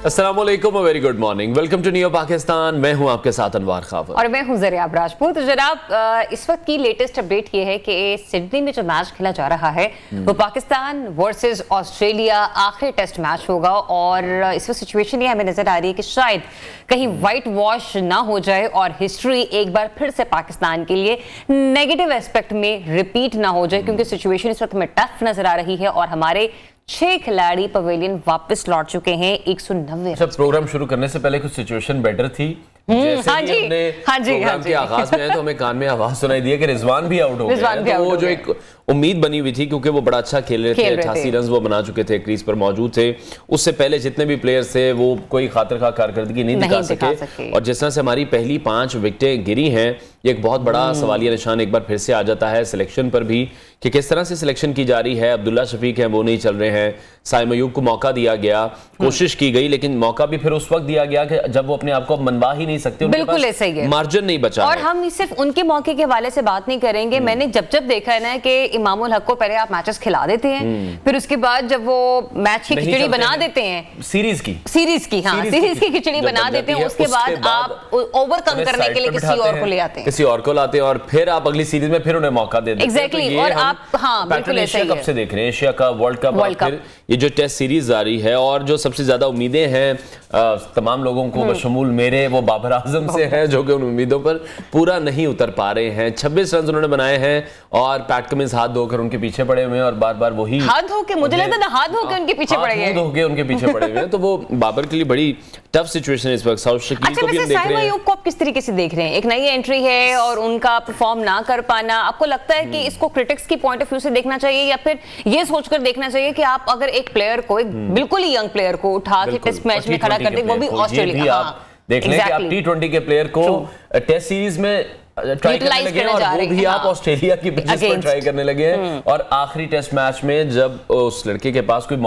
अस्सलामुअलैकुम, very good morning, welcome to new Pakistan. मैं हूं आपके साथ अनवार खावर और मैं हूं ज़रिया राजपूत। तो जनाब, इस वक्त की लेटेस्ट अपडेट ये है कि सिडनी में जो मैच खेला जा रहा है वो पाकिस्तान वर्सेस ऑस्ट्रेलिया आखिरी टेस्ट मैच होगा। और इस वक्त सिचुएशन ये हमें नजर आ रही है कि शायद कहीं वाइट वॉश ना हो जाए और हिस्ट्री एक बार फिर से पाकिस्तान के लिए नेगेटिव एस्पेक्ट में रिपीट ना हो जाए, क्योंकि सिचुएशन इस वक्त हमें टफ नजर आ रही है और हमारे 6 खिलाड़ी पवेलियन वापस लौट चुके हैं 190। अच्छा, प्रोग्राम शुरू करने से पहले कुछ सिचुएशन बेटर थी। जैसे हाँ जी, प्रोग्राम के आगाज में है तो हमें कान में आवाज सुनाई दी है कि रिजवान भी आउट हो गए हैं। तो वो जो एक उम्मीद बनी हुई थी, क्योंकि वो बड़ा अच्छा खेल रहे थे, 88 रन वो बना चुके थे, क्रीज पर मौजूद थे। उससे पहले जितने भी प्लेयर्स थे वो कोई खातिर खा कारकर्दगी नहीं दिखा सके। और जिस तरह से हमारी पहली 5 विकेटें गिरी हैं, ये एक बहुत बड़ा सवालिया निशान एक बार फिर से आ जाता है सिलेक्शन पर भी कि किस तरह से सिलेक्शन की जा रही है। अब्दुल्ला शफीक हैं, वो नहीं चल रहे हैं। साइम अयूब को मौका दिया गया, कोशिश की गई, लेकिन मौका भी फिर उस वक्त दिया गया कि जब वो अपने आप को मनवा ही नहीं सकते, बिल्कुल ऐसा ही है, मार्जिन नहीं बचा। और हम सिर्फ उनके मौके के हवाले से बात नहीं करेंगे। मैंने जब देखा है ना कि इमामुल हक को पहले आप मैचेस खिला देते हैं, फिर उसके बाद जब वो मैच की खिचड़ी बना देते हैं, सीरीज की खिचड़ी बना देते हैं, उसके बाद आप ओवरकम करने के लिए किसी और को ले आते हैं, किसी और को लाते हैं, और फिर आप अगली सीरीज में फिर उन्हें मौका दे देते हैं। एग्जैक्टली। और आप बिल्कुल ऐसा ही है। कब से देख रहे हैं एशिया का वर्ल्ड कप, और फिर ये जो टेस्ट सीरीज जारी है, और जो सबसे ज्यादा उम्मीदें हैं तमाम लोगों को बशमूल मेरे, वो बाबर आजम से हैं, जो कि उन उम्मीदों पर पूरा नहीं उतर पा रहे हैं। 26 रन उन्होंने बनाए हैं और पैट कमिंस हाथ धोकर उनके पीछे पड़े हुए हैं, और बार बार वही हाथ धो के, मुझे लगता है हाथ धो के उनके पीछे पड़े हैं, धो के उनके पीछे पड़े हुए हैं। तो वो बाबर के लिए बड़ी टफ सिचुएशन है इस वक्त। साउथ शकील को भी हम देख रहे हैं। को आप किस तरीके से देख रहे हैं? एक नई एंट्री है और उनका परफॉर्म ना कर पाना, आपको लगता है कि इसको क्रिटिक्स की पॉइंट ऑफ व्यू से देखना चाहिए, या फिर ये सोचकर देखना चाहिए कि आप अगर एक प्लेयर को, एक बिल्कुल ही यंग प्लेयर को उठा के टेस्ट मैच में खड़ा कर दे, वो भी ऑस्ट्रेलिया, आप देख लें कि आप T20 के प्लेयर को टेस्ट सीरीज में ट्राई करने लगे हैं, और वो भी आप ऑस्ट्रेलिया की पिचेस पर ट्राई करने लगे हैं। और आखिरी टेस्ट मैच में जब उस लड़के के पास कोई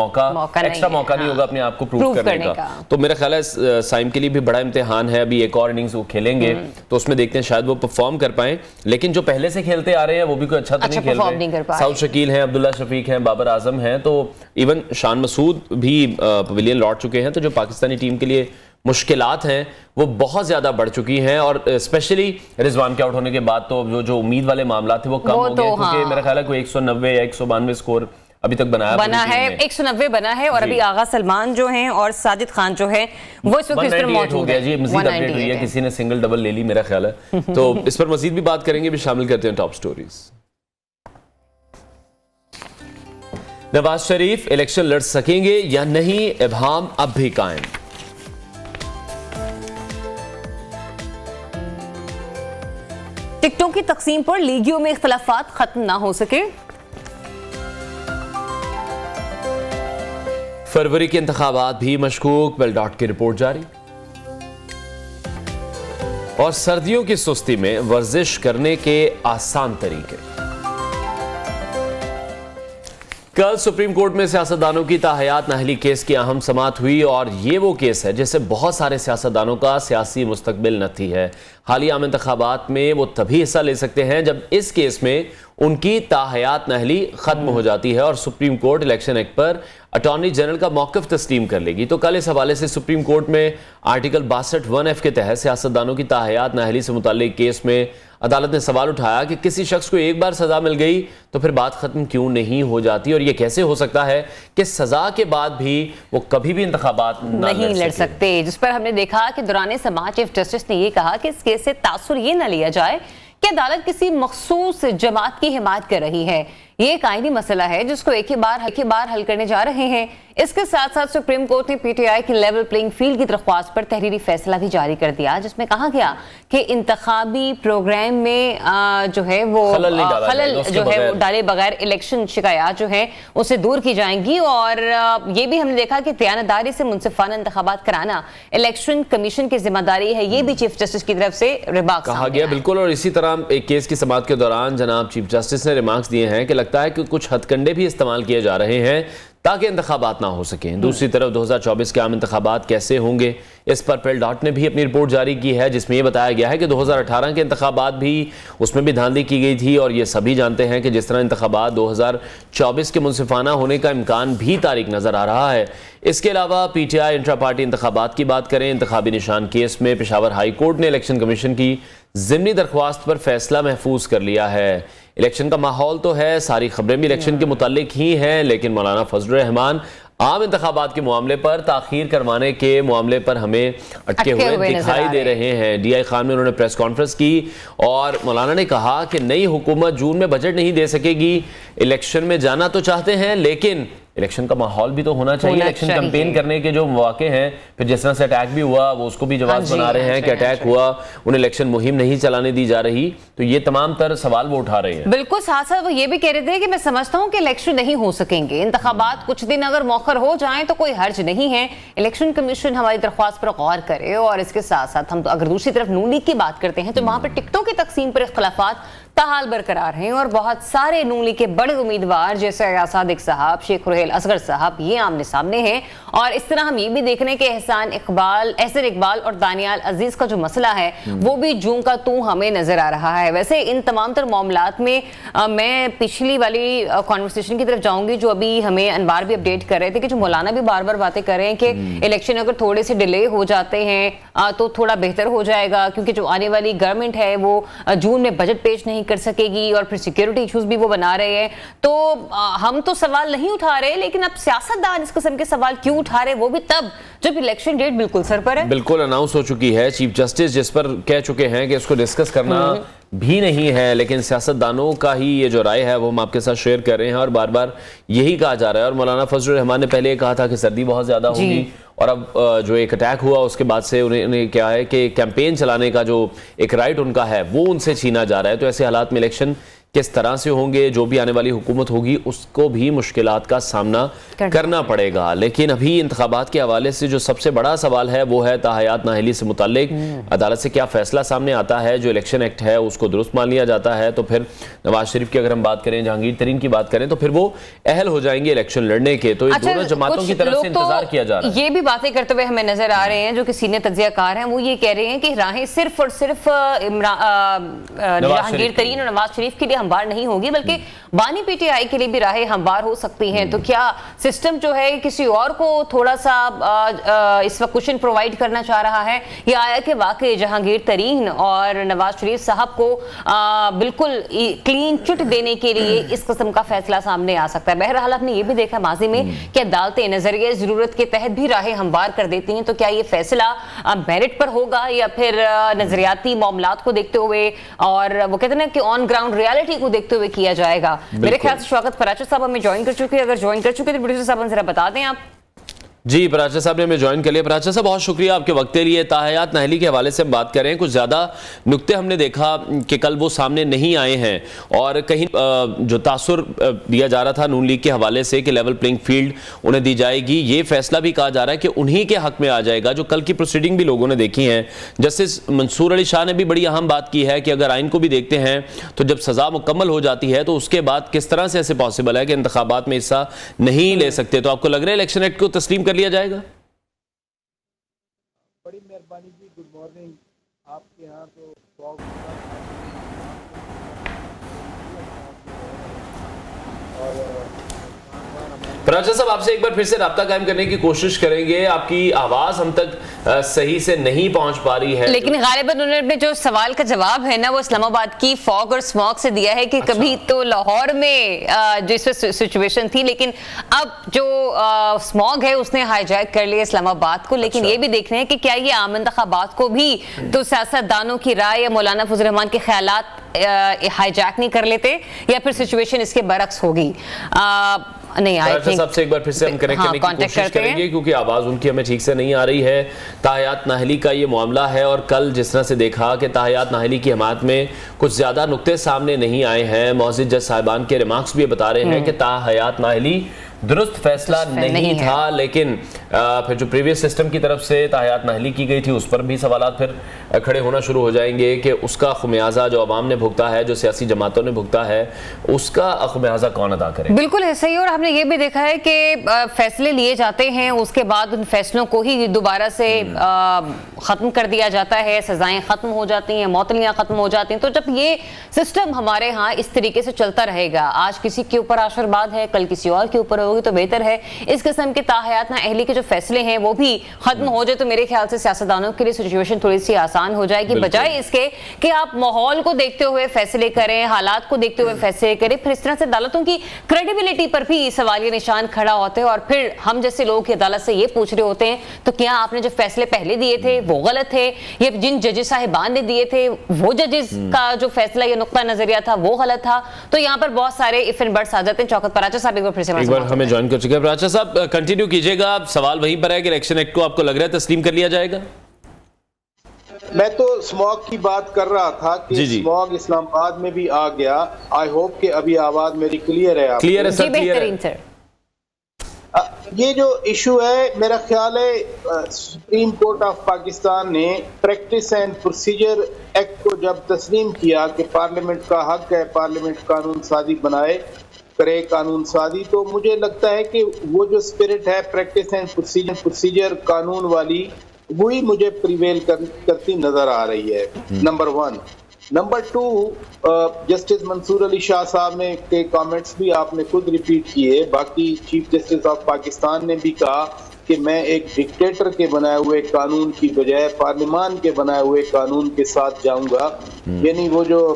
एक्स्ट्रा मौका नहीं होगा अपने आप को प्रूव करने का, तो मेरा ख्याल है साइम के लिए भी बड़ा इम्तिहान है। अभी एक और इनिंग्स वो खेलेंगे तो उसमें देखते हैं शायद वो परफॉर्म कर पाए, लेकिन जो पहले से खेलते आ रहे हैं वो भी कोई अच्छा तो नहीं खेल रहे। साउथ शकील हैं, अब्दुल्ला शफीक हैं, बाबर आजम हैं, तो इवन शान मसूद भी पवेलियन लौट चुके हैं। तो जो पाकिस्तानी टीम के लिए मुश्किलात हैं वो बहुत ज्यादा बढ़ चुकी हैं, और स्पेशली रिजवान के आउट होने के बाद तो जो उम्मीद वाले मामला थे वो कम हो गए, क्योंकि मेरा ख्याल है कोई 190 या 192 स्कोर अभी तक बना है, 190 बना है। और अभी आगा सलमान जो हैं और साजिद खान जो है वो इस वक्त मौजूद हो गया जी, मजीद अपडेट हुई है, किसी ने सिंगल डबल ले ली मेरा ख्याल है। तो इस पर मजीद भी बात करेंगे, भी शामिल करते हैं top stories. Nawaz Sharif election लड़ सकेंगे या नहीं, इब्हाम अब भी कायम। टिकटों की तकसीम पर लीगियों में इख्तलाफात खत्म ना हो सके। फरवरी के इंतखाबात भी मशकूक, बेल डॉट की रिपोर्ट जारी। और सर्दियों की सुस्ती में वर्जिश करने के आसान तरीके। कल सुप्रीम कोर्ट में सियासतदानों की ताहयात नाअहली केस की अहम समाअत हुई, और ये वो केस है जिससे बहुत सारे सियासतदानों का सियासी मुस्तकबिल नथी है। हालिया आम इंतखाबात में वो तभी हिस्सा ले सकते हैं जब इस केस में उनकी ताहयात नाअहली खत्म हो जाती है और सुप्रीम कोर्ट इलेक्शन एक्ट पर अटॉर्नी जनरल का मौक़िफ़ तस्लीम कर लेगी। तो कल इस हवाले से सुप्रीम कोर्ट में आर्टिकल 62(1)(f) के तहत सियासतदानों की ताहयात नाअहली से मुताल्लिक केस में अदालत ने सवाल उठाया कि किसी शख्स को एक बार सजा मिल गई तो फिर बात खत्म क्यों नहीं हो जाती, और यह कैसे हो सकता है कि सजा के बाद भी वो कभी भी इंतखाबात नहीं लड़ सकते। जिस पर हमने देखा कि दौरान समाअत चीफ जस्टिस ने यह कहा कि इस केस से तासुर ये न लिया जाए कि अदालत किसी मखसूस जमात की हिमायत कर रही है। ये एक आईनी मसला है जिसको एक ही बार हल करने जा रहे हैं। इसके साथ साथ सुप्रीम कोर्ट ने पीटीआई की लेवल प्लेइंग फील्ड की दरख्वास्त पर तहरीरी फैसला भी जारी कर दिया, जिसमें कहा गया कि इंतखाबी प्रोग्राम में जो है वो खलल जो है वो डाले बगैर इलेक्शन शिकायत जो है उसे दूर की जाएंगी। और ये भी हमने देखा कि दयानतदारी से मुनसिफाना इंतखाबात कराना इलेक्शन कमीशन की जिम्मेदारी है, ये भी चीफ जस्टिस की तरफ से रिमार्क्स कहा गया। बिल्कुल। और इसी तरह एक केस की समाअत के दौरान जनाब चीफ जस्टिस ने रिमार्क्स दिए हैं कि लगता है कि कुछ हथकंडे भी इस्तेमाल किए जा रहे हैं ताकि इंतखाबात ना हो सकें। दूसरी तरफ 2024 के आम इंतखाबात कैसे होंगे, इस पर पेल डॉट ने भी अपनी रिपोर्ट जारी की है, जिसमें यह बताया गया है कि 2018 के इंतखाबात भी, उसमें भी धांधली की गई थी, और ये सभी जानते हैं कि जिस तरह इंतखाबात 2024 के मुनसिफाना होने का इम्कान भी तारीक नजर आ रहा है। इसके अलावा PTI इंट्रा पार्टी इंतखाबात की बात करें, इंतखाबी निशान केस में पेशावर हाई कोर्ट ने इलेक्शन कमीशन की ज़िमनी दरख्वास्त पर फैसला महफूज कर लिया है। इलेक्शन का माहौल तो है, सारी खबरें भी इलेक्शन के मुतालिक ही हैं, लेकिन मौलाना फजलुर रहमान आम इंतखाबात के मामले पर, ताखीर करवाने के मामले पर हमें अटके हुए दिखाई दे रहे हैं। DI खान में उन्होंने प्रेस कॉन्फ्रेंस की और मौलाना ने कहा कि नई हुकूमत जून में बजट नहीं दे सकेगी, इलेक्शन में जाना तो चाहते हैं लेकिन इलेक्शन का माहौल भी तो होना चाहिए। इलेक्शन कैंपेन करने के जो मौके हैं, फिर जिस तरह से अटैक भी हुआ वो उसको भी जवाब बना रहे हैं कि अटैक हुआ, उन्हें इलेक्शन मुहिम नहीं चलाने दी जा रही, तो ये तमाम तर सवाल वो उठा रहे हैं। बिल्कुल, साथ साथ वो ये भी कह रहे थे कि मैं समझता हूं कि इलेक्शन नहीं हो सकेंगे, इंतखाबात कुछ दिन अगर मौखर हो जाएं तो कोई हर्ज नहीं है, इलेक्शन कमीशन हमारी दरख्वास्त पर गौर करे। और इसके साथ साथ हम तो अगर दूसरी तरफ नून लीग की बात करते हैं तो वहां पर टिकटों की तकसीम पर इख्तलाफात ताहाल बरकरार हैं और बहुत सारे नून लीग के बड़े उम्मीदवार जैसे सादिक साहब, शेख रुहेल असगर साहब ये आमने सामने हैं। और इस तरह हम ये भी देख रहे हैं कि एहसन इकबाल और दानियाल अजीज का जो मसला है वो भी जूं का तू हमें नजर आ रहा है। वैसे इन तमाम तर मामलात में मैं पिछली वाली कॉन्वर्सेशन की तरफ जाऊंगी जो अभी हमें अनवार भी अपडेट कर रहे थे कि जो मौलाना भी बार बार बातें कर रहे हैं कि इलेक्शन अगर थोड़े से डिले हो जाते हैं तो थोड़ा बेहतर हो जाएगा, क्योंकि जो आने वाली गवर्नमेंट है वो जून में बजट पेश नहीं कर सकेगी और फिर सिक्योरिटी इश्यूज भी वो बना रहे हैं। तो हम तो सवाल नहीं उठा रहे, लेकिन अब सियासतदान इस किस्म के सवाल क्यों उठा रहे, वो भी तब जब इलेक्शन डेट बिल्कुल सर पर है, बिल्कुल अनाउंस हो चुकी है। चीफ जस्टिस जिस पर कह चुके हैं कि इसको डिस्कस करना भी नहीं है, लेकिन सियासतदानों का ही ये जो राय है वो हम आपके साथ शेयर कर रहे हैं और बार बार यही कहा जा रहा है। और मौलाना फजलुर रहमान ने पहले ये कहा था कि सर्दी बहुत ज्यादा होगी, और अब जो एक अटैक हुआ उसके बाद से उन्हें क्या है कि कैंपेन चलाने का जो एक राइट उनका है वो उनसे छीना जा रहा है। तो ऐसे हालात में इलेक्शन किस तरह से होंगे, जो भी आने वाली हुकूमत होगी उसको भी मुश्किलात का सामना करना पड़ेगा। लेकिन अभी इंतखाबात के हवाले से जो सबसे बड़ा सवाल है वो है ताहयात नाअहली से मुताल्लिक अदालत से क्या फैसला सामने आता है। जो इलेक्शन एक्ट है उसको दुरुस्त मान लिया जाता है तो फिर नवाज शरीफ की अगर हम बात करें, जहांगीर तरीन की बात करें, तो फिर वो अहल हो जाएंगे इलेक्शन लड़ने के। तो दोनों जमातों की तरफ से इंतजार किया जा रहा है। ये भी बातें करते हुए हमें नजर आ रहे हैं जो कि सीनियर तज्जियाकार हैं, वो ये कह रहे हैं कि राहें सिर्फ और सिर्फ जहांगीर तरीन और नवाज शरीफ के लिए हमवार नहीं होगी, बल्कि बानी PTI के लिए भी राहें हमवार हो सकती हैं। तो क्या सिस्टम जो है किसी और को थोड़ा सा इस वक्त कुशन प्रोवाइड करना चाह रहा है, या आया कि वाकई जहांगीर तरीन और नवाज शरीफ साहब को बिल्कुल क्लीन चिट देने के लिए इस किस्म का फैसला सामने आ सकता है। बहरहाल आपने ये भी देखा माजी में कि अदालतें नजरिए जरूरत के तहत भी राहें हमवार कर देती हैं। तो क्या ये फैसला मेरिट पर होगा या फिर नजरियाती मामलात को देखते हुए और वो कहते हैं कि ऑन ग्राउंड रियलिटी को देखते हुए किया जाएगा। मेरे ख्याल से स्वागत पराचर साहब हमें ज्वाइन कर चुके हैं, अगर ज्वाइन कर चुके तो प्रोड्यूसर साहब जरा बता दें आप। जी, पराचर साहब ने हमें ज्वाइन कर लिया। पराचर साहब बहुत शुक्रिया आपके वक्त के लिए। ताहयात नाअहली के हवाले से हम बात करें, कुछ ज़्यादा नुक्ते हमने देखा कि कल वो सामने नहीं आए हैं और कहीं जो तासुर दिया जा रहा था नून लीग के हवाले से कि लेवल प्लेइंग फील्ड उन्हें दी जाएगी, ये फैसला भी कहा जा रहा है कि उन्हीं के हक में आ जाएगा। जो कल की प्रोसीडिंग भी लोगों ने देखी है, जस्टिस मंसूर अली शाह ने भी बड़ी अहम बात की है कि अगर आइन को भी देखते हैं तो जब सज़ा मुकम्मल हो जाती है तो उसके बाद किस तरह से ऐसे पॉसिबल है कि इंतखाबात में हिस्सा नहीं ले सकते। तो आपको लग रहा है इलेक्शन एक्ट को तस्लीम कर लिया जाएगा? बड़ी मेहरबानी जी, गुड मॉर्निंग। आपके यहाँ तो पराचर साहब आपसे एक बार फिर से राब्ता कायम करने की कोशिश करेंगे, आपकी आवाज हम तक सही से नहीं पहुंच पा रही है। लेकिन गालिबन उन्होंने जो सवाल का जवाब है ना वो इस्लामाबाद की फॉग और स्मॉग से दिया है कि कभी तो लाहौर में जो सिचुएशन थी, लेकिन अब जो स्मॉग है उसने हाईजैक कर लिया इस्लामाबाद को। लेकिन ये भी देख रहे हैं कि क्या ये आम इंतखाबात को भी तो सियासतदानों की राय या मौलाना फजल रहमान के ख्यालात हाईजैक नहीं कर लेते, या फिर सिचुएशन इसके बरक्स होगी? नहीं, सबसे एक बार फिर से हम कनेक्ट करने की कोशिश करेंगे क्योंकि आवाज उनकी हमें ठीक से नहीं आ रही है। ताहयात नाअहली का ये मामला है और कल जिस तरह से देखा कि ताहयात नाअहली की हमायत में कुछ ज्यादा नुक्ते सामने नहीं आए हैं। मौजूद जज साहिबान के रिमार्क्स भी बता रहे हैं कि ताहयात नाअहली दुरुस्त फैसला नहीं था, लेकिन फिर जो प्रीवियस सिस्टम की तरफ से ताहयात नाअहली की गई थी उस पर भी सवालात फिर खड़े होना शुरू हो जाएंगे कि उसका खमियाजा जो अवाम ने भुगता है, जो सियासी जमातों ने भुगता है, उसका खमियाजा कौन अदा करे। बिल्कुल ऐसा ही, और हमने ये भी देखा है कि फैसले लिए जाते हैं, उसके बाद उन फैसलों को ही दोबारा से खत्म कर दिया जाता है, सजाएं खत्म हो जाती हैं, मौतलियां खत्म हो जाती हैं। तो जब ये सिस्टम हमारे यहाँ इस तरीके से चलता रहेगा, आज किसी के ऊपर आशीर्वाद है, कल किसी और के ऊपर होगी, तो बेहतर है इस किस्म के ताहयात नाअहली के जो फैसले हैं वो भी खत्म हो जाए। तो मेरे ख्याल से सियासतदानों के लिए सिचुएशन थोड़ी सी आसान हो जाएगी, बजाय इसके कि आप माहौल को देखते हुए फैसले करें, हालात को देखते हुए फैसले करें। फिर इस तरह से अदालतों की क्रेडिबिलिटी पर भी सवालिया निशान खड़ा होते हैं, और फिर हम जैसे लोग अदालत से ये पूछ रहे होते हैं तो क्या आपने जो फैसले पहले दिए थे वो गलत थे, या जिन जजेस साहिबान ने दिए थे वो जजेस का जो फैसला या नुक्ता नजरिया था वो गलत था। तो यहाँ पर बहुत सारे इफ एंड बट्स आ जाते हैं। चौकत पराचा साहब एक बार फिर से हमें ज्वाइन कर चुके हैं। पराचा साहब कंटिन्यू कीजिएगा, सवाल वहीं पर है कि इलेक्शन एक्ट को आपको लग रहा है तस्लीम कर लिया जाएगा? मैं तो स्मॉग की बात कर रहा था कि स्मॉग इस्लामाबाद में भी आ गया। आई होप कि अभी आवाज मेरी क्लियर है। क्लियर है सर, क्लियर है। ये जो इशू है, मेरा ख्याल है सुप्रीम कोर्ट ऑफ पाकिस्तान ने प्रैक्टिस एंड प्रोसीजर एक्ट को जब तस्लीम किया कि पार्लियामेंट का हक है, पार्लियामेंट कानून साजी बनाए, करे कानून साजी, तो मुझे लगता है कि वो जो स्पिरिट है प्रैक्टिस एंड प्रोसीजर कानून वाली, वही मुझे प्रिवेल करती नजर आ रही है। Number 1। Number 2, justice Mansoor Ali Shah साहब ने के कमेंट्स भी आपने खुद रिपीट किए। बाकी चीफ जस्टिस ऑफ पाकिस्तान ने भी कहा कि मैं एक डिक्टेटर के बनाए हुए कानून की बजाय पार्लियामान के बनाए हुए कानून के साथ जाऊंगा। यानी वो जो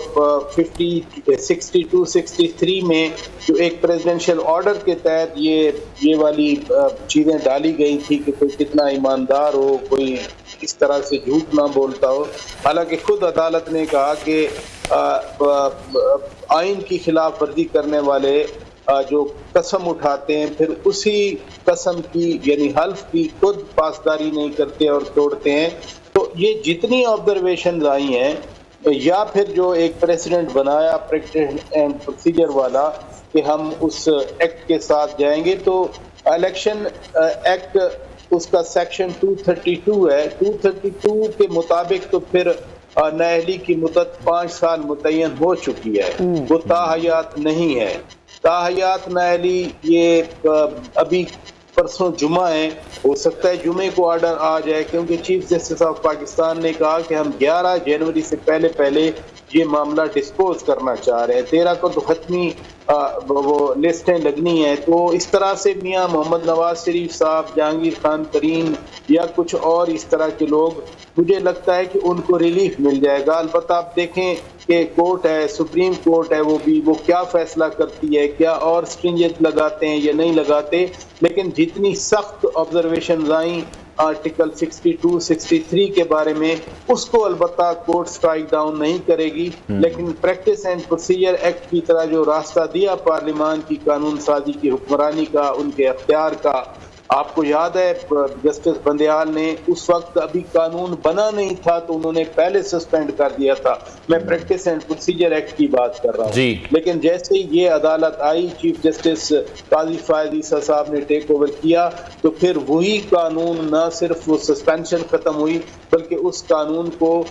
62-63 में जो एक प्रेसिडेंशियल ऑर्डर के तहत ये वाली चीजें डाली गई थी कि कोई कितना ईमानदार हो, कोई इस तरह से झूठ ना बोलता हो। हालांकि खुद अदालत ने कहा कि आइन की खिलाफ वर्जी करने वाले जो कसम उठाते हैं, फिर उसी कसम की यानी हल्फ की खुद पासदारी नहीं करते और तोड़ते हैं। तो ये जितनी ऑब्जर्वेशन आई हैं, या फिर जो एक प्रेसिडेंट बनाया प्रैक्टिस एंड प्रोसीजर वाला कि हम उस एक्ट के साथ जाएंगे, तो इलेक्शन एक्ट उसका सेक्शन 232 है। 232 के मुताबिक तो फिर नाअहली की मुद्दत 5 साल मुतय्यन हो चुकी है, वो ताहयात नहीं है। ताहयात नाअहली ये अभी परसों जुमा है, हो सकता है जुमे को ऑर्डर आ जाए, क्योंकि चीफ जस्टिस ऑफ पाकिस्तान ने कहा कि हम 11 जनवरी से पहले ये मामला डिस्पोज करना चाह रहे हैं। 13 को तो खत्मी वो लिस्टें लगनी है। तो इस तरह से मियां मोहम्मद नवाज शरीफ साहब, जहांगीर खान तरीन या कुछ और इस तरह के लोग, मुझे लगता है कि उनको रिलीफ मिल जाएगा। अलबत्ता आप देखें कि कोर्ट है, सुप्रीम कोर्ट है, वो क्या फैसला करती है, क्या और स्ट्रिंजेंट लगाते हैं या नहीं लगाते। लेकिन जितनी सख्त ऑब्जर्वेशन आई आर्टिकल 62-63 के बारे में, उसको अलबत्ता कोर्ट स्ट्राइक डाउन नहीं करेगी। लेकिन प्रैक्टिस एंड प्रोसीजर एक्ट की तरह जो रास्ता दिया पार्लियामान की कानून साजी की हुक्मरानी का, उनके अख्तियार का, आपको याद है जस्टिस बंदयाल ने उस वक्त अभी कानून बना नहीं था तो उन्होंने पहले सस्पेंड कर दिया था। मैं प्रैक्टिस एंड प्रोसीजर एक्ट की बात कर रहा हूँ। लेकिन जैसे ही ये अदालत आई, चीफ जस्टिस काजी फायद ईसा साहब ने टेक ओवर किया, तो फिर वही कानून न सिर्फ वो सस्पेंशन खत्म हुई बल्कि उस कानून को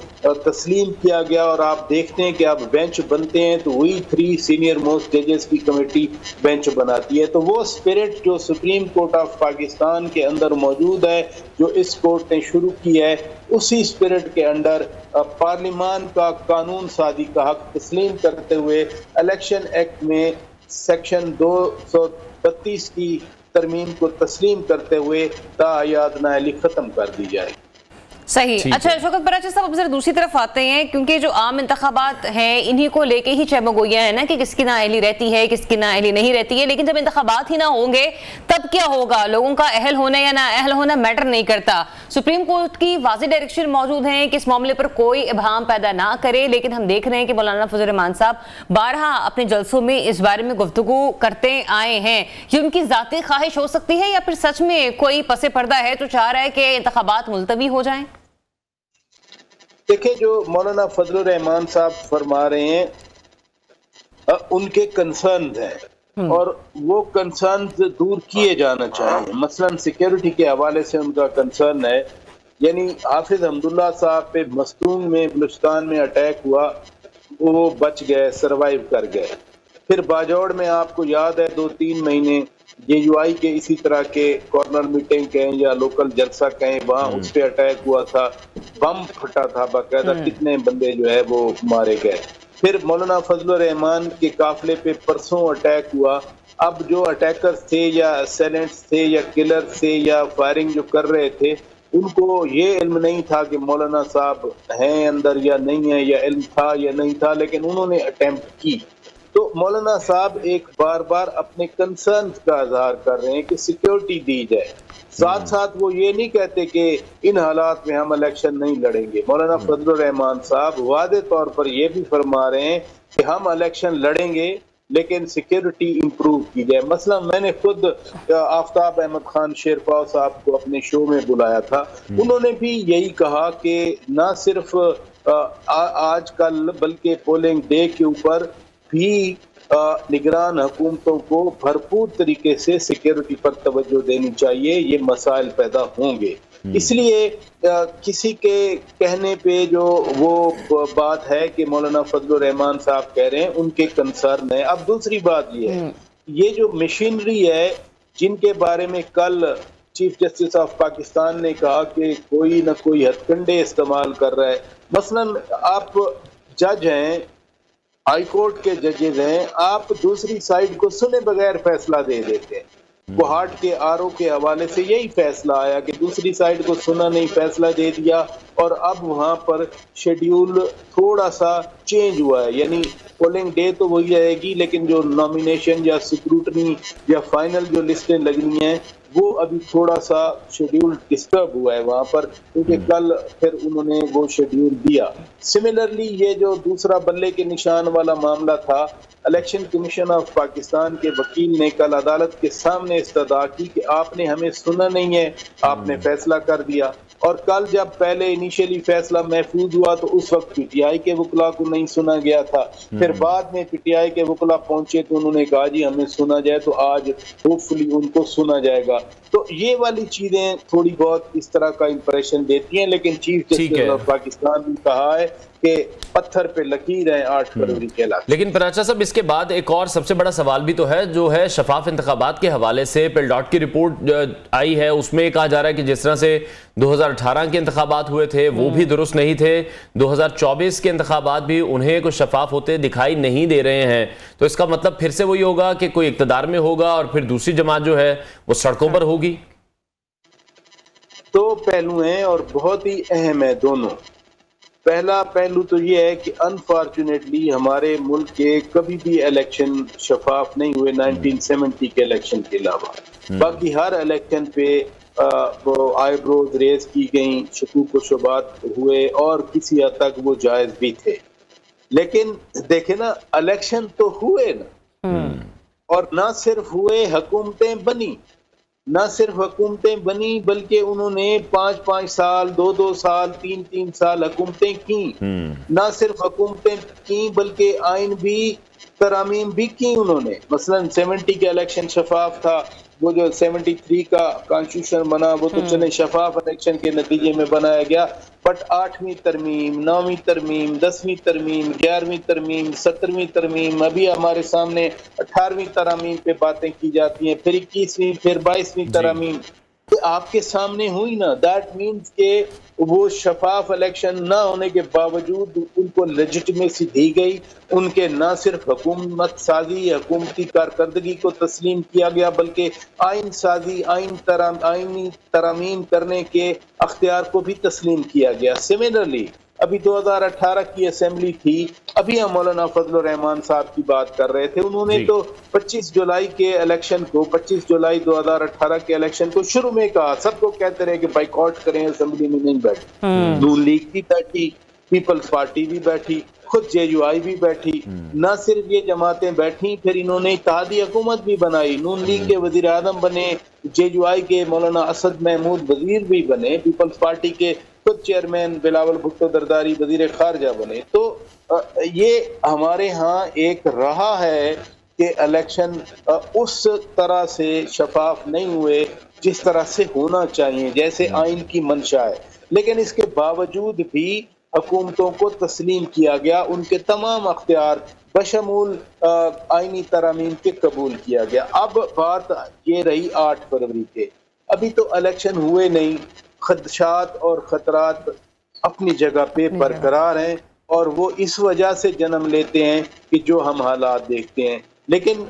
तस्लीम किया गया। और आप देखते हैं कि अब बेंच बनते हैं तो वही 3 सीनियर मोस्ट जजेस की कमेटी बेंच बनाती है। तो वो स्पिरिट जो सुप्रीम कोर्ट ऑफ पाकिस्तान के अंदर मौजूद है, जो इस कोर्ट ने शुरू की है, उसी स्पिरिट के अंडर पार्लियामान का कानून साजी का हक तस्लीम करते हुए इलेक्शन एक्ट में सेक्शन 232 की तरमीम को तस्लीम करते हुए ताहयात नाअहली खत्म कर दी जाए। सही। अच्छा शौकत पराचा साहब, अब जरा दूसरी तरफ आते हैं, क्योंकि जो आम इंतखाबात हैं इन्हीं को लेके ही चहमगोइयां है ना कि किसकी नाअहली रहती है, किसकी नाअहली नहीं रहती है। लेकिन जब इंतखाबात ही ना होंगे तब क्या होगा? लोगों का अहल होना या ना अहल होना मैटर नहीं करता। सुप्रीम कोर्ट की वाज़ेह डायरेक्शन मौजूद है कि इस मामले पर कोई इबहाम पैदा ना करे, लेकिन हम देख रहे हैं कि मौलाना फजल रहमान साहब बारहा अपने जलसों में इस बारे में गुफ्तगू करते आए हैं। ये उनकी ज़ाती ख्वाहिश हो सकती है या फिर सच में कोई पसे पर्दा है तो चाह रहा है कि इंतखाबात मुलतवी हो जाएं? देखिए, जो मौलाना फजल रहमान साहब फरमा रहे हैं उनके कंसर्न हैं, और वो कंसर्न दूर किए जाना चाहिए। मसलन सिक्योरिटी के हवाले से उनका कंसर्न है, यानी हाफिज अब्दुल्ला साहब पे मस्तूंग में बलूचिस्तान में अटैक हुआ, वो बच गए, सरवाइव कर गए। फिर बाजौड़ में आपको याद है 2-3 महीने JUI के इसी तरह के कॉर्नर मीटिंग कहें या लोकल जलसा कहें, वहाँ उस पर अटैक हुआ था, बम फटा था बाकायदा, कितने बंदे जो है वो मारे गए। फिर मौलाना फजलुर रहमान के काफिले पे परसों अटैक हुआ। अब जो अटैकर्स थे या सैलेंट्स थे या किलर थे या फायरिंग जो कर रहे थे, उनको ये इल्म नहीं था कि मौलाना साहब हैं अंदर या नहीं है, या इल्म था या नहीं था, लेकिन उन्होंने अटेम्प्ट की। तो मौलाना साहब एक बार बार अपने कंसर्न का इजहार कर रहे हैं कि सिक्योरिटी दी जाए, साथ साथ वो ये नहीं कहते कि इन हालात में हम इलेक्शन नहीं लड़ेंगे। मौलाना फजलुर रहमान साहब वादे तौर पर ये भी फरमा रहे हैं कि हम इलेक्शन लड़ेंगे लेकिन सिक्योरिटी इंप्रूव की जाए। मसला मैंने खुद आफ्ताब अहमद खान शेरपाव साहब को अपने शो में बुलाया था, उन्होंने भी यही कहा कि ना सिर्फ आजकल बल्कि पोलिंग डे के ऊपर भी निगरान हुकूमतों को भरपूर तरीके से सिक्योरिटी पर तवज्जो देनी चाहिए, ये मसाइल पैदा होंगे। इसलिए किसी के कहने पे जो वो बात है कि मौलाना फजलुर रहमान साहब कह रहे हैं, उनके कंसर्न है। अब दूसरी बात ये है, ये जो मशीनरी है जिनके बारे में कल चीफ जस्टिस ऑफ पाकिस्तान ने कहा कि कोई ना कोई हथकंडे इस्तेमाल कर रहा है। मसलन आप जज हैं, हाई कोर्ट के जजेज हैं, आप दूसरी साइड को सुने बगैर फैसला दे देते हैं। कोहाट के आरओ के हवाले से यही फैसला आया कि दूसरी साइड को सुना नहीं, फैसला दे दिया, और अब वहां पर शेड्यूल थोड़ा सा चेंज हुआ है, यानी पोलिंग डे तो वही रहेगी लेकिन जो नॉमिनेशन या स्क्रूटनी या फाइनल जो लिस्टें लगनी हैं वो अभी थोड़ा सा शेड्यूल डिस्टर्ब हुआ है वहां पर, क्योंकि कल फिर उन्होंने वो शेड्यूल दिया। सिमिलरली ये जो दूसरा बल्ले के निशान वाला मामला था, इलेक्शन कमीशन ऑफ पाकिस्तान के वकील ने कल अदालत के सामने इस्तदा की कि आपने हमें सुना नहीं है, आपने फैसला कर दिया। और कल जब पहले इनिशियली फैसला महफूज हुआ तो उस वक्त PTI के वकला को नहीं सुना गया था, फिर बाद में PTI के वकला पहुंचे तो उन्होंने कहा जी हमें सुना जाए, तो आज होपफुली उनको सुना जाएगा। तो ये वाली चीजें थोड़ी बहुत इस तरह का इंप्रेशन देती हैं, लेकिन चीफ जस्टिस ऑफ पाकिस्तान ने कहा है कि पत्थर पे लकीर है 8 फरवरी के अलावा। लेकिन पराचा साहब, इसके बाद एक और सबसे बड़ा सवाल भी तो है, जो है शफाफ इंतखाबात के हवाले से पेलडॉट की रिपोर्ट आई है, उसमें कहा जा रहा है कि जिस तरह से 2018 के इंतखाबात हुए थे वो भी दुरुस्त नहीं थे, 2024 के इंतखाबात भी उन्हें कुछ शफाफ होते दिखाई नहीं दे रहे हैं। तो इसका मतलब फिर से वही होगा कि कोई इक्तदार में होगा और फिर दूसरी जमात जो है वो सड़कों पर होगी। दो पहलू हैं और बहुत ही अहम है दोनों। पहला पहलू तो ये है कि अनफॉर्चुनेटली हमारे मुल्क के कभी भी इलेक्शन शफाफ नहीं हुए 1970 के इलेक्शन के अलावा। बाकी हर इलेक्शन पे वो आईब्रोज रेज की गई, शकूक व शुबात हुए और किसी हद तक वो जायज भी थे। लेकिन देखे ना, इलेक्शन तो हुए ना, और ना सिर्फ हुए, हुकूमतें बनी। ना सिर्फ हुकूमतें बनी बल्कि उन्होंने 5-5 साल, 2-2 साल, 3-3 साल हुकूमतें की। ना सिर्फ हुकूमतें की बल्कि आइन भी, तरामीम भी की उन्होंने। मसलन 70 का इलेक्शन शफाफ था, वो जो 73 का कॉन्स्टिट्यूशन बना वो तो चले शफाफ इलेक्शन के नतीजे में बनाया गया, बट 8वीं तरमीम, 9वीं तरमीम, 10वीं तरमीम, 11वीं तरमीम, 17वीं तरमीम, अभी हमारे सामने 18वीं तरमीम पे बातें की जाती हैं, फिर 21वीं, फिर 22वीं तरमीम आपके सामने हुई ना। दैट मीन्स के वो शफाफ इलेक्शन ना होने के बावजूद उनको लेजिटिमेसी दी गई, उनके ना सिर्फ हुकूमत साजी, हुकूमती कारकर्दगी को तस्लीम किया गया बल्कि आइन साजी, आइनी तरामीम करने के अख्तियार को भी तस्लीम किया गया। सिमिलरली अभी 2018 की असेंबली थी, अभी हम मौलाना फजलुर रहमान साहब की बात कर रहे थे, उन्होंने तो 25 जुलाई के इलेक्शन को, 25 जुलाई 2018 के इलेक्शन को शुरू में कहा, सबको कहते रहे कि बाइकआउट करें, असेंबली में नहीं बैठे। नून लीग भी बैठी, पीपल्स पार्टी भी बैठी, खुद JUI भी बैठी। न सिर्फ ये जमातें बैठी, फिर इन्होंने इत्तेहादी हुकूमत भी बनाई, नून लीग के वजीर आजम बने, JUI के मौलाना असद महमूद वजीर भी बने, पीपल्स पार्टी के खुद चेयरमैन बिलावल भुट्टो दरदारी वजीर खारजा बने। तो ये हमारे यहाँ एक रहा है कि इलेक्शन उस तरह से शफाफ नहीं हुए जिस तरह से होना चाहिए, जैसे आइन की मंशा है। लेकिन इसके बावजूद भी हुकूमतों को तस्लीम किया गया, उनके तमाम अख्तियार बशमूल आइनी तरामीम के कबूल किया गया। अब बात ये रही 8 फरवरी के, अभी तो इलेक्शन हुए नहीं, खदशात और खतरात अपनी जगह पे बरकरार हैं और वो इस वजह से जन्म लेते हैं कि जो हम हालात देखते हैं। लेकिन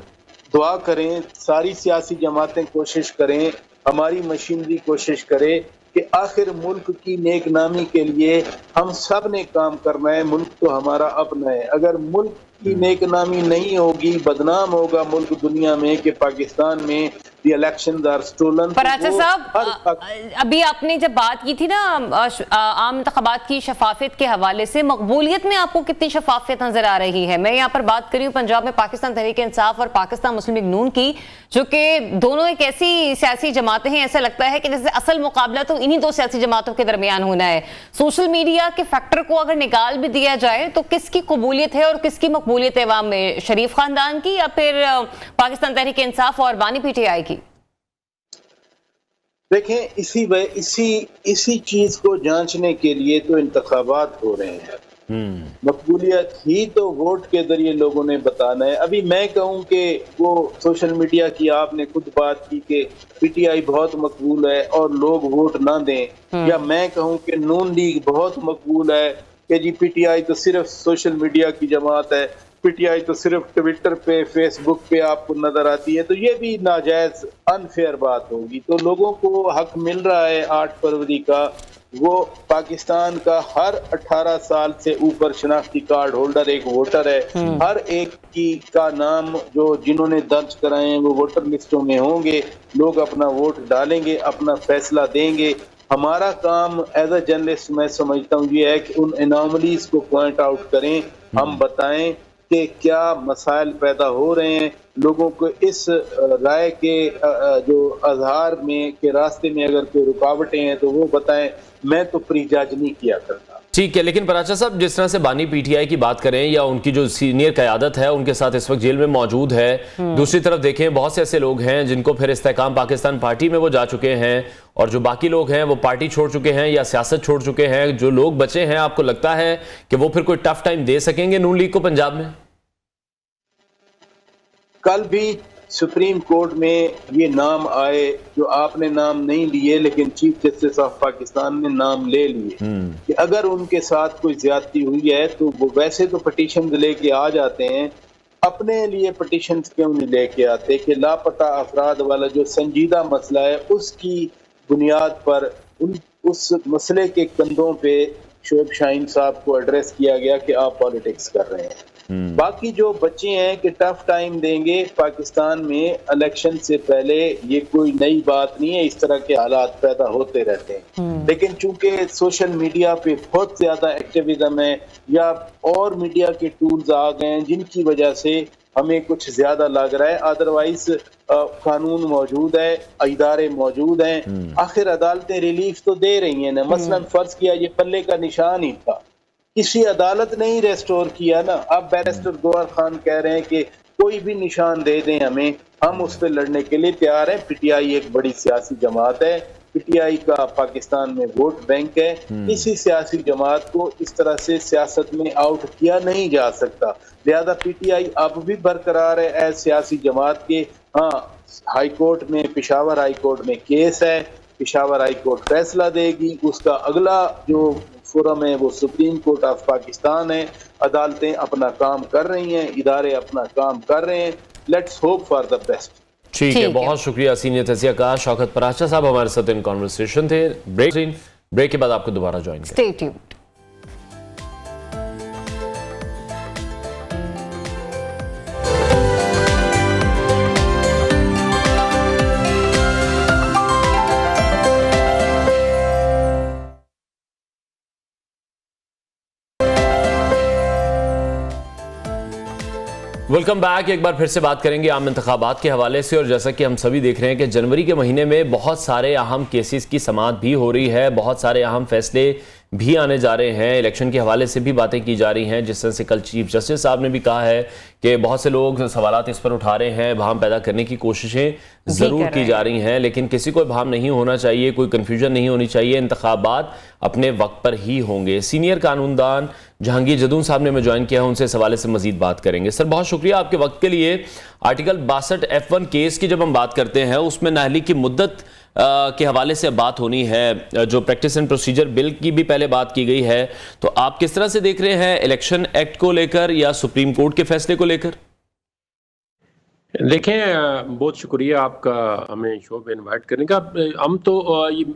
दुआ करें, सारी सियासी जमातें कोशिश करें, हमारी मशीनरी कोशिश करे कि आखिर मुल्क की नेक नामी के लिए हम सब ने काम करना है। मुल्क तो हमारा अपना है। अगर मुल्क की नेक नामी नहीं होगी, बदनाम होगा मुल्क दुनिया में कि पाकिस्तान में इलेक्शंस आर स्टोलन। पराचा साहब, अभी आपने जब बात की थी ना आम इंतखाबात की शफाफियत के हवाले से, मकबूलियत में आपको कितनी शफाफियत नजर आ रही है? मैं यहाँ पर बात कर रही हूँ पंजाब में पाकिस्तान तहरीक इंसाफ और पाकिस्तान मुस्लिम लीग नून की, जो कि दोनों एक ऐसी सियासी जमातें हैं, ऐसा लगता है कि जैसे असल मुकाबला तो इन्हीं दो सियासी जमातों के दरमियान होना है। सोशल मीडिया के फैक्टर को अगर निकाल भी दिया जाए तो किसकी कबूलियत है और किसकी मकबूलियत है अवाम में? शरीफ खानदान की या फिर पाकिस्तान तहरीक इंसाफ और बानी पीटीआई की? देखें, इसी चीज को जांचने के लिए तो इंतखाबात हो रहे हैं। मकबूलियत ही तो वोट के जरिए लोगों ने बताना है। अभी मैं कहूं कि वो सोशल मीडिया की आपने खुद बात की कि पीटीआई बहुत मकबूल है और लोग वोट ना दें, या मैं कहूं कि नून लीग बहुत मकबूल है कि जी पीटीआई तो सिर्फ सोशल मीडिया की जमात है, पीटीआई तो सिर्फ ट्विटर पे फेसबुक पे आपको नजर आती है, तो ये भी नाजायज अनफेयर बात होगी। तो लोगों को हक मिल रहा है 8 फरवरी का, वो पाकिस्तान का हर 18 साल से ऊपर शनाख्ती कार्ड होल्डर एक वोटर है। हर एक की का नाम जो जिन्होंने दर्ज कराए हैं वो वोटर लिस्टों में होंगे। लोग अपना वोट डालेंगे, अपना फैसला देंगे। हमारा काम एज अ जर्नलिस्ट मैं समझता हूँ ये है कि उन एनॉमलीज को पॉइंट आउट करें, हम बताएं कि क्या मसाइल पैदा हो रहे हैं, लोगों को इस राय के जो अजहार में के रास्ते में अगर कोई रुकावटें हैं तो वो बताएं। मैं तो प्रीजज नहीं किया करता। ठीक है, लेकिन पराचा साहब, जिस तरह से बानी पीटीआई की बात करें या उनकी जो सीनियर क़यादत है उनके साथ इस वक्त जेल में मौजूद है, दूसरी तरफ देखें बहुत से ऐसे लोग हैं जिनको फिर इस्तेकाम पाकिस्तान पार्टी में वो जा चुके हैं और जो बाकी लोग हैं वो पार्टी छोड़ चुके हैं या सियासत छोड़ चुके हैं। जो लोग बचे हैं, आपको लगता है कि वो फिर कोई टफ टाइम दे सकेंगे नून लीग को पंजाब में? कल भी सुप्रीम कोर्ट में ये नाम आए जो आपने नाम नहीं लिए, लेकिन चीफ जस्टिस ऑफ पाकिस्तान ने नाम ले लिए कि अगर उनके साथ कोई ज्यादती हुई है तो वो वैसे तो पटिशन लेके आ जाते हैं, अपने लिए पटिशन क्यों नहीं लेके आते कि लापता अफराद वाला जो संजीदा मसला है उसकी बुनियाद पर उस मसले के कंधों पे शोएब शाहीन साहब को एड्रेस किया गया कि आप पॉलिटिक्स कर रहे हैं। बाकी जो बच्चे हैं कि टफ टाइम देंगे पाकिस्तान में इलेक्शन से पहले, ये कोई नई बात नहीं है, इस तरह के हालात पैदा होते रहते हैं। लेकिन चूंकि सोशल मीडिया पे बहुत ज्यादा एक्टिविज्म है या और मीडिया के टूल्स आ गए हैं जिनकी वजह से हमें कुछ ज्यादा लग रहा है, अदरवाइज कानून मौजूद है, इदारे मौजूद हैं, आखिर अदालतें रिलीफ तो दे रही हैं ना। मसलन फर्ज किया ये पल्ले का निशान ही था, किसी अदालत ने ही रेस्टोर किया ना। अब बैरिस्टर गौहर खान कह रहे हैं कि कोई भी निशान दे दें हमें, हम उस पर लड़ने के लिए तैयार हैं। पीटीआई एक बड़ी सियासी जमात है, पीटीआई का पाकिस्तान में वोट बैंक है। इसी सियासी जमात को इस तरह से सियासत में आउट किया नहीं जा सकता। लिहाजा पीटीआई अब भी बरकरार है एज सियासी जमात के। हाँ, हाई कोर्ट में, पेशावर हाई कोर्ट में केस है, पेशावर हाई कोर्ट फैसला देगी। उसका अगला जो फोरम है वो सुप्रीम कोर्ट ऑफ पाकिस्तान है। अदालतें अपना काम कर रही हैं, इदारे अपना काम कर रहे हैं। Let's hope for the best. ठीक है, बहुत शुक्रिया सीनियर तजिया का शौकत पराचा साहब हमारे साथ इन कॉन्वर्सेशन थे। ब्रेक के बाद आपको दोबारा ज्वाइन करें। Stay tuned. Welcome back. एक बार फिर से बात करेंगे आम इंतखाबात के हवाले से, और जैसा कि हम सभी देख रहे हैं कि जनवरी के महीने में बहुत सारे अहम केसेस की समाअत भी हो रही है, बहुत सारे अहम फैसले भी आने जा रहे हैं, इलेक्शन के हवाले से भी बातें की जा रही हैं। जिस तरह से कल चीफ जस्टिस साहब ने भी कहा है कि बहुत से लोग सवालात इस पर उठा रहे हैं, भ्रम पैदा करने की कोशिशें ज़रूर की जा रही हैं, लेकिन किसी को भ्रम नहीं होना चाहिए, कोई कन्फ्यूजन नहीं होनी चाहिए। इंतखाबात अपने वक्त पर ही होंगे। सीनियर कानूनदान जहांगीर जदून साहब ने हमें ज्वाइन किया है, उनसे इस हवाले से मजीद बात करेंगे। सर बहुत शुक्रिया आपके वक्त के लिए। आर्टिकल 62 F1 केस की जब हम बात करते हैं, उसमें नाअहली की मुद्दत के हवाले से बात होनी है, जो प्रैक्टिस एंड प्रोसीजर बिल की भी पहले बात की गई है, तो आप किस तरह से देख रहे हैं इलेक्शन एक्ट को लेकर या सुप्रीम कोर्ट के फैसले को लेकर? देखें, बहुत शुक्रिया आपका हमें शो पे इनवाइट करने का। हम तो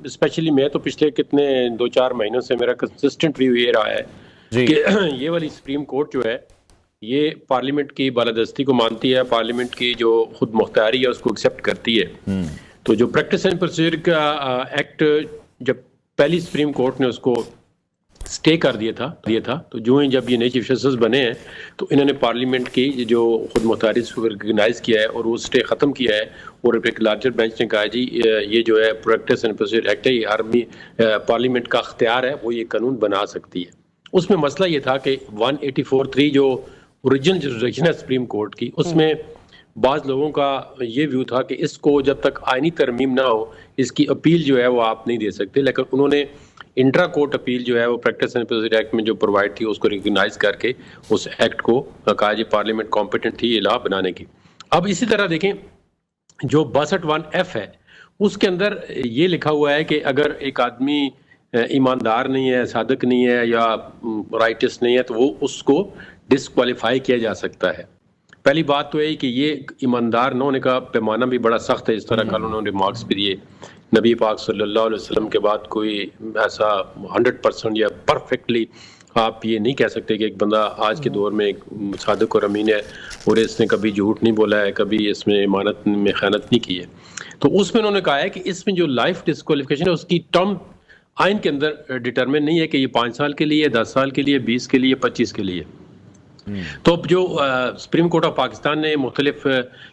स्पेशली मैं तो पिछले कितने 2-4 महीनों से मेरा कंसिस्टेंट व्यू ये रहा है कि ये वाली सुप्रीम कोर्ट जो है ये पार्लियामेंट की बालादस्ती को मानती है, पार्लियामेंट की जो खुद मुख्तारी है उसको एक्सेप्ट करती है। तो जो प्रैक्टिस एंड प्रोसीजर का एक्ट जब पहली सुप्रीम कोर्ट ने उसको स्टे कर दिया था तो जो ही जब ये नए चीफ जस्टिस बने हैं तो इन्होंने पार्लियामेंट की जो खुद मुख्तारी को रिकगनाइज किया है और वो स्टे ख़त्म किया है। और एक लार्जर बेंच ने कहा जी ये जो है प्रैक्टिस एंड प्रोसीजर एक्ट है, ये आर्मी पार्लियामेंट का अख्तियार है, वो ये कानून बना सकती है। उसमें मसला ये था कि 184(3) जो ओरिजिनल जुरिसडिक्शन है सुप्रीम कोर्ट की, उसमें बाज़ लोगों का ये व्यू था कि इसको जब तक आइनी तरमीम ना हो इसकी अपील जो है वो आप नहीं दे सकते। लेकिन उन्होंने इंट्रा कोर्ट अपील जो है वो प्रैक्टिस एंड प्रोसीजर एक्ट में जो प्रोवाइड थी उसको रिकग्नाइज करके उस एक्ट को कहा जी पार्लियामेंट कॉम्पिटेंट थी ये लॉ बनाने की। अब इसी तरह देखें जो 62(1) है उसके अंदर ये लिखा हुआ है कि अगर एक आदमी ईमानदार नहीं है, सादक नहीं है या राइटस नहीं है तो वो उसको डिसक्वालीफाई किया जा सकता है। पहली बात तो है कि ये ईमानदार न होने का पैमाना भी बड़ा सख्त है। इस तरह कल उन्होंने रिमार्क्स भी दिए, नबी पाक सल्लल्लाहु अलैहि वसल्लम के बाद कोई ऐसा 100% या परफेक्टली आप ये नहीं कह सकते कि एक बंदा आज के दौर में एक सादिक और अमीन है और इसने कभी झूठ नहीं बोला है, कभी इसमें इमानत में खयानत नहीं की है। तो उसमें उन्होंने कहा है कि इसमें जो लाइफ डिस्क्वालिफिकेशन है उसकी टर्म आइन के अंदर डिटरमिन नहीं है कि ये 5 साल के लिए, 10 साल के लिए, 20 के लिए, 25 के लिए। तो अब जो सुप्रीम कोर्ट ऑफ पाकिस्तान ने मुख्तलिफ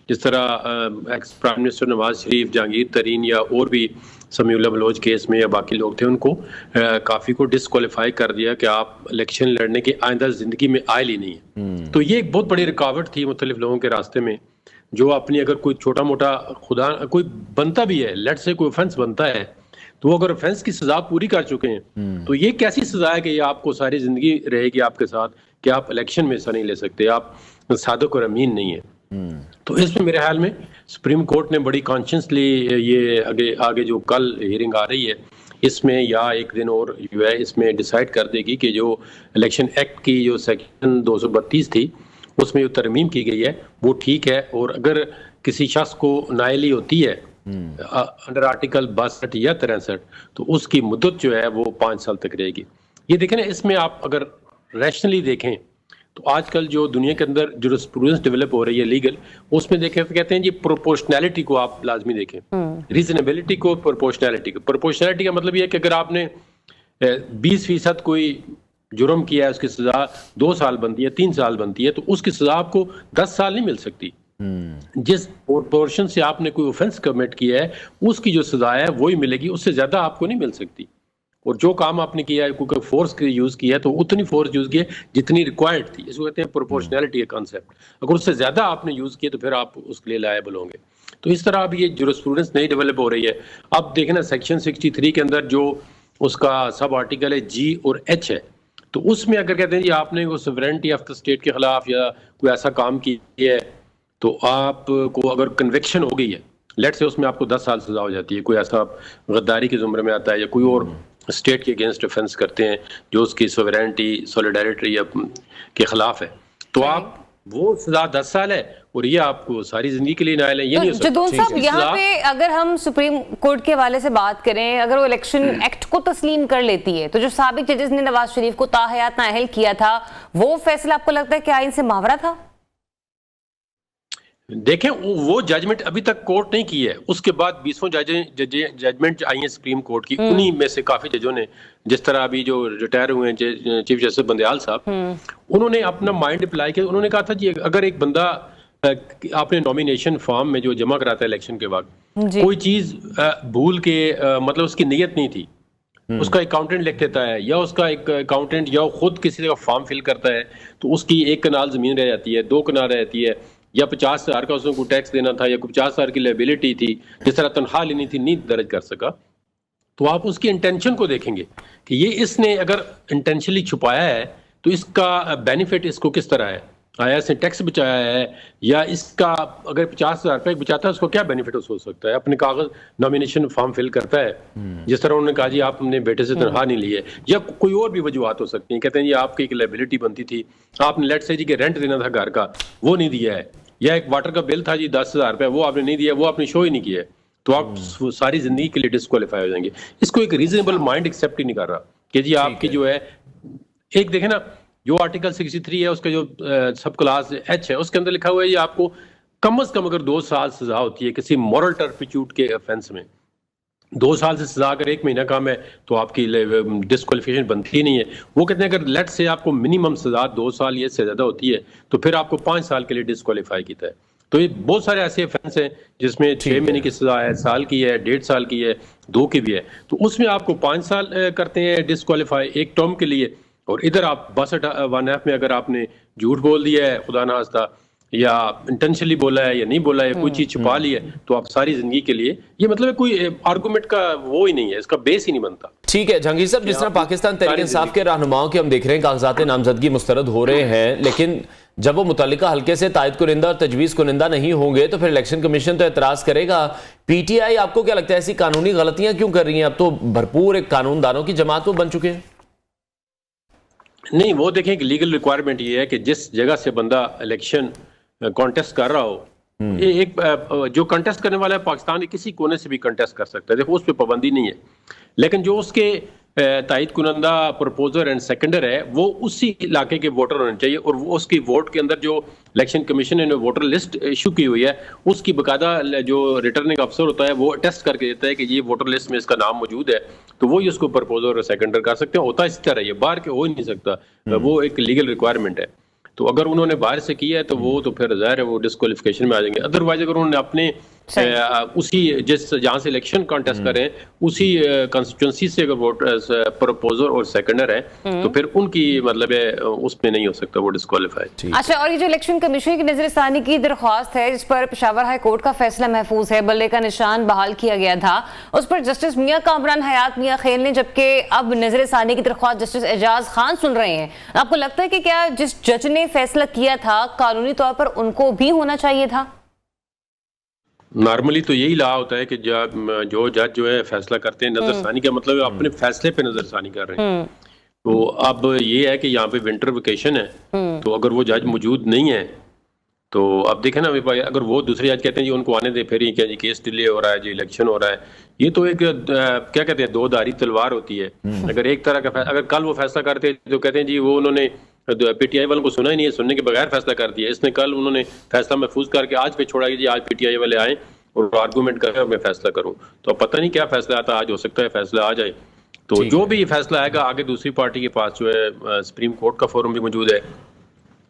जिस तरह ex prime minister Nawaz Sharif, Jahangir तरीन या और भी समीउल्लाह बलोच केस में या बाकी लोग थे उनको काफ़ी को डिसक्वालीफाई कर दिया कि आप इलेक्शन लड़ने के आइंदा ज़िंदगी में आयल ही नहीं है। तो ये एक बहुत बड़ी रुकावट थी मुख्तलिफ लोगों के रास्ते में जो अपनी अगर कोई छोटा मोटा खुदा कोई बनता भी है, लेट से कोई ऑफेंस बनता है तो वो अगर ऑफेंस की सजा पूरी कर चुके हैं तो ये कैसी सजा है कि ये आपको सारी जिंदगी रहेगी आपके साथ कि आप इलेक्शन में हिस्सा नहीं ले सकते, आप सादक और अमीन नहीं है। तो इसमें मेरे ख्याल में सुप्रीम कोर्ट ने बड़ी कॉन्शियसली ये आगे जो कल हियरिंग आ रही है इसमें या एक दिन और जो है इसमें डिसाइड कर देगी कि जो इलेक्शन एक्ट की जो सेक्शन 232 थी उसमें जो तरमीम की गई है वो ठीक है। और अगर किसी शख्स को नाअहली होती है अंडर आर्टिकल 62 या 63 तो उसकी मुद्दत जो है वो 5 साल तक रहेगी। ये देखें ना, इसमें आप अगर रैशनली देखें तो आजकल जो दुनिया के अंदर जुरिस्प्रूडेंस डेवलप हो रही है लीगल, उसमें देखें तो कहते हैं जी प्रोपोर्शनैलिटी को आप लाजमी देखें, रीजनेबिलिटी को, प्रोपोर्शनैलिटी को। प्रोपोर्शनैलिटी का मतलब ये है कि अगर आपने 20% कोई जुर्म किया है उसकी सजा 2 साल बनती है, 3 साल बनती है, तो उसकी सजा आपको 10 साल नहीं मिल सकती। जिस प्रोपोर्शन से आपने कोई ऑफेंस कमिट किया है उसकी जो सजा है वही मिलेगी, उससे ज्यादा आपको नहीं मिल सकती। और जो काम आपने किया है, कोई फोर्स यूज किया है तो उतनी फोर्स यूज की है जितनी रिक्वायर्ड थी। इसको कहते हैं प्रोपोर्शनैलिटी का कॉन्सेप्ट। अगर उससे ज्यादा आपने यूज किया तो फिर आप उसके लिए लायबल होंगे। तो इस तरह अब ये जुरिस्प्रूडेंस नहीं डेवलप हो रही है। अब देखना सेक्शन 63 के अंदर जो उसका सब आर्टिकल है G और H है, तो उसमें अगर कहते हैं जी आपने वो सॉवरेनिटी ऑफ द स्टेट के खिलाफ या कोई ऐसा काम किया है तो आपको अगर कन्विक्शन हो गई है, लेट से उसमें आपको 10 साल सजा हो जाती है। कोई ऐसा गद्दारी के जुमरे में आता है या कोई और स्टेट के अगेंस्ट ऑफेंस करते हैं जो उसकी सॉवरेनिटी, सॉलिडारिटी के खिलाफ है, तो आप वो सजा 10 साल है और ये आपको सारी जिंदगी के लिए नायल है। ये नहीं हो सकता। जदून साहब, यहाँ पे अगर हम सुप्रीम कोर्ट के हवाले से बात करें, अगर वो इलेक्शन एक्ट को तस्लीम कर लेती है तो जो साबिक जजेस ने नवाज शरीफ को ताहयात नाअहल किया था वो फैसला आपको लगता है कि आइन से मावरा था? देखें, वो जजमेंट अभी तक कोर्ट नहीं की है। उसके बाद 20 जजमेंट आई हैं सुप्रीम कोर्ट की, उन्हीं में से काफी जजों ने, जिस तरह अभी जो रिटायर हुए हैं चीफ जस्टिस बंदयाल साहब, उन्होंने अपना माइंड अप्लाई किया। उन्होंने कहा था जी अगर एक बंदा आपने नॉमिनेशन फॉर्म में जो जमा कराता है इलेक्शन के बाद कोई चीज भूल के मतलब उसकी नीयत नहीं थी, उसका अकाउंटेंट लिख देता है, या उसका एक अकाउंटेंट या खुद किसी जगह फॉर्म फिल करता है, तो उसकी 1 कनाल जमीन रह जाती है, 2 कनाल रह जाती है, या 50,000 का उसको टैक्स देना था, या 50,000 की लायबिलिटी थी, जिस तरह तनख्वाह लेनी थी, नहीं दर्ज कर सका। तो आप उसकी इंटेंशन को देखेंगे कि ये इसने अगर इंटेंशनली छुपाया है तो इसका बेनिफिट इसको किस तरह है, आया इसने टैक्स बचाया है, या इसका अगर 50,000 रुपये बचाता है उसको क्या बेनिफिट हो सकता है, अपने कागज नॉमिनेशन फॉर्म फिल करता है, जिस तरह उन्होंने कहा जी आपने बेटे से तनख्वाह नहीं ली है, या कोई और भी वजूहत हो सकती हैं, कहते हैं जी आपकी एक लायबिलिटी बनती थी, आपने लेट से जी के रेंट देना था घर का, वो नहीं दिया है, या एक वाटर का बिल था जी 10,000 रुपये, वो आपने नहीं दिया, वो आपने शो ही नहीं किया है, तो आप सारी जिंदगी के लिए डिस्क्वालीफाई हो जाएंगे। इसको एक रीजनेबल माइंड एक्सेप्ट ही नहीं कर रहा कि जी आपकी जो है, एक देखें ना, जो आर्टिकल 63 है उसका जो सब क्लास H है, उसके अंदर लिखा हुआ है ये आपको कम से कम अगर 2 साल सजा होती है किसी मॉरल टर्पिट्यूड के ऑफेंस में, 2 साल से सजा अगर 1 महीना कम है तो आपकी डिस्क्वालिफिकेशन बनती ही नहीं है। वो कहते हैं अगर लेट से आपको मिनिमम सजा 2 साल या इससे ज्यादा होती है तो फिर आपको 5 साल के लिए डिस्क्वालीफाई किया है। तो ये बहुत सारे ऐसे ऑफेंस हैं जिसमें 6 महीने की सजा है, साल की है, 1.5 साल की है, 2 की भी है, तो उसमें आपको 5 साल करते हैं डिस्क्वालीफाई एक टर्म के लिए, और इधर आप 62(1)(f) में अगर आपने झूठ बोल दिया है खुदा ना खास्ता, या इंटेंशनली बोला है या नहीं बोला है, कोई चीज छुपा ली है, तो आप सारी जिंदगी के लिए, ये मतलब कोई आर्गुमेंट का वो ही नहीं है, इसका बेस ही नहीं बनता। ठीक है जहांगीर साहब, जिस तरह पाकिस्तान तहरीक इंसाफ के रहनुमाओं के हम देख रहे हैं कागजात नामजदगी मुस्तरद हो रहे हैं, लेकिन जब वो मुतल्लिका हल्के से तायद कुनिंदा और तजवीज़ कुनिंदा नहीं होंगे तो फिर इलेक्शन कमीशन तो एतराज करेगा। पीटीआई आपको क्या लगता है ऐसी कानूनी गलतियां क्यों कर रही हैं? अब तो भरपूर एक कानूनदानों की जमात वो बन चुके हैं। नहीं, वो देखें कि लीगल रिक्वायरमेंट ये है कि जिस जगह से बंदा इलेक्शन कॉन्टेस्ट कर रहा हो, ये एक जो कंटेस्ट करने वाला है पाकिस्तान के किसी कोने से भी कंटेस्ट कर सकता है, देखो उस पर पाबंदी नहीं है, लेकिन जो उसके तायद कुनंदा प्रपोजर एंड सेकेंडर है वो उसी इलाके के वोटर होने चाहिए, और वो उसकी वोट के अंदर जो इलेक्शन कमीशन ने वोटर लिस्ट इशू की हुई है उसकी बकायदा जो रिटर्निंग अफसर होता है वो टेस्ट करके देता है कि ये वोटर लिस्ट में इसका नाम मौजूद है, तो वो ही उसको प्रपोजर और सेकेंडर कर सकते हैं। होता इस तरह ये बाहर के हो ही नहीं सकता, वो एक लीगल रिक्वायरमेंट है। तो अगर उन्होंने बाहर से किया है तो वो तो फिर जाहिर है वो डिस्क्वालिफिकेशन में आ जाएंगे। अदरवाइज अगर उन्होंने अपने उसी जिस जहां से इलेक्शन कॉन्टेस्ट करें उसी कंस्टिट्यूंसी से अगर वोट प्रपोजर और सेकेंडर है तो फिर उनकी मतलब है उसमें नहीं हो सकता वो डिस्क्वालीफाई। अच्छा, और ये जो इलेक्शन कमीशन की नजरसानी की दरख्वास्त है जिस पर पेशावर हाई कोर्ट का फैसला महफूज है, बल्ले का निशान बहाल किया गया था, उस पर जस्टिस मियां कामरान हयात मियां खेल ने, जबकि अब नजरसानी की दरख्वास्त जस्टिस एजाज खान सुन रहे हैं। आपको लगता है कि क्या जिस जज ने फैसला किया था कानूनी तौर पर उनको भी होना चाहिए था? नॉर्मली तो यही ला होता है कि जो जज जो है फैसला करते हैं, नजरसानी का मतलब है अपने फैसले पे नजरसानी कर रहे हैं। तो अब ये है कि यहाँ पे विंटर वेकेशन है, तो अगर वो जज मौजूद नहीं है तो अब देखें ना भाई, अगर वो दूसरे जज कहते हैं जी उनको आने दे, फिर क्या जी केस डिले हो रहा है, जी इलेक्शन हो रहा है, ये तो एक क्या कहते हैं दो धारी तलवार होती है। अगर एक तरह का अगर कल वो फैसला करते तो कहते हैं जी वो उन्होंने पीटीआई वालों को सुना ही नहीं है, सुनने के बगैर फैसला कर दिया, इसने कल उन्होंने फैसला महफूज करके आज पे छोड़ा कि जी आज पीटीआई वाले आए और आर्गूमेंट करें और मैं फैसला करूं, तो अब पता नहीं क्या फैसला आता, आज हो सकता है फैसला आ जाए। तो जो भी फैसला आएगा आगे दूसरी पार्टी के पास जो है सुप्रीम कोर्ट का फोरम भी मौजूद है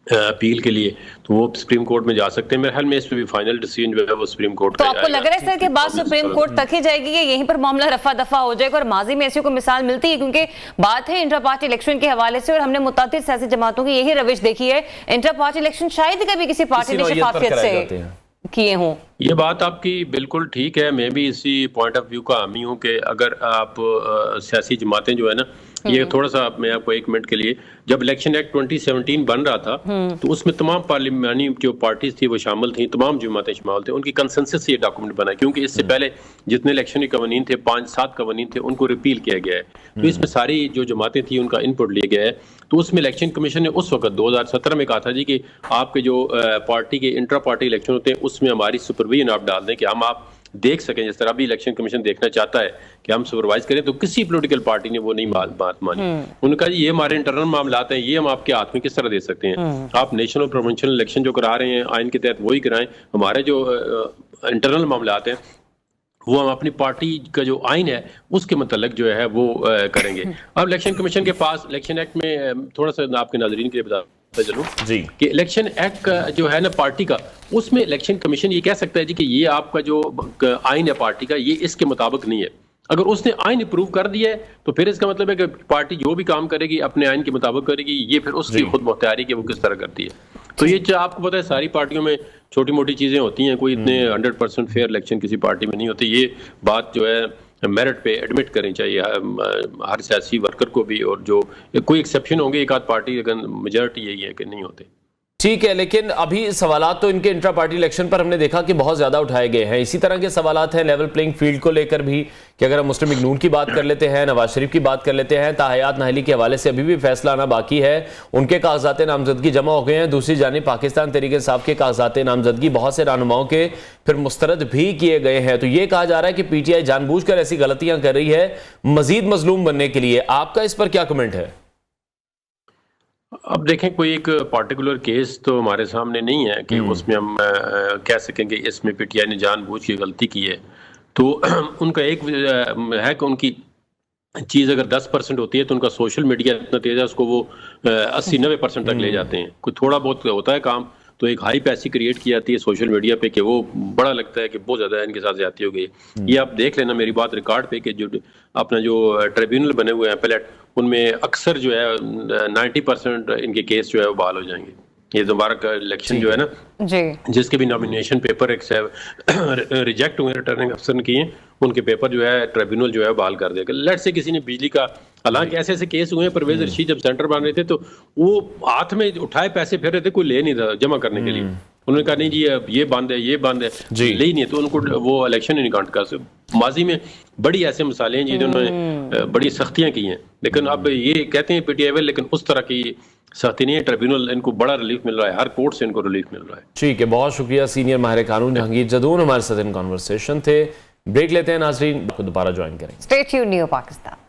अपील के लिए, तो वो सुप्रीम कोर्ट में जा सकते हैं। मेरे ख्याल में इस पे भी फाइनल डिसीजन जो है वो सुप्रीम कोर्ट तो आपको लग रहा है सर कि बात सुप्रीम कोर्ट तक ही जाएगी, यहीं पर मामला रफा दफा हो जाएगा? और माजी में ऐसी कोई मिसाल मिलती है, क्योंकि बात है इंटर पार्टी इलेक्शन के हवाले से और हमने मुतातिद सियासी जमातों की यही रविश देखी है, इंटर पार्टी इलेक्शन शायद कभी किसी पार्टी ने शफाफियत से किए हों। ये बात आपकी बिल्कुल ठीक है, मैं भी इसी पॉइंट ऑफ व्यू का हामी हूँ कि अगर आप सियासी जमातें जो है ना, ये थोड़ा सा मैं आपको 1 मिनट के लिए, जब इलेक्शन एक्ट 2017 बन रहा था तो उसमें तमाम पार्लियामानी जो पार्टीज थी वो शामिल थी, तमाम जमातें शामिल थे, उनकी कंसेंसस से ये डॉक्यूमेंट बना, क्योंकि इससे पहले जितने इलेक्शन के कवानीन थे 5-7 कवानीन थे उनको रिपील किया गया है, तो इसमें सारी जो जमातें थी उनका इनपुट लिया गया है। तो उसमें इलेक्शन कमीशन ने उस वक्त 2017 में कहा था जी कि आपके जो पार्टी के इंट्रा पार्टी इलेक्शन होते हैं उसमें हमारी सुपरविजन आप डाल दें कि हम आप देख सकें, जिस तरह भी इलेक्शन कमीशन देखना चाहता है कि हम सुपरवाइज करें, तो किसी पॉलिटिकल पार्टी ने वो नहीं बात मानी। उन्होंने कहा जी ये हमारे इंटरनल मामला हैं, ये हम आपके हाथ में किस तरह दे सकते हैं, आप नेशनल और प्रोविंशियल इलेक्शन जो करा रहे हैं आइन के तहत वही कराएं, हमारे जो इंटरनल मामला हैं वो हम अपनी पार्टी का जो आइन है उसके मतलब जो है वो करेंगे। अब इलेक्शन कमीशन के पास इलेक्शन एक्ट में थोड़ा सा आपके नाजरीन के लिए बता चलूं जी कि इलेक्शन एक्ट का जो है ना पार्टी का, उसमें इलेक्शन कमीशन ये कह सकता है जी कि ये आपका जो आइन है पार्टी का ये इसके मुताबिक नहीं है, अगर उसने आइन अप्रूव कर दिया है तो फिर इसका मतलब है कि पार्टी जो भी काम करेगी अपने आइन के मुताबिक करेगी, ये फिर उसकी खुद मुख्तियारी कि वो किस तरह करती है। तो ये आपको पता है सारी पार्टियों में छोटी मोटी चीज़ें होती हैं, कोई इतने 100% फेयर इलेक्शन किसी पार्टी में नहीं होती। ये बात जो है मेरिट पे एडमिट करनी चाहिए हर सियासी वर्कर को भी, और जो कोई एक्सेप्शन होंगे एक आध पार्टी, लेकिन मेजॉरिटी यही है कि नहीं होते। ठीक है, लेकिन अभी सवालात तो इनके इंट्रा पार्टी इलेक्शन पर हमने देखा कि बहुत ज्यादा उठाए गए हैं। इसी तरह के सवालात हैं लेवल प्लेइंग फील्ड को लेकर भी, कि अगर हम मुस्लिम लीग नून की बात कर लेते हैं, नवाज शरीफ की बात कर लेते हैं, ताहयात नाहली के हवाले से अभी भी फैसला आना बाकी है। उनके कागजात नामजदगी जमा हो गए हैं। दूसरी जानिब पाकिस्तान तहरीक इंसाफ के कागजात नामजदगी बहुत से रहनुमाओं के फिर मुस्तरद भी किए गए हैं। तो ये कहा जा रहा है कि पीटीआई जानबूझकर ऐसी गलतियां कर रही है मजीद मजलूम बनने के लिए। आपका इस पर क्या कमेंट है? अब देखें, कोई एक पार्टिकुलर केस तो हमारे सामने नहीं है कि उसमें हम कह सकें कि इसमें पीटीआई ने जानबूझ के गलती की है। तो उनका एक है कि उनकी चीज़ अगर 10% होती है तो उनका सोशल मीडिया इतना तेज़ है उसको वो 80-90% तक ले जाते हैं। कोई थोड़ा बहुत होता है काम तो एक हाई पैसी क्रिएट की जाती है सोशल मीडिया पे कि वो बड़ा लगता है कि बहुत ज़्यादा इनके साथ ज्यादती हो गई। ये आप देख लेना मेरी बात रिकॉर्ड पे कि जो अपना जो ट्रिब्यूनल बने हुए हैं पैलेट, उनमें अक्सर जो है 90% इनके केस जो है वो बहाल हो जाएंगे। ये दोबारा का इलेक्शन जो है ना जी, जिसके भी नॉमिनेशन पेपर रिजेक्ट हुए रिटर्निंग अफसर ने किए, उनके पेपर जो है ट्रिब्यूनल जो है बहाल कर देगा। लेट से किसी ने बिजली का, हालांकि ऐसे ऐसे केस हुए हैं, परवेज रशीद जब सेंटर बन रहे थे तो वो हाथ में उठाए पैसे फिर रहे थे, कोई ले नहीं था जमा करने के लिए। उन्होंने कहा नहीं जी ये बंद है, ये बंद है, ले ही नहीं है, तो उनको वो इलेक्शन ही नहीं काउंट कर। माजी में बड़ी ऐसे मिसालें हैं जिन्होंने बड़ी सख्तियां की हैं, लेकिन अब ये कहते हैं पीटीआई, लेकिन उस तरह की सख्ती नहीं है। ट्रिब्यूनल इनको बड़ा रिलीफ मिल रहा है, हर कोर्ट से इनको रिलीफ मिल रहा है। ठीक है, बहुत शुक्रिया सीनियर माहिर कानून जहांगीर जदून हमारे साथ इन कॉन्वर्सेशन थे। ब्रेक लेते हैं नाजरीन, आपको दोबारा ज्वाइन करेंगे। Stay tuned new Pakistan.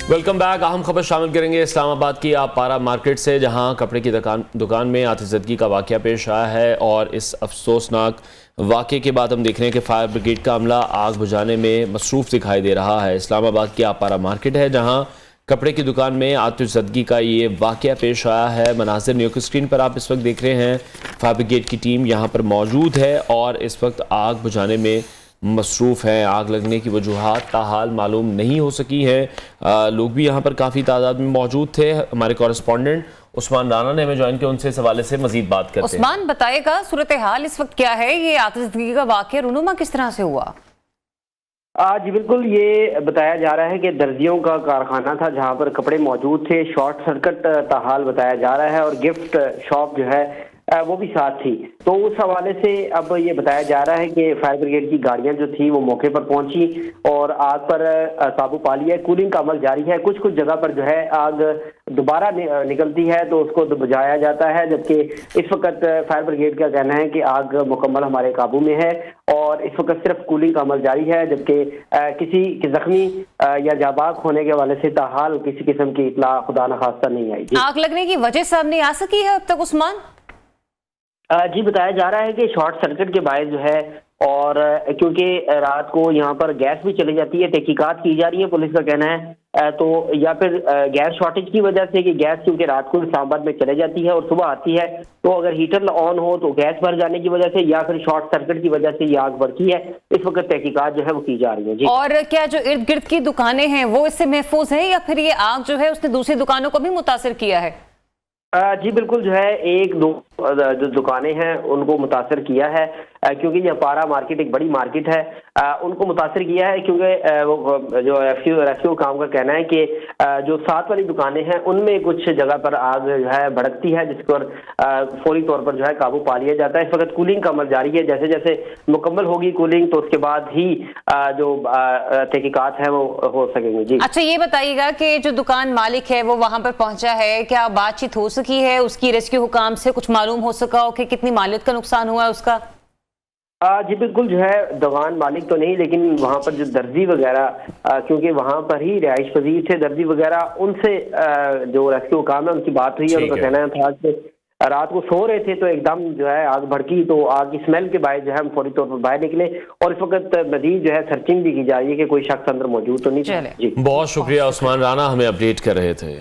Welcome back. अहम खबर शामिल करेंगे इस्लामाबाद की आप पारा मार्केट से, जहां कपड़े की दुकान में आतिशज़दगी का वाक़या पेश आया है। और इस अफसोसनाक वाक़े के बाद हम देख रहे हैं कि फायर ब्रिगेड का अमला आग बुझाने में मसरूफ़ दिखाई दे रहा है। इस्लामाबाद की आप पारा मार्केट है जहां कपड़े की दुकान में आतिशज़दगी का ये वाक़या पेश आया है। मनाज़िर न्यूज़ स्क्रीन पर आप इस वक्त देख रहे हैं। फायर ब्रिगेड की टीम यहाँ पर मौजूद है और इस वक्त आग बुझाने में मसरूफ़ हैं। आग लगने की वजूहात ताहाल मालूम नहीं हो सकी हैं। लोग भी यहाँ पर काफ़ी तादाद में मौजूद थे। हमारे कॉरेस्पॉन्डेंट उस्मान राना ने हमें ज्वाइन किया, उनसे इस हवाले से मजीद बात करते हैं। उस्मान, बताएगा सूरत हाल इस वक्त क्या है? ये आतिशज़दगी का वाक़या रूनुमा किस तरह से हुआ? जी बिल्कुल, ये बताया जा रहा है कि दर्जियों का कारखाना था जहां पर कपड़े मौजूद थे। शॉर्ट सर्किट ताहाल बताया जा रहा है और गिफ्ट शॉप जो है वो भी साथ थी। तो उस हवाले से अब ये बताया जा रहा है कि फायर ब्रिगेड की गाड़ियां जो थी वो मौके पर पहुंची और आग पर काबू पा लिया। कूलिंग का अमल जारी है। कुछ कुछ जगह पर जो है आग दोबारा निकलती है तो उसको बुझाया जाता है, जबकि इस वक्त फायर ब्रिगेड का कहना है कि आग मुकम्मल हमारे काबू में है और इस वक्त सिर्फ कूलिंग का अमल जारी है, जबकि किसी के जख्मी या जाबाक होने के हवाले से ताहाल किसी किस्म की इतला खुदा न खास्ता नहीं आई। आग लगने की वजह सामने आ सकी है अब तक उस्मान? जी बताया जा रहा है कि शॉर्ट सर्किट के बायस जो है, और क्योंकि रात को यहाँ पर गैस भी चली जाती है, तहकीकात की जा रही है पुलिस का कहना है, तो या फिर गैस शॉर्टेज की वजह से कि गैस क्योंकि रात को इस्लामाबाद में चले जाती है और सुबह आती है, तो अगर हीटर ऑन हो तो गैस भर जाने की वजह से या फिर शॉर्ट सर्किट की वजह से ये आग भड़की है। इस वक्त तहकीकात जो है वो की जा रही है। जी, और क्या जो इर्द गिर्द की दुकानें हैं वो इससे महफूज हैं या फिर ये आग जो है उसने दूसरी दुकानों को भी मुतासिर किया है? जी बिल्कुल, जो है एक दो जो दुकानें हैं उनको मुतासर किया है, क्योंकि यह पारा मार्केट एक बड़ी मार्केट है। उनको मुतासर किया है क्योंकि जो रेस्क्यू काम का कहना है कि जो साथ वाली दुकानें हैं उनमें कुछ जगह पर आग जो है भड़कती है, जिस पर फौरी तौर पर जो है काबू पा लिया जाता है। इस वक्त कूलिंग का अमल जारी है। जैसे जैसे मुकम्मल होगी कूलिंग तो उसके बाद ही जो तहकीकात है वो हो सकेंगे। जी अच्छा, ये बताइएगा कि जो दुकान मालिक है वो वहां पर पहुंचा है, क्या बातचीत हो सकी है? उसकी रेस्क्यू हुकाम से कुछ मालूम हो सका हो कि कितनी मालियत का नुकसान हुआ है उसका? जी बिल्कुल, जो है दुकान मालिक तो नहीं, लेकिन वहाँ पर जो दर्जी वगैरह, क्योंकि वहाँ पर ही रिहाइश पजीर थे दर्जी वगैरह, उनसे जो रेस्क्यू काम है उनकी बात हुई है। उनका कहना था कि रात को सो रहे थे तो एकदम जो है आग भड़की, तो आग की स्मेल के बायस जो है हम फौरी तौर पर बाहर निकले और इस वक्त मजीद जो है सर्चिंग भी की जा रही है कि कोई शख्स अंदर मौजूद तो नहीं था। जी बहुत शुक्रिया उस्मान राना, हमें अपडेट कर रहे थे।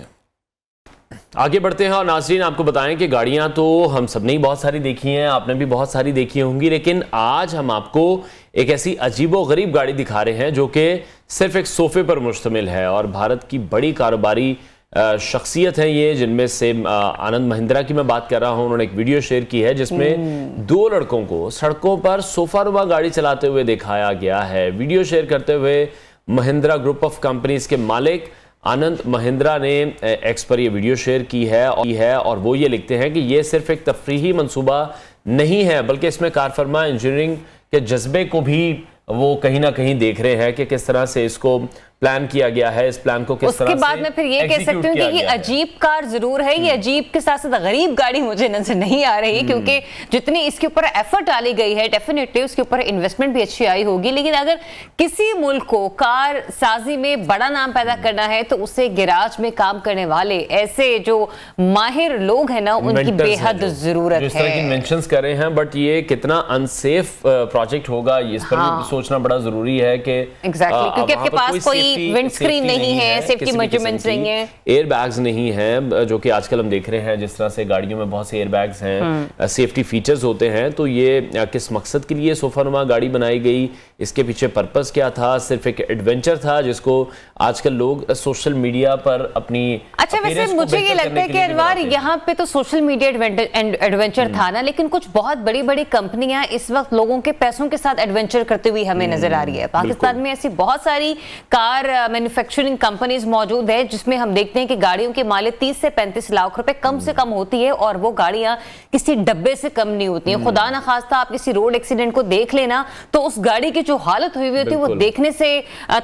आगे बढ़ते हैं और नाज़रीन आपको बताएं कि गाड़ियां तो हम सब ने ही बहुत सारी देखी हैं, आपने भी बहुत सारी देखी होंगी, लेकिन आज हम आपको एक ऐसी अजीबो-गरीब गाड़ी दिखा रहे हैं जो कि सिर्फ एक सोफे पर मुश्तमिल है। और भारत की बड़ी कारोबारी शख्सियत है ये, जिनमें से आनंद महिंद्रा की मैं बात कर रहा हूं। उन्होंने एक वीडियो शेयर की है जिसमें 2 लड़कों को सड़कों पर सोफानुमा गाड़ी चलाते हुए दिखाया गया है। वीडियो शेयर करते हुए महिंद्रा ग्रुप ऑफ कंपनीज के मालिक आनंद महिंद्रा ने एक्स पर ये वीडियो शेयर की है और वो ये लिखते हैं कि ये सिर्फ एक तफरीही मंसूबा नहीं है, बल्कि इसमें कारफरमा इंजीनियरिंग के जज्बे को भी वो कहीं ना कहीं देख रहे हैं कि किस तरह से इसको प्लान किया गया है, इस प्लान को किस तरह से उसके बाद मैं फिर ये कह सकती हूँ कि ये अजीब कार जरूर है, ये अजीब के साथ साथ गरीब गाड़ी मुझे नजर नहीं आ रही, क्योंकि जितनी इसके ऊपर एफर्ट डाली गई है डेफिनेटली उसके ऊपर इन्वेस्टमेंट भी अच्छी आई होगी। लेकिन अगर किसी मुल्क को कार साजी में बड़ा नाम पैदा करना है तो उसे गिराज में काम करने वाले ऐसे जो माहिर लोग हैं ना, उनकी बेहद जरूरत है। इस तरह की इन्वेंशंस कर रहे हैं, बट ये कितना अनसेफ प्रोजेक्ट होगा इस पर भी सोचना बड़ा जरूरी है कि एग्जैक्टली, क्योंकि आपके पास कोई विंडस्क्रीन नहीं है, सेफ्टी मेजरमेंट्स नहीं है, एयर बैग्स नहीं है, जो कि आजकल हम देख रहे हैं जिस तरह से गाड़ियों में बहुत से एयर बैग्स हैं, सेफ्टी फीचर्स होते हैं। तो ये किस मकसद के लिए सोफानुमा गाड़ी बनाई गई, इसके पीछे पर्पस क्या था? सिर्फ एक एडवेंचर था जिसको आजकल लोग सोशल मीडिया पर अपनी वैसे मुझे ये लगता है कि अनवार यहाँ पे तो सोशल मीडिया एडवेंचर था ना, लेकिन कुछ बहुत बड़ी बड़ी कंपनियां इस वक्त लोगों के पैसों के साथ एडवेंचर करते हुए हमें नजर आ रही है। पाकिस्तान में ऐसी बहुत सारी कार मैन्युफैक्चरिंग कंपनीज मौजूद है जिसमें हम देखते हैं कि गाड़ियों की मालिक 30 से 35 लाख रुपए कम से कम होती है और वो गाड़ियां किसी डब्बे से कम नहीं होती हैं। खुदा ना खास्ता आप किसी रोड एक्सीडेंट को देख लेना तो उस गाड़ी की जो हालत हुई होती है वो देखने से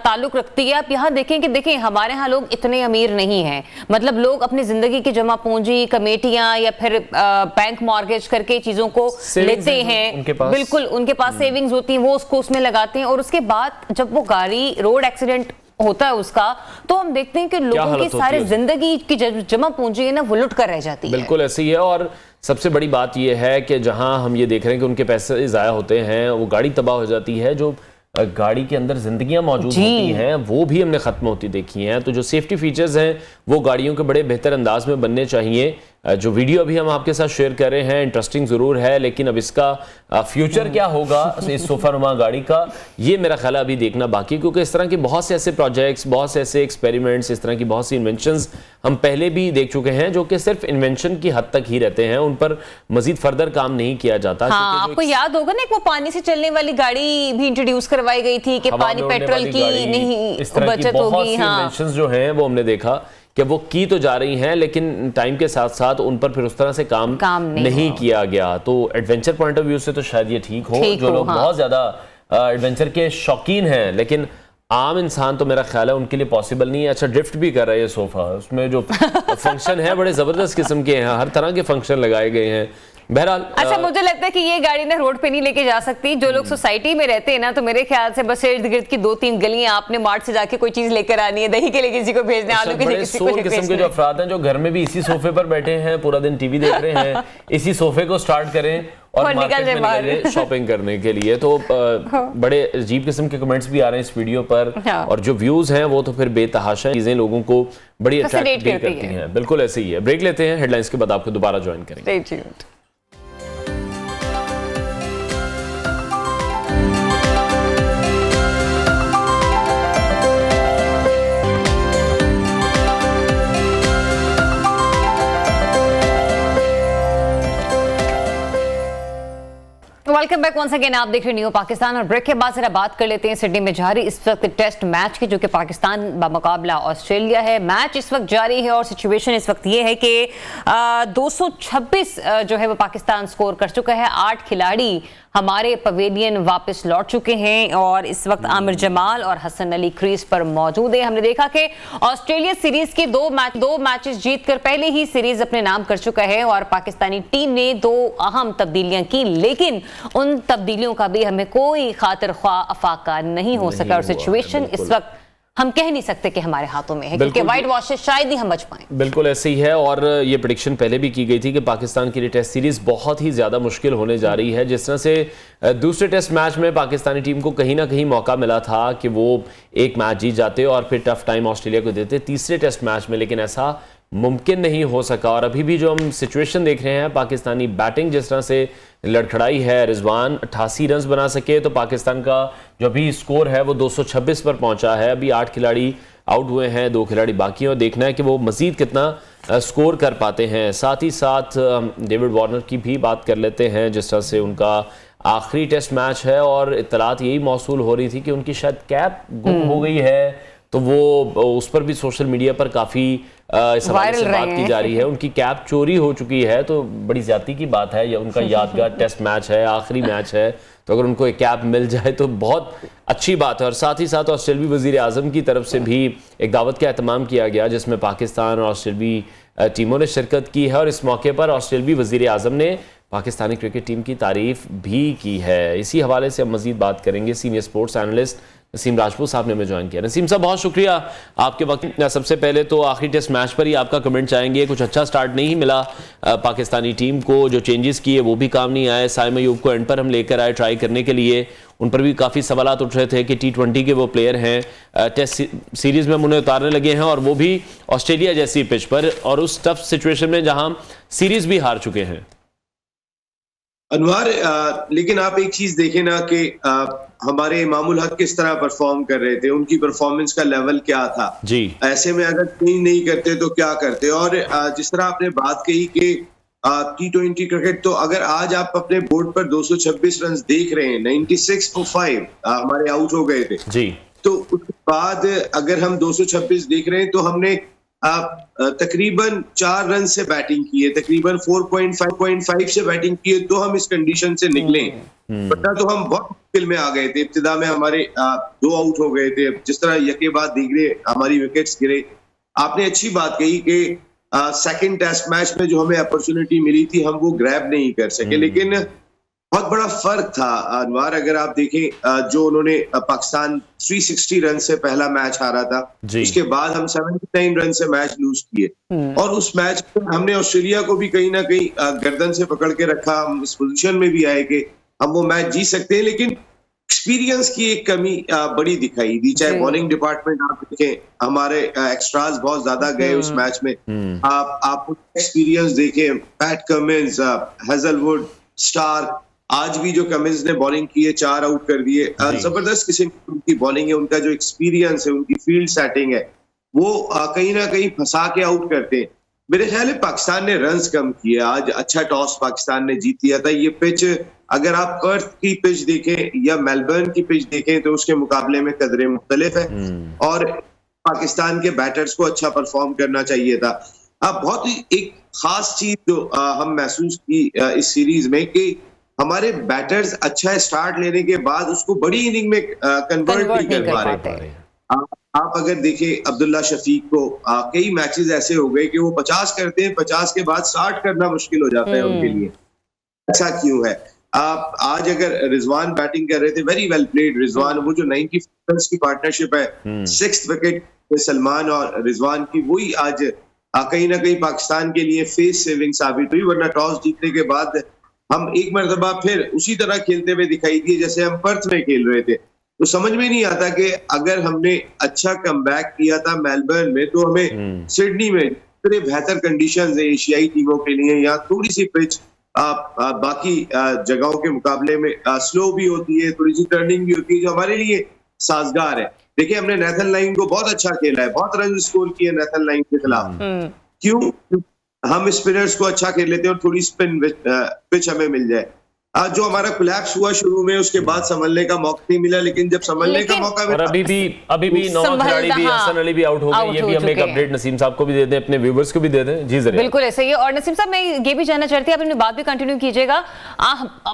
ताल्लुक रखती है। आप यहाँ देखें कि देखें हमारे यहाँ लोग इतने अमीर नहीं हैं, मतलब लोग अपनी जिंदगी की जमा पूंजी कमेटियां या फिर बैंक मॉर्गेज करके चीजों को लेते हैं, बिल्कुल उनके पास सेविंग्स होती है, वो उसको उसमें लगाते हैं और उसके बाद जब वो गाड़ी रोड एक्सीडेंट होता है उसका, तो हम देखते हैं कि लोगों की सारी जिंदगी की जमा पूंजी है ना वो लुट कर रह जाती है। बिल्कुल ऐसे ही है। और सबसे बड़ी बात यह है कि जहां हम ये देख रहे हैं कि उनके पैसे जाया होते हैं, वो गाड़ी तबाह हो जाती है, जो गाड़ी के अंदर जिंदगियां मौजूद होती हैं वो भी हमने खत्म होती देखी हैं। तो जो सेफ्टी फीचर्स हैं वो गाड़ियों के बड़े बेहतर अंदाज में बनने चाहिए। जो वीडियो अभी हम आपके साथ शेयर कर रहे हैं इंटरेस्टिंग जरूर है, लेकिन अब इसका फ्यूचर क्या होगा इस सोफानुमा गाड़ी का, ये मेरा ख्याल है अभी देखना बाकी, क्योंकि इस तरह के बहुत से ऐसे प्रोजेक्ट्स, बहुत से ऐसे एक्सपेरिमेंट्स, इस तरह की बहुत सी इन्वेंशंस हम पहले भी देख चुके हैं जो कि सिर्फ इन्वेंशन की हद तक ही रहते हैं, उन पर मजीद फर्दर काम नहीं किया जाता। हाँ, आपको याद होगा ना वो पानी से चलने वाली गाड़ी भी इंट्रोड्यूस करवाई गई थी कि पानी पेट्रोल की नहीं बचत होगी। इन्वेंशंस जो हैं वो हमने देखा कि वो की तो जा रही हैं, लेकिन टाइम के साथ साथ उन पर फिर उस तरह से काम नहीं किया गया। तो एडवेंचर पॉइंट ऑफ व्यू से तो शायद ये ठीक हो, जो लोग बहुत ज्यादा एडवेंचर के शौकीन हैं, लेकिन आम इंसान तो मेरा ख्याल है उनके लिए पॉसिबल नहीं है। अच्छा, ड्रिफ्ट भी कर रहा है ये सोफा, उसमें जो फंक्शन है बड़े जबरदस्त किस्म के हैं, हर तरह के फंक्शन लगाए गए हैं। बहरहाल अच्छा, मुझे लगता है कि ये गाड़ी ना रोड पे नहीं लेके जा सकती। जो लोग सोसाइटी में रहते हैं ना, तो मेरे ख्याल से बस इर्द गिर्द की 2-3 गलियां आपने मार्ट से जाके कोई चीज लेकर आनी है, दही के लिए किसी को भेजना, आलू के लिए किसी को किस्म के जो अफराद हैं जो घर में भी इसी सोफे पर बैठे हैं, पूरा दिन टीवी देख रहे हैं, इसी सोफे को स्टार्ट करें और मार्केट में निकले शॉपिंग करने के लिए। तो बड़े अजीब किस्म के कमेंट्स भी आ रहे हैं इस वीडियो पर, और जो व्यूज हैं वो तो फिर बेतहाशा चीजें लोगों को बड़ी अट्रैक्ट करती हैं। बिल्कुल ऐसे ही है। ब्रेक लेते हैं, हेडलाइंस के बाद आपको दोबारा ज्वाइन करेंगे। वेलकम बैक वंस अगेन, आप देख रहे न्यू पाकिस्तान। और ब्रेक के बाद जरा बात कर लेते हैं सिडनी में जारी इस वक्त टेस्ट मैच की, जो कि पाकिस्तान बमुकाबला ऑस्ट्रेलिया है। मैच इस वक्त जारी है और सिचुएशन इस वक्त ये है कि 226 जो है वो पाकिस्तान स्कोर कर चुका है। 8 खिलाड़ी हमारे पवेलियन वापस लौट चुके हैं और इस वक्त आमिर जमाल और हसन अली क्रीज पर मौजूद है। हमने देखा कि ऑस्ट्रेलिया सीरीज के 2 मैचेस जीतकर पहले ही सीरीज अपने नाम कर चुका है और पाकिस्तानी टीम ने 2 अहम तब्दीलियां की, लेकिन उन तब्दीलियों का भी हमें कोई खातिर ख्वाह अफाका नहीं हो सका और सिचुएशन इस वक्त हम कह नहीं सकते कि हमारे हाथों में है, क्योंकि व्हाइट वॉश से शायद ही हम बच पाएं। बिल्कुल ऐसे ही है, और ये प्रेडिक्शन पहले भी की गई थी कि पाकिस्तान की टेस्ट सीरीज बहुत ही ज़्यादा मुश्किल होने जा रही है। जिस तरह से दूसरे टेस्ट मैच में पाकिस्तानी टीम को कहीं ना कहीं मौका मिला था कि वो एक मैच जीत जाते और फिर टफ टाइम ऑस्ट्रेलिया को देते तीसरे टेस्ट मैच में, लेकिन ऐसा मुमकिन नहीं हो सका। और अभी भी जो हम सिचुएशन देख रहे हैं, पाकिस्तानी बैटिंग जिस तरह से लड़खड़ाई है, रिजवान 88 रन बना सके तो पाकिस्तान का जो अभी स्कोर है वो 226 पर पहुंचा है। अभी 8 खिलाड़ी आउट हुए हैं, 2 खिलाड़ी बाकी हैं और देखना है कि वो मजीद कितना स्कोर कर पाते हैं। साथ ही साथ डेविड वार्नर की भी बात कर लेते हैं, जिस तरह से उनका आखिरी टेस्ट मैच है और इत्तलात यही मौसूल हो रही थी कि उनकी शायद कैप गुम हो गई है, तो वो उस पर भी सोशल मीडिया पर काफ़ी इस हवाले से बात की जा रही है। उनकी कैप चोरी हो चुकी है, तो बड़ी ज्यादती की बात है। या उनका यादगार टेस्ट मैच है, आखिरी मैच है, तो अगर उनको एक कैप मिल जाए तो बहुत अच्छी बात है। और साथ ही साथ ऑस्ट्रेलवी वजीर आजम की तरफ से भी एक दावत का एहतमाम किया गया, जिसमें पाकिस्तान और ऑस्ट्रेलवी टीमों ने शिरकत की है। और इस मौके पर ऑस्ट्रेलवी वजीर आजम ने पाकिस्तानी क्रिकेट टीम की तारीफ भी की है। इसी हवाले से हम मजीद बात करेंगे। Senior sports analyst Naseem Rajput साहब ने हमें ज्वाइन किया। नसीम साहब, बहुत शुक्रिया आपके वक्त। सबसे पहले तो आखिरी टेस्ट मैच पर ही आपका कमेंट चाहेंगे। कुछ अच्छा स्टार्ट नहीं मिला पाकिस्तानी टीम को, जो चेंजेस किए वो भी काम नहीं आए। साइम अयूब को एंड पर हम लेकर आए ट्राई करने के लिए, उन पर भी काफ़ी सवालात उठ रहे थे कि T20 के वो प्लेयर हैं, टेस्ट सीरीज़ में उन्हें उतारने लगे हैं और वो भी ऑस्ट्रेलिया जैसी पिच पर और उस टफ सिचुएशन में जहां सीरीज़ भी हार चुके हैं। अनवर, लेकिन आप एक चीज देखें ना कि हमारे इमामुल हक किस तरह परफॉर्म कर रहे थे, उनकी परफॉर्मेंस का लेवल क्या था जी। ऐसे में अगर चेंज नहीं करते तो क्या करते। और जिस तरह आपने बात कही कि T20 क्रिकेट, तो अगर आज आप अपने बोर्ड पर 226 रन देख रहे हैं, 96 for 5 हमारे आउट हो गए थे जी, तो उसके बाद अगर हम 226 देख रहे हैं तो हमने तकरीबन 4 रन से बैटिंग की है, तकरीबन 4.5 से बैटिंग की है, तो हम इस कंडीशन से निकले। वरना तो हम बहुत मुश्किल में आ गए थे। इब्तिदा में हमारे 2 आउट हो गए थे, जिस तरह यके बाद दीगरे हमारी विकेट्स गिरे। आपने अच्छी बात कही कि सेकंड टेस्ट मैच में जो हमें अपॉर्चुनिटी मिली थी हम वो ग्रैब नहीं कर सके, लेकिन बहुत बड़ा फर्क था अनवार। अगर आप देखें जो उन्होंने पाकिस्तान 360 रन से पहला मैच हारा था, उसके बाद हम 79 रन से मैच लूज किए और उस मैच में हमने ऑस्ट्रेलिया को भी कहीं ना कहीं गर्दन से पकड़ के रखा। हम इस पोजीशन में भी आए कि हम वो मैच जीत सकते हैं, लेकिन एक्सपीरियंस की एक कमी बड़ी दिखाई दी। चाहे बॉलिंग डिपार्टमेंट आप देखें, हमारे एक्स्ट्राज बहुत ज्यादा गए उस मैच में। आप एक्सपीरियंस देखें, पैट कमिंस, हेजलवुड, स्टार्क, आज भी जो कमिंस ने बॉलिंग की है 4 आउट कर दिए। जबरदस्त किस्म की बॉलिंग है, उनका जो एक्सपीरियंस है, उनकी फील्ड सेटिंग है, वो कहीं ना कहीं फंसा के आउट करते हैं। मेरे ख्याल है पाकिस्तान ने रन्स कम किए आज। अच्छा टॉस पाकिस्तान ने जीत लिया था। ये पिच अगर आप पर्थ की पिच देखें या मेलबर्न की पिच देखें तो उसके मुकाबले में कदरे मुख्तलिफ है और पाकिस्तान के बैटर्स को अच्छा परफॉर्म करना चाहिए था। अब बहुत ही एक खास चीज जो हम महसूस की इस सीरीज में कि हमारे बैटर्स अच्छा स्टार्ट लेने के बाद उसको बड़ी इनिंग में कन्वर्ट नहीं कर पा रहे। आप अगर देखें अब्दुल्ला शफीक को कई मैचेस ऐसे हो गए कि वो 50 करते हैं, 50 के बाद 60 करना मुश्किल हो जाता है उनके लिए। ऐसा क्यों है? आप आज अगर रिजवान बैटिंग कर रहे थे, वेरी वेल प्लेड रिजवान, वो जो 90 रन की पार्टनरशिप है, 6th विकेट सलमान और रिजवान की, वही आज कहीं ना कहीं पाकिस्तान के लिए फेस सेविंग साबित हुई। वरना टॉस जीतने के बाद हम एक मरतबा फिर उसी तरह खेलते हुए दिखाई दिए जैसे हम पर्थ में खेल रहे थे। तो समझ में नहीं आता कि अगर हमने अच्छा कमबैक किया था मेलबर्न में, तो हमें सिडनी में इतने बेहतर कंडीशंस है एशियाई टीमों के लिए। यहाँ थोड़ी सी पिच बाकी जगहों के मुकाबले में स्लो भी होती है, थोड़ी सी टर्निंग भी होती है, जो हमारे लिए साजगार है। देखिए, हमने नेथन लाइन को बहुत अच्छा खेला है, बहुत रन स्कोर किए नेथन लाइन के खिलाफ। क्यों? हम स्पिनर्स को अच्छा खेल लेते हैं और थोड़ी स्पिन पिच हमें मिल जाए। जो हमारा कोलैप्स हुआ शुरू में, उसके बाद संभलने का मौका नहीं मिला, लेकिन जब संभलने का मौका मिला, और अभी भी 9 खिलाड़ी भी, हसन अली भी आउट हो गए। ये भी हम एक अपडेट नसीम साहब को भी दे दें, अपने व्यूअर्स को भी दे दें। जी जरूर, बिल्कुल ऐसे ही। और नसीम साहब, मैं ये भी जानना चाहती हूँ, आप अपनी बात भी कंटिन्यू कीजिएगा।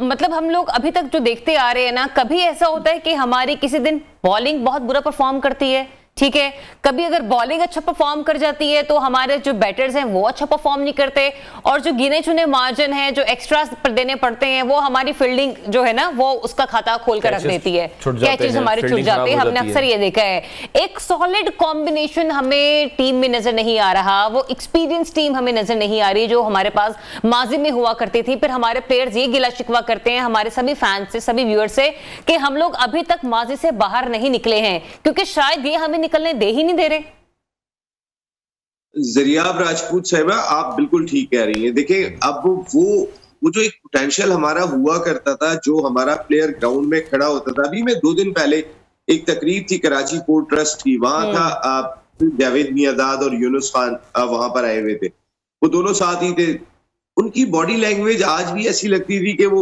मतलब हम लोग अभी तक जो देखते आ रहे हैं ना, कभी ऐसा होता है कि हमारी किसी दिन बॉलिंग बहुत बुरा परफॉर्म करती है, ठीक है, कभी अगर बॉलिंग अच्छा परफॉर्म कर जाती है तो हमारे जो बैटर्स हैं वो अच्छा परफॉर्म नहीं करते, और जो गिने चुने मार्जिन है जो एक्स्ट्रा देने पड़ते हैं वो हमारी फील्डिंग जो है ना वो उसका खाता खोल कर रख देती है, कैचेस हमारे छूट जाते हैं। हमने अक्सर ये देखा है, एक सॉलिड कॉम्बिनेशन हमें टीम में नजर नहीं आ रहा, वो एक्सपीरियंस टीम हमें नजर नहीं आ रही जो हमारे पास माजी में हुआ करती थी। फिर हमारे प्लेयर्स ये गिला शिकवा करते हैं हमारे सभी फैंस से, सभी व्यूअर्स से, कि हम लोग अभी तक माजी से बाहर नहीं निकले हैं, क्योंकि शायद ये हमें निकलने दे ही नहीं दे रहे। जरियाब राजपूत साहिबा, आप बिल्कुल ठीक कह रही हैं। देखिए, अब वो जो एक पोटेंशियल हमारा हुआ करता था, जो हमारा प्लेयर ग्राउंड में खड़ा होता था। अभी मैं 2 दिन पहले एक तकरीब थी कराची पोर्ट ट्रस्ट की, वहां था जावेद मियादाद और यूनुस खान वहां पर आए हुए थे, वो दोनों साथ ही थे। उनकी बॉडी लैंग्वेज आज भी ऐसी लगती थी कि वो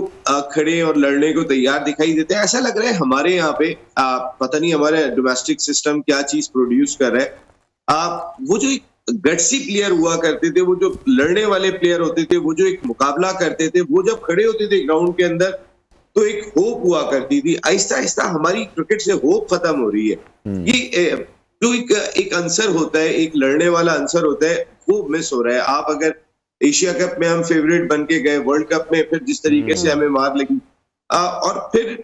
खड़े और लड़ने को तैयार दिखाई देते हैं। ऐसा लग रहा है हमारे यहाँ पे पता नहीं हमारे डोमेस्टिक सिस्टम क्या चीज प्रोड्यूस कर रहा है। वो जो एक गट्सी प्लेयर हुआ करते थे, वो जो लड़ने वाले प्लेयर होते थे, वो जो एक मुकाबला करते थे, वो जब खड़े होते थे ग्राउंड के अंदर तो एक होप हुआ करती थी। आहिस्ता आहिस्ता हमारी क्रिकेट से होप खत्म हो रही है। ये जो एक आंसर होता है, एक लड़ने वाला आंसर होता है, वो मिस हो रहा है। आप अगर एशिया कप में हम फेवरेट बन के गए, वर्ल्ड कप में फिर जिस तरीके से हमें मार लगी, और फिर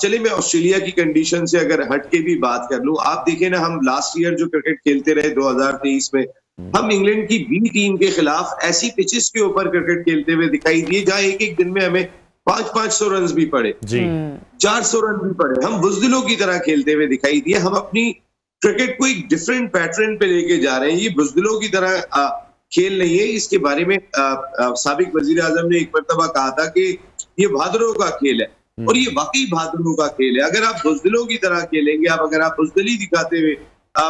चलिए मैं ऑस्ट्रेलिया की कंडीशन से अगर हट के भी बात कर लूं, आप देखें ना, हम लास्ट ईयर जो क्रिकेट खेलते रहे 2023 में, हम इंग्लैंड की बी टीम के खिलाफ ऐसी पिचेस के ऊपर क्रिकेट खेलते हुए दिखाई दिए जहां एक एक दिन में हमें 500 रन भी पड़े, 400 रन भी पड़े। हम बुज़दिलों की तरह खेलते हुए दिखाई दिए। हम अपनी क्रिकेट को एक डिफरेंट पैटर्न पे लेके जा रहे हैं। ये बुज़दिलों की तरह खेल नहीं है। इसके बारे में साबिक वजीर आजम ने एक मरतबा कहा था कि ये बहादुरों का खेल है, और ये वाकई बहादुरों का खेल है। अगर आप बुज़दिलों की तरह खेलेंगे, अगर आप बुज़दिली दिखाते हुए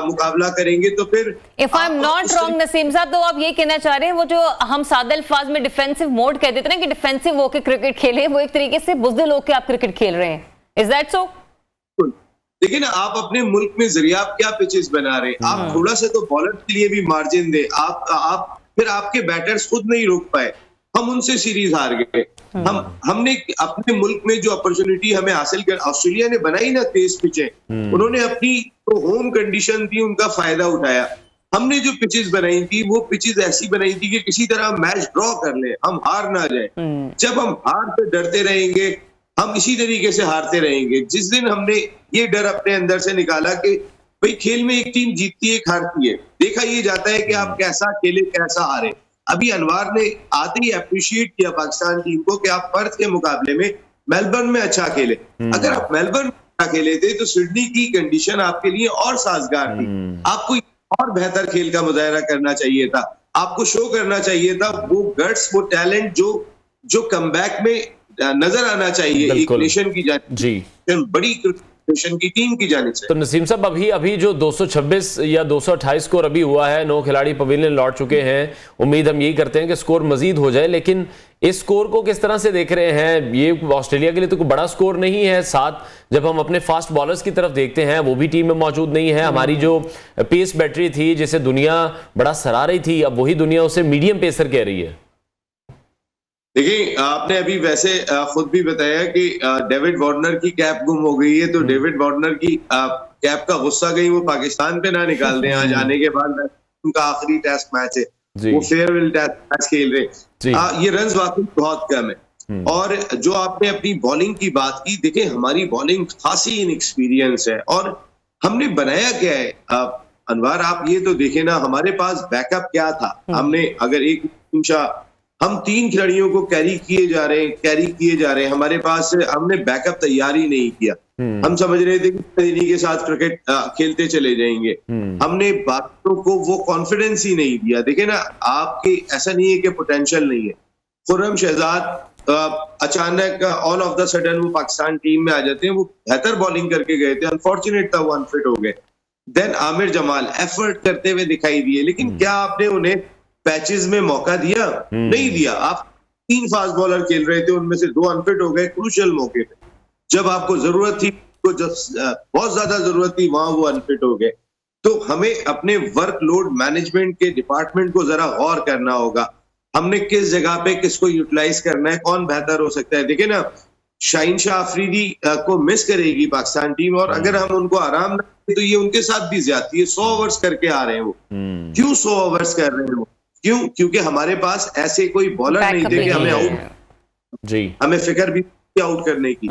मुकाबला करेंगे तो फिर, if I am not wrong Naseem साहब, तो आप ये कहना चाह रहे हैं वो जो हम सादे अल्फाज में डिफेंसिव मोड कह देते हैं कि डिफेंसिव होकर क्रिकेट खेले, वो एक तरीके से बुज़दिल होकर आप क्रिकेट खेल रहे हैं। Is that so? देखिए ना, आप अपने मुल्क में जरिया क्या पिचेस बना रहे हैं, आप थोड़ा सा तो बॉलर के लिए भी मार्जिन दे। आप फिर आपके बैटर्स खुद नहीं रोक पाए, हम उनसे सीरीज हार गए। हमने अपने मुल्क में जो अपॉर्चुनिटी हमें हासिल कर, ऑस्ट्रेलिया ने बनाई ना तेज पिचें, उन्होंने अपनी जो होम कंडीशन थी उनका फायदा उठाया। हमने जो पिचेस बनाई थी वो पिचेस ऐसी बनाई थी कि किसी तरह मैच ड्रॉ कर ले, हम हार ना जाए। जब हम हार पे डरते रहेंगे, हम इसी तरीके से हारते रहेंगे। जिस दिन हमने ये डर अपने अंदर से निकाला कि भाई खेल में एक टीम जीतती है, एक हारती है, देखा ये जाता है कि आप कैसा खेले कैसा हारे। अभी अनवार ने आते ही अप्रिशिएट किया पाकिस्तान टीम को कि आप पर्थ के मुकाबले में मेलबर्न में अच्छा खेले। अगर आप मेलबर्न में अच्छा खेले थे तो सिडनी की कंडीशन आपके लिए और साजगार थी। आपको और बेहतर खेल का मुजाहरा करना चाहिए था, आपको शो करना चाहिए था वो गट्स, वो टैलेंट जो कमबैक में नजर आना चाहिए एक नेशन की जानिब, बड़ी नेशन की टीम की जानिब से। तो नसीम साहब, अभी जो 226 या 228 स्कोर अभी हुआ है, 9 खिलाड़ी पवेलियन लौट चुके हैं, उम्मीद हम यही करते हैं कि स्कोर मजीद हो जाए। लेकिन इस स्कोर को किस तरह से देख रहे हैं? ये ऑस्ट्रेलिया के लिए तो कोई बड़ा स्कोर नहीं है। साथ जब हम अपने फास्ट बॉलर्स की तरफ देखते हैं, वो भी टीम में मौजूद नहीं है। हमारी जो पेस बैटरी थी, जिसे दुनिया बड़ा सराह रही थी, अब वही दुनिया उसे मीडियम पेसर कह रही है। देखिए, आपने अभी वैसे खुद भी बताया कि डेविड वार्नर की कैप गुम हो गई है, तो डेविड वार्नर की कैप का गुस्सा कहीं वो पाकिस्तान पे ना निकाल दें। आज आने के बाद उनका आखिरी टेस्ट मैच है, वो फेयरवेल टेस्ट मैच खेल रहे। ये रन्स वाकई बहुत कम है। और जो आपने अपनी बॉलिंग की बात की, देखिए हमारी बॉलिंग खासी इनएक्सपीरियंस है, और हमने बनाया क्या है अनवार, आप ये तो देखे ना, हमारे पास बैकअप क्या था। हमने अगर एक हम 3 खिलाड़ियों को कैरी किए जा रहे हैं, हमारे पास हमने बैकअप तैयार ही नहीं किया। हम समझ रहे थे कि सदनी के साथ क्रिकेट खेलते चले जाएंगे। हमने बातों को वो कॉन्फिडेंस ही नहीं दिया। देखिए ना, आपके ऐसा नहीं है कि पोटेंशियल नहीं है। खुर्रम शहजाद अचानक ऑल ऑफ द सडन वो पाकिस्तान टीम में आ जाते हैं। वो बेहतर बॉलिंग करके गए थे, अनफॉर्चुनेट था वो अनफिट हो गए। देन आमिर जमाल एफर्ट करते हुए दिखाई दिए, लेकिन क्या आपने उन्हें पैचेस में मौका दिया? नहीं दिया। आप 3 फास्ट बॉलर खेल रहे थे, उनमें से 2 अनफिट हो गए क्रूशियल मौके पे, जब आपको जरूरत थी, जब बहुत ज्यादा जरूरत थी, वहां वो अनफिट हो गए। तो हमें अपने वर्कलोड मैनेजमेंट के डिपार्टमेंट को जरा गौर करना होगा। हमने किस जगह पे किसको यूटिलाइज करना है, कौन बेहतर हो सकता है। देखिए ना, शाहीन शाह अफरीदी को मिस करेगी पाकिस्तान टीम, और अगर हम उनको आराम तो ये उनके साथ भी ज्यादती है। 100 ओवर्स करके आ रहे हैं वो। क्यों 100 ओवर्स कर रहे हैं वो? क्यों? क्योंकि हमारे पास ऐसे कोई बॉलर नहीं थे कि हमें आउट जी हमें फिक्र भी आउट करने की।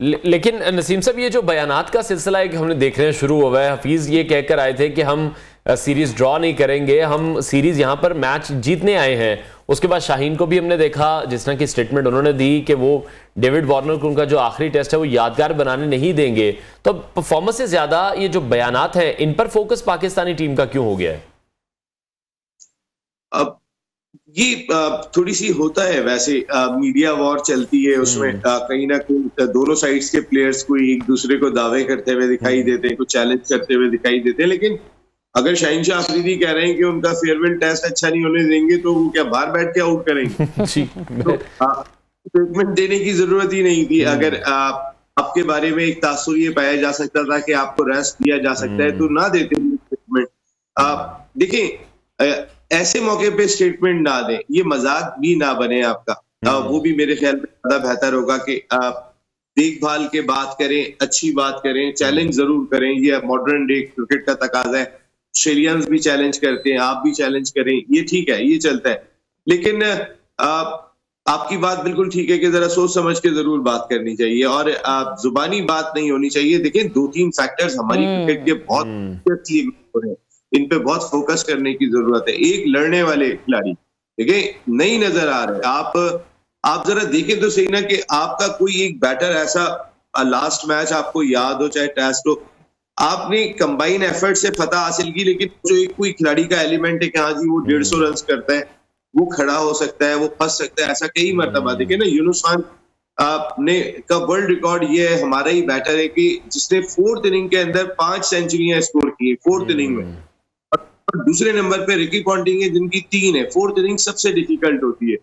लेकिन नसीम साहब, ये जो बयानात का सिलसिला एक हमने देख रहे हैं शुरू हुआ है, हफीज ये कहकर आए थे कि हम सीरीज ड्रॉ नहीं करेंगे, हम सीरीज यहां पर मैच जीतने आए हैं। उसके बाद शाहीन को भी हमने देखा जिस तरह की स्टेटमेंट उन्होंने दी कि वो डेविड वार्नर को उनका जो आखिरी टेस्ट है वो यादगार बनाने नहीं देंगे। तो परफॉर्मेंस से ज्यादा ये जो बयानात हैं इन पर फोकस पाकिस्तानी टीम का क्यों हो गया है? अब ये थोड़ी सी होता है वैसे, मीडिया वॉर चलती है, उसमें कहीं ना कहीं दोनों साइड्स के प्लेयर्स को एक दूसरे को दावे करते हुए दिखाई देते हैं, कुछ चैलेंज करते हुए दिखाई देते हैं। लेकिन अगर शाहीन शाह अफरीदी कह रहे हैं कि उनका फेयरवेल टेस्ट अच्छा नहीं होने देंगे तो वो क्या बाहर बैठ के आउट करेंगे? तो स्टेटमेंट देने की जरूरत ही नहीं थी। अगर आपके बारे में एक तासुर ये पाया जा सकता था कि आपको रेस्ट दिया जा सकता है तो ना देते स्टेटमेंट। देखिए, ऐसे मौके पे स्टेटमेंट ना दें, ये मजाक भी ना बने आपका। वो भी मेरे ख्याल में ज्यादा बेहतर होगा कि आप देखभाल के बात करें, अच्छी बात करें, चैलेंज जरूर करें। ये मॉडर्न डे क्रिकेट का तकाजा है। ऑस्ट्रेलियंस भी चैलेंज करते हैं, आप भी चैलेंज करें, ये ठीक है, ये चलता है। लेकिन आपकी बात बिल्कुल ठीक है कि जरा सोच समझ के जरूर बात करनी चाहिए और जुबानी बात नहीं होनी चाहिए। देखिए, 2-3 फैक्टर्स हमारी क्रिकेट के बहुत हो रहे हैं, इन पे बहुत फोकस करने की जरूरत है। एक, लड़ने वाले खिलाड़ी देखिए नहीं नजर आ रहे। आप जरा देखें तो सही ना कि आपका कोई एक बैटर ऐसा लास्ट मैच आपको याद हो, चाहे टेस्ट हो, आपने कंबाइन एफर्ट से फतह हासिल की, लेकिन जो एक कोई खिलाड़ी का एलिमेंट है कि हाँ जी वो 150 रन करता है, वो खड़ा हो सकता है, वो फंस सकता है, ऐसा कई मरतबा देखिए ना। यूनुस खान ने का वर्ल्ड रिकॉर्ड ये है, हमारा ही बैटर है कि जिसने 4th इनिंग के अंदर 5 सेंचुरियां स्कोर की 4th इनिंग में। दूसरे नंबर पे रिकी पॉन्टिंग है जिनकी 3 है। 4th इनिंग सबसे डिफिकल्ट होती है।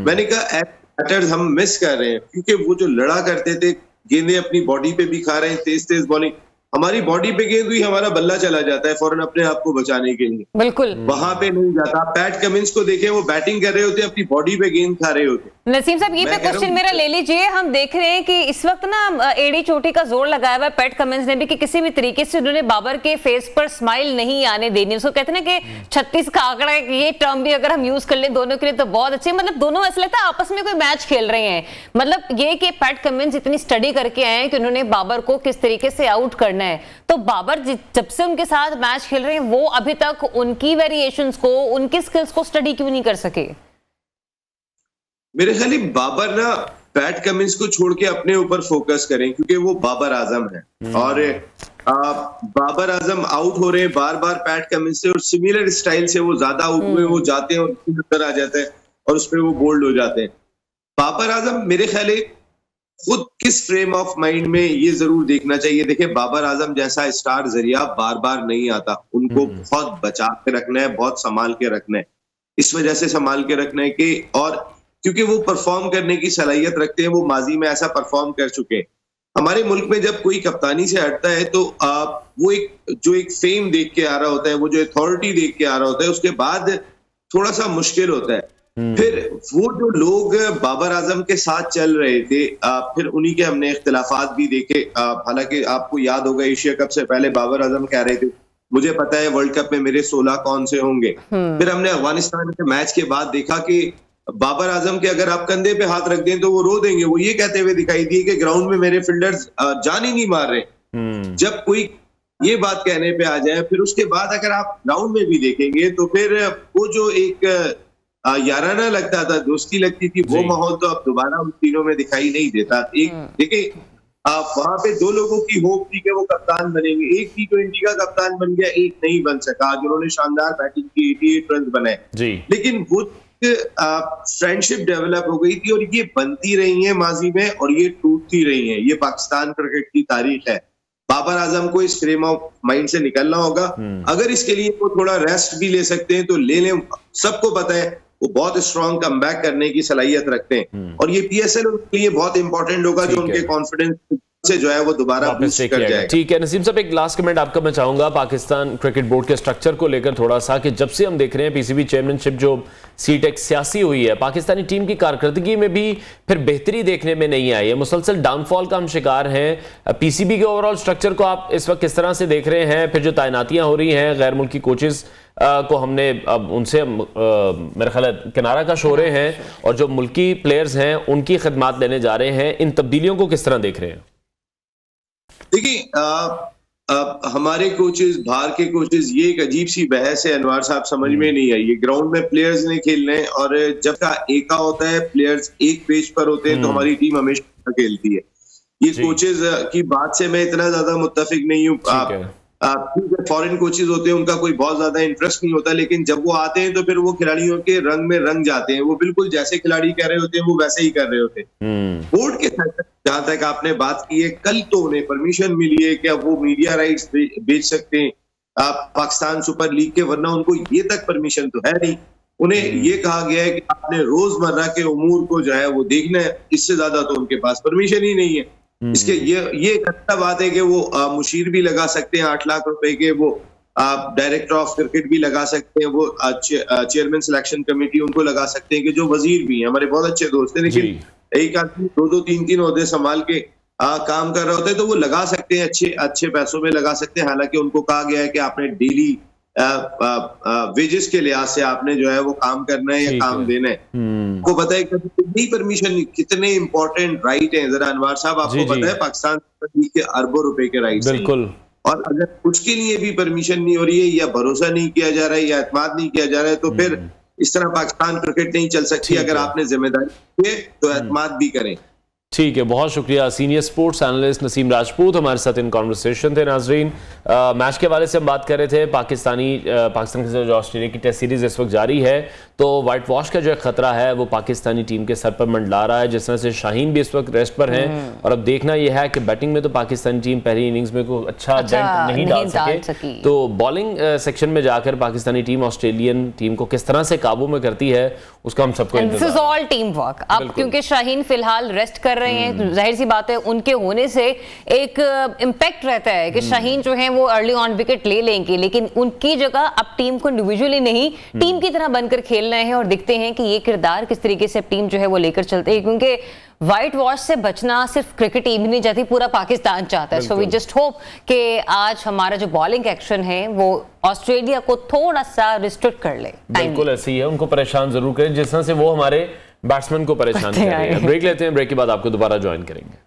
मैंने कहा बैटर्स हम मिस कर रहे हैं क्योंकि वो जो लड़ा करते थे, गेंदें अपनी बॉडी पे भी खा रहे हैं, तेज तेज बॉलिंग, हमारी बॉडी पे गेंद हुई, हमारा बल्ला चला जाता है फौरन अपने आप को बचाने के लिए, बिल्कुल वहां पे नहीं जाता। पैट कमिंस को देखें, वो बैटिंग कर रहे होते, अपनी बॉडी पे गेंद खा रहे होते। नसीम साहब, ये पे क्वेश्चन मेरा ले लीजिए। हम देख रहे हैं कि इस वक्त ना एडी चोटी का जोर लगाया हुआ है पैट कमिंस ने भी कि किसी भी तरीके से उन्होंने बाबर के फेस पर स्माइल नहीं आने देनी। उसको कहते हैं ना कि 36 का आंकड़ा है, ये टर्म भी अगर हम यूज कर लें दोनों के लिए तो बहुत अच्छे। मतलब दोनों ऐसा लगता है आपस में कोई मैच खेल रहे हैं। मतलब ये कि पैट कमिंस इतनी स्टडी करके आए हैं कि उन्होंने बाबर को किस तरीके से आउट करना है, तो बाबर जब से उनके साथ मैच खेल रहे हैं वो अभी तक उनकी वेरिएशंस को, उनकी स्किल्स को स्टडी क्यों नहीं कर सके? मेरे ख्याल बाबर ना पैट कमिंस को छोड़ के अपने ऊपर फोकस करें क्योंकि वो बाबर आजम है और बाबर आजम आउट हो रहे हैं बार बार पैट कमिंस से और सिमिलर स्टाइल से वो ज्यादा आउट हुए, वो जाते हैं और नजर आ जाता है और उसपे वो बोल्ड हो जाते हैं। बाबर आजम मेरे ख्याल खुद किस फ्रेम ऑफ माइंड में ये जरूर देखना चाहिए। देखिए, बाबर आजम जैसा स्टार जरिया बार बार नहीं आता, उनको बहुत बचा के रखना है, बहुत संभाल के रखना है। इस वजह से संभाल के रखना है कि और क्योंकि वो परफॉर्म करने की सलाहियत रखते हैं, वो माजी में ऐसा परफॉर्म कर चुके हैं। हमारे मुल्क में जब कोई कप्तानी से हटता है तो वो एक फेम देख के आ रहा होता है, वो जो अथॉरिटी देख के आ रहा होता है, उसके बाद थोड़ा सा मुश्किल होता है। फिर वो जो लोग बाबर आजम के साथ चल रहे थे, फिर उन्हीं के हमने इख्तिलाफात भी देखे। हालांकि आपको याद होगा एशिया कप से पहले बाबर आजम कह रहे थे मुझे पता है वर्ल्ड कप में मेरे 16 कौन से होंगे। फिर हमने अफगानिस्तान के मैच के बाद देखा कि बाबर आजम के अगर आप कंधे पे हाथ रख दें तो वो रो देंगे। वो ये कहते हुए दिखाई दिए कि ग्राउंड में मेरे फील्डर्स जान ही नहीं मार रहे। जब कोई ये बात कहने पे आ जाए, फिर उसके बाद अगर आप ग्राउंड में भी देखेंगे तो फिर वो जो एक याराना लगता था, दोस्ती लगती थी, वो माहौल तो अब दोबारा उन तीनों में दिखाई नहीं देता। एक देखिए, वहां पे 2 लोगों की होप थी कि वो कप्तान बनेंगे। एक T20 का कप्तान बन गया, एक नहीं बन सका, जिन्होंने शानदार बैटिंग की, 88 रन बनाए। लेकिन वो फ्रेंडशिप डेवलप हो गई थी और ये बनती रही है माजी में और ये टूटती रही है। ये पाकिस्तान क्रिकेट की तारीख है। बाबर आजम को इस फ्रेम ऑफ माइंड से निकलना होगा। अगर इसके लिए वो थोड़ा रेस्ट भी ले सकते हैं तो ले लें। सबको पता है वो बहुत स्ट्रॉन्ग कमबैक करने की सलाहियत रखते हैं और ये PSL उनके लिए बहुत इंपॉर्टेंट होगा जो उनके कॉन्फिडेंस से जो है वो दोबारा बूस्ट कर जाएगा। ठीक है नसीम साहब, एक लास्ट कमेंट आपका मैं चाहूंगा पाकिस्तान क्रिकेट बोर्ड के स्ट्रक्चर को लेकर थोड़ा सा, कि जब से हम देख रहे हैं पीसीबी चेयरमैनशिप जो सीट एक सियासी हुई है, पाकिस्तानी टीम की कारकर्दगी में भी फिर बेहतरी देखने में नहीं आई है, मुसलसल डाउनफॉल का हम शिकार हैं। पीसीबी के ओवरऑल स्ट्रक्चर को आप इस वक्त किस तरह से देख रहे हैं? फिर जो तैनातियां हो रही हैं गैर मुल्की कोचेस को हमने अब उनसे मेरे ख्याल किनारा कश हो रहे हैं, और जो मुल्की प्लेयर्स हैं उनकी खिदमात लेने जा रहे हैं, इन तब्दीलियों को किस तरह देख रहे हैं? देखिए हमारे कोचेस, बाहर के कोचेस, ये एक अजीब सी बहस है अनवार साहब, समझ में नहीं आई। ये ग्राउंड में प्लेयर्स ने खेलने, और जब का एका होता है, प्लेयर्स एक पेज पर होते हैं, तो हमारी टीम हमेशा खेलती है। ये कोचेस की बात से मैं इतना ज्यादा मुत्तफिक नहीं हूँ। फॉरेन कोचेस होते हैं, उनका कोई बहुत ज्यादा इंटरेस्ट नहीं होता, लेकिन जब वो आते हैं तो फिर वो खिलाड़ियों के रंग में रंग जाते हैं। वो बिल्कुल जैसे खिलाड़ी कर रहे होते हैं वो वैसे ही कर रहे होते हैं। बोर्ड के साथ जहां तक आपने बात की है, कल तो उन्हें परमिशन मिली है कि अब वो मीडिया राइट्स बेच सकते हैं पाकिस्तान सुपर लीग के, वरना उनको ये तक परमिशन तो है नहीं। उन्हें ये कहा गया है कि आपने रोजमर्रा के उमूर को जो है वो देखना है, इससे ज्यादा तो उनके पास परमिशन ही नहीं है। इसके ये एक अच्छा बात है कि वो मुशीर भी लगा सकते हैं 8 लाख रुपए के, वो डायरेक्टर ऑफ क्रिकेट भी लगा सकते हैं, वो चेयरमैन सिलेक्शन कमेटी उनको लगा सकते हैं, कि जो वजीर भी हैं हमारे बहुत अच्छे दोस्त हैं, लेकिन एक आदमी 2-2 3-3 ओहदे संभाल के काम कर रहे होते हैं, तो वो लगा सकते हैं, अच्छे पैसों में लगा सकते हैं। हालांकि उनको कहा गया है कि आपने डेली वेजेस के लिहाज से आपने जो है वो काम करना है या काम देना है। आपको पता है कितनी परमिशन, कितने इंपॉर्टेंट राइट हैं, जरा अनवार साहब आपको पता है पाकिस्तान के अरबों रुपए के राइट, बिल्कुल, और अगर उसके लिए भी परमिशन नहीं हो रही है, या भरोसा नहीं किया जा रहा है, या एतमाद नहीं किया जा रहा है, तो फिर इस तरह पाकिस्तान क्रिकेट नहीं चल सकती। अगर आपने जिम्मेदारी है तो एतमाद भी करें। ठीक है, बहुत शुक्रिया। Senior sports analyst Naseem Rajput हमारे साथ इन कॉन्वर्सेशन थे। नाजरीन, मैच के हवाले से हम बात कर रहे थे, पाकिस्तान के साथ जो ऑस्ट्रेलिया की टेस्ट सीरीज इस वक्त जारी है, तो वाइट वॉश का जो खतरा है वो पाकिस्तानी टीम के सर पर मंडला रहा है। जिस तरह से शाहीन भी इस वक्त रेस्ट पर हैं, और अब देखना यह है कि बैटिंग में तो पाकिस्तानी टीम पहली इनिंग्स में कोई अच्छा डेंट नहीं डाल सके, तो बॉलिंग सेक्शन में जाकर पाकिस्तानी टीम ऑस्ट्रेलियन टीम को किस तरह से काबू में करती है उसका हम सबको this is all team work. अब क्योंकि शाहीन फिलहाल रेस्ट कर रहे हैं, तो जाहिर सी बात है उनके होने से एक इम्पैक्ट रहता है कि शाहीन जो है वो अर्ली ऑन विकेट ले लेंगे, लेकिन उनकी जगह अब टीम को इंडिविजुअली नहीं टीम की तरह बनकर खेल रहे हैं, और दिखते हैं कि ये किरदार किस तरीके से टीम जो है वो लेकर चलते हैं, क्योंकि व्हाइट वॉश से बचना सिर्फ क्रिकेट टीम ही नहीं चाहती, पूरा पाकिस्तान चाहता है। सो वी जस्ट होप कि आज हमारा जो बॉलिंग एक्शन है वो ऑस्ट्रेलिया को थोड़ा सा रिस्ट्रिक्ट कर ले। बिल्कुल ऐसे ही है, उनको परेशान जरूर करें जिस तरह से वो हमारे बैट्समैन को परेशान कर रहे हैं। ब्रेक लेते हैं, ब्रेक के बाद आपको दोबारा ज्वाइन करेंगे।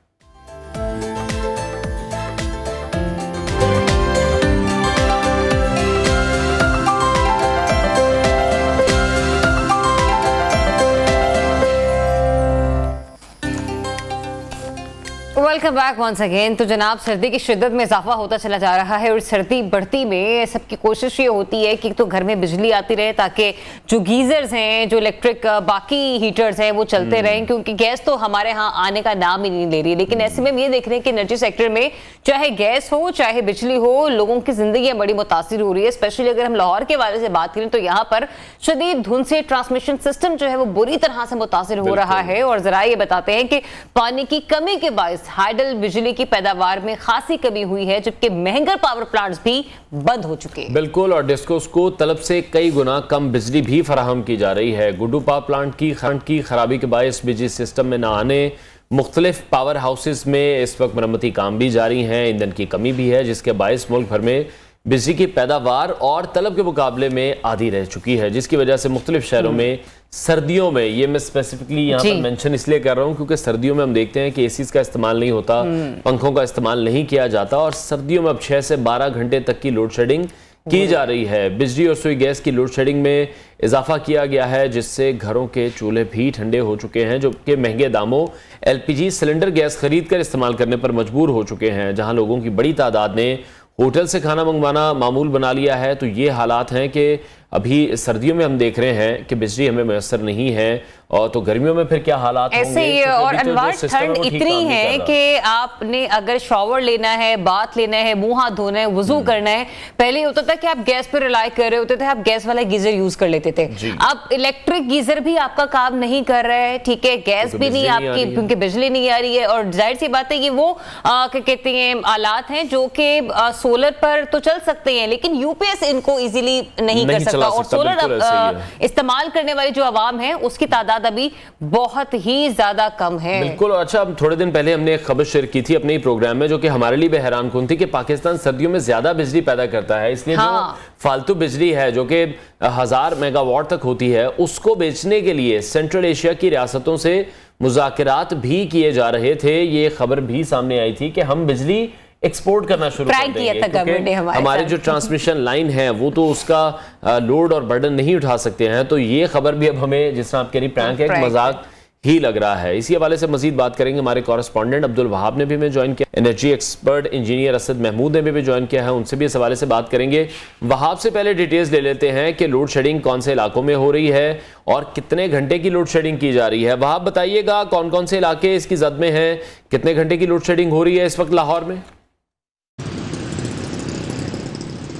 Welcome back once again. तो जनाब, सर्दी की शिद्दत में इजाफा होता चला जा रहा है, और सर्दी बढ़ती में सबकी कोशिश ये होती है कि तो घर में बिजली आती रहे, ताकि जो गीजर्स हैं, जो इलेक्ट्रिक बाकी हीटर्स हैं वो चलते रहें, क्योंकि गैस तो हमारे यहाँ आने का नाम ही नहीं ले रही। लेकिन ऐसे में हम ये देख रहे हैं कि एनर्जी सेक्टर में चाहे गैस हो चाहे बिजली हो, लोगों की जिंदगी बड़ी मुतासिर हो रही है। स्पेशली अगर हम लाहौर के वाले से बात करें तो यहाँ पर शदीद धुंध से ट्रांसमिशन सिस्टम जो है वो बुरी तरह से मुतासिर हो रहा है, और जरा ये बताते हैं कि पानी की कमी के बायस हाइडल बिजली की पैदावार में खासी कमी हुई है, जबकि महंगर पावर प्लांट्स भी बंद हो चुके हैं। बिल्कुल, और डिस्कोस को तलब से कई गुना कम बिजली भी फराहम की जा रही है। गुड्डू पावर प्लांट की खराबी के बायस बिजली सिस्टम में न आने, मुख्तलिफ पावर हाउसेस में इस वक्त मरम्मती काम भी जारी हैं, ईंधन की कमी भी है, जिसके बायस मुल्क भर में बिजली की पैदावार और तलब के मुकाबले में आधी रह चुकी है, जिसकी वजह से मुख्तलिफ शहरों में सर्दियों में, ये मैं स्पेसिफिकली यहाँ पर मेंशन इसलिए कर रहा हूँ क्योंकि सर्दियों में हम देखते हैं कि एसीज का इस्तेमाल नहीं होता, पंखों का इस्तेमाल नहीं किया जाता, और सर्दियों में अब 6 से 12 घंटे तक की लोड शेडिंग की जा रही है। बिजली और सुई गैस की लोड शेडिंग में इजाफा किया गया है, जिससे घरों के चूल्हे भी ठंडे हो चुके हैं, जो कि महंगे दामों एलपीजी सिलेंडर गैस खरीद कर इस्तेमाल करने पर मजबूर हो चुके हैं। जहां लोगों की बड़ी तादाद ने होटल से खाना मंगवाना मामूल बना लिया है, तो ये हालात हैं कि अभी सर्दियों में हम देख रहे हैं कि बिजली हमें मैसर नहीं है, और तो गर्मियों में फिर क्या हालात होंगे? ऐसे ही और अनवार ठंड इतनी है कि आपने अगर शॉवर लेना है, बाथ लेना है, मुंह हाथ धोना है, वुजू करना है, पहले होता था कि आप गैस पे रिलाई कर रहे होते थे, आप गैस वाला गीजर यूज कर लेते थे। अब इलेक्ट्रिक गीजर भी आपका काम नहीं कर रहा है, ठीक है, गैस भी नहीं आपकी, क्योंकि बिजली नहीं आ रही है। और जाहिर सी बात है कि वो क्या कहते हैं आलात हैं जो कि सोलर पर तो चल सकते हैं, लेकिन यूपीएस इनको इजीली नहीं कर सकता। और सोलर इस्तेमाल करने वाली जो आवाम है उसकी तादाद अभी बहुत ही ज्यादा कम है। बिल्कुल। अच्छा, थोड़े दिन पहले हमने एक खबर शेयर की थी अपने प्रोग्राम में, जो कि हमारे लिए भी हैरानकुन थी कि पाकिस्तान सर्दियों में ज्यादा बिजली पैदा करता है, इसलिए जो फालतू बिजली है जो कि 1000 मेगावाट तक होती है, उसको बेचने के लिए सेंट्रल एशिया की रियासतों से मुज़ाकरात भी किए जा रहे थे। ये खबर भी सामने आई थी कि हम बिजली एक्सपोर्ट करना शुरू कर देंगे, क्योंकि हमारे जो ट्रांसमिशन लाइन है वो तो उसका लोड और बर्डन नहीं उठा सकते हैं। तो ये खबर भी अब हमें, जिस तरह आप कह रही प्रैंक है, मजाक ही लग रहा है। इसी हवाले से मजीद बात करेंगे। हमारे कॉरेस्पॉन्डेंट अब्दुल वहाब ने भी हमें ज्वाइन किया, energy expert engineer Asad Mahmood ने भी ज्वाइन किया है, उनसे भी इस हवाले से बात करेंगे। वहाब से पहले डिटेल्स ले लेते हैं कि लोड शेडिंग कौन से इलाकों में हो रही है और कितने घंटे की लोड शेडिंग की जा रही है। वहाब बताइएगा, कौन कौन से इलाके इसकी जद में हैं, कितने घंटे की लोड शेडिंग हो रही है इस वक्त लाहौर में?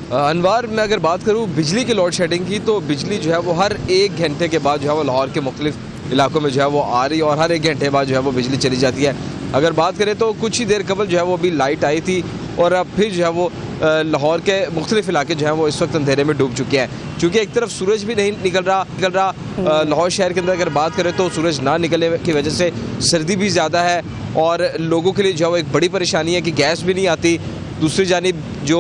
अनवार, मैं अगर बात करूँ बिजली की लोड शेडिंग की, तो बिजली जो है वो हर 1 घंटे के बाद जो है वो लाहौर के मुख्तलिफ इलाकों में जो है वो आ रही है, और हर 1 घंटे बाद जो है वो बिजली चली जाती है। अगर बात करें तो कुछ ही देर कबल जो है वो अभी लाइट आई थी, और अब फिर जो है वो लाहौर के मुख्तलिफ इलाके जो है वो इस वक्त अंधेरे में डूब चुके हैं। चूँकि एक तरफ सूरज भी नहीं निकल रहा लाहौर शहर के अंदर अगर बात करें तो सूरज ना निकलने की वजह से सर्दी भी ज़्यादा है, और लोगों के लिए जो है वो एक बड़ी परेशानी है कि गैस भी नहीं आती। दूसरी जानिब जो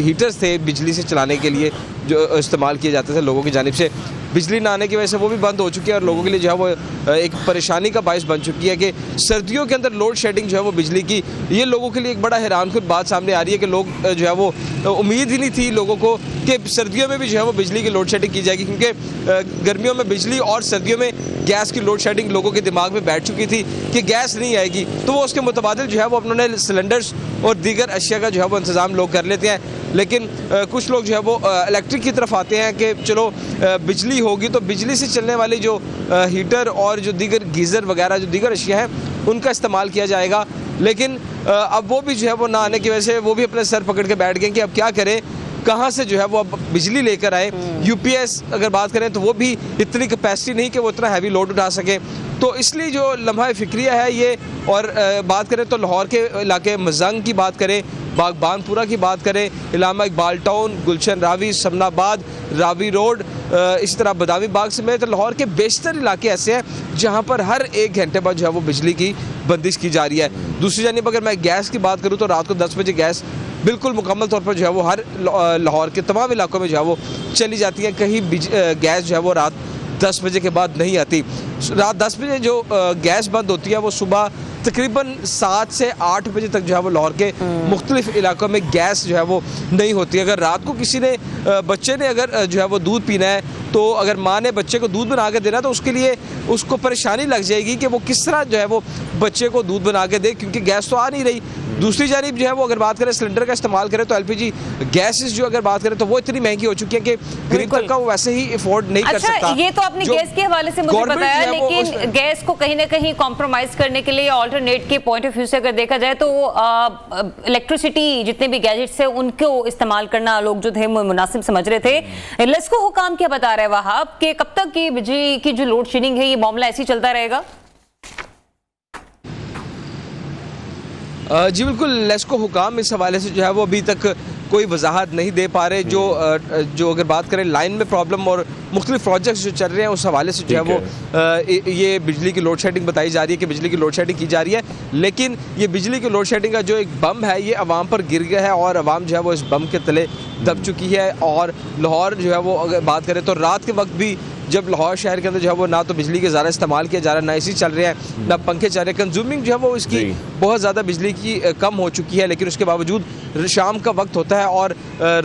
हीटर्स थे बिजली से चलाने के लिए जो इस्तेमाल किए जाते थे लोगों की जानिब से, बिजली ना आने की वजह से वो भी बंद हो चुकी है, और लोगों के लिए जो है वो एक परेशानी का बायस बन चुकी है कि सर्दियों के अंदर लोड शेडिंग जो है वो बिजली की, ये लोगों के लिए एक बड़ा हैरानकुन बात सामने आ रही है कि लोग जो है वो उम्मीद ही नहीं थी लोगों को कि सर्दियों में भी जो है वो बिजली की लोड शेडिंग की जाएगी, क्योंकि गर्मियों में बिजली और सर्दियों में गैस की लोड शेडिंग लोगों के दिमाग में बैठ चुकी थी कि गैस नहीं आएगी, तो वो उसके मुतबादिल जो है वो अपने सिलेंडर्स और दीगर अशिया का जो है वो इंतज़ाम लोग कर लेते हैं। लेकिन कुछ लोग जो है वो इलेक्ट्रिक की तरफ आते हैं कि चलो बिजली होगी तो बिजली से चलने वाली जो हीटर और जो दीगर गीज़र वगैरह जो दीगर अशिया हैं उनका इस्तेमाल किया जाएगा। लेकिन अब वो भी जो है वो ना आने की वजह से वो भी अपने सर पकड़ के बैठ गए कि अब क्या करें, कहाँ से जो है वो अब बिजली लेकर आए। यूपीएस अगर बात करें तो वो भी इतनी कैपेसिटी नहीं कि वो इतना हैवी लोड उठा सके, तो इसलिए जो लम्हा फिक्रिया है ये। और बात करें तो लाहौर के इलाके मजंग की बात करें, बागबानपुरा की बात करें, इलामा इकबाल टाउन, गुलशन रावी, समनाबाद, रावी रोड, इसी तरह बदामी बाग समेत लाहौर के बेशतर इलाके ऐसे हैं जहां पर हर 1 घंटे बाद जो है वो बिजली की बंदिश की जा रही है। दूसरी जानिब अगर मैं गैस की बात करूं तो रात को 10 बजे गैस बिल्कुल मुकम्मल तौर पर जो है वो हर लाहौर के तमाम इलाकों में जो है वो चली जाती है। कहीं गैस जो है वो रात 10 बजे के बाद नहीं आती। रात 10 बजे जो गैस बंद होती है वो सुबह तकरीबन 7 से 8 बजे तक जो है वो लाहौर के मुख्तलिफ इलाकों में गैस जो है वो नहीं होती। अगर रात को किसी ने बच्चे ने अगर जो है वो दूध पीना है, तो अगर माँ ने बच्चे को दूध बना के देना तो उसके लिए उसको परेशानी लग जाएगी कि वो किस तरह जो है वो बच्चे को दूध बना के दे, क्योंकि गैस तो आ नहीं रही। दूसरी जानिब जो है वो अगर बात करें सिलेंडर का इस्तेमाल करें तो एलपीजी गैसेस जो अगर बात करें तो वो इतनी महंगी हो चुकी है कि गरीब तबका वो वैसे ही अफोर्ड नहीं कर सकता। ये तो आपने गैस के हवाले से मुझे बताया, लेकिन गैस को कहीं ना कहीं कॉम्प्रोमाइज करने के लिए ऑल्टरनेट के पॉइंट ऑफ व्यू से अगर देखा जाए तो इलेक्ट्रिसिटी जितने भी गैजेट्स है उनको इस्तेमाल करना लोग जो थे मुनासिब समझ रहे थे। लेस्को हुकाम क्या बता रहे हैं वहाब कि कब तक की बिजली की जो लोड शेडिंग है ये मामला ऐसे ही चलता रहेगा? जी बिल्कुल, लेस्को हुकाम इस हवाले से जो है वो अभी तक कोई वजाहत नहीं दे पा रहे। जो अगर बात करें लाइन में प्रॉब्लम और मुख्तलिफ प्रोजेक्ट्स जो चल रहे हैं उस हवाले से जो है वो ये बिजली की लोड शेडिंग बताई जा रही है कि बिजली की लोड शेडिंग की जा रही है। लेकिन ये बिजली की लोड शेडिंग का जो एक बम है ये अवाम पर गिर गया है और अवाम जो है वो इस बम के तले दब चुकी है। और लाहौर जो है वो अगर बात करें तो रात के वक्त भी जब लाहौर शहर के अंदर जो है वो ना तो बिजली के ज़्यादा इस्तेमाल किया जा रहा है, ना एसी चल रहे हैं, ना पंखे चल रहे हैं। कंज्यूमिंग जो है वो इसकी बहुत ज़्यादा बिजली की कम हो चुकी है। लेकिन उसके बावजूद शाम का वक्त होता है और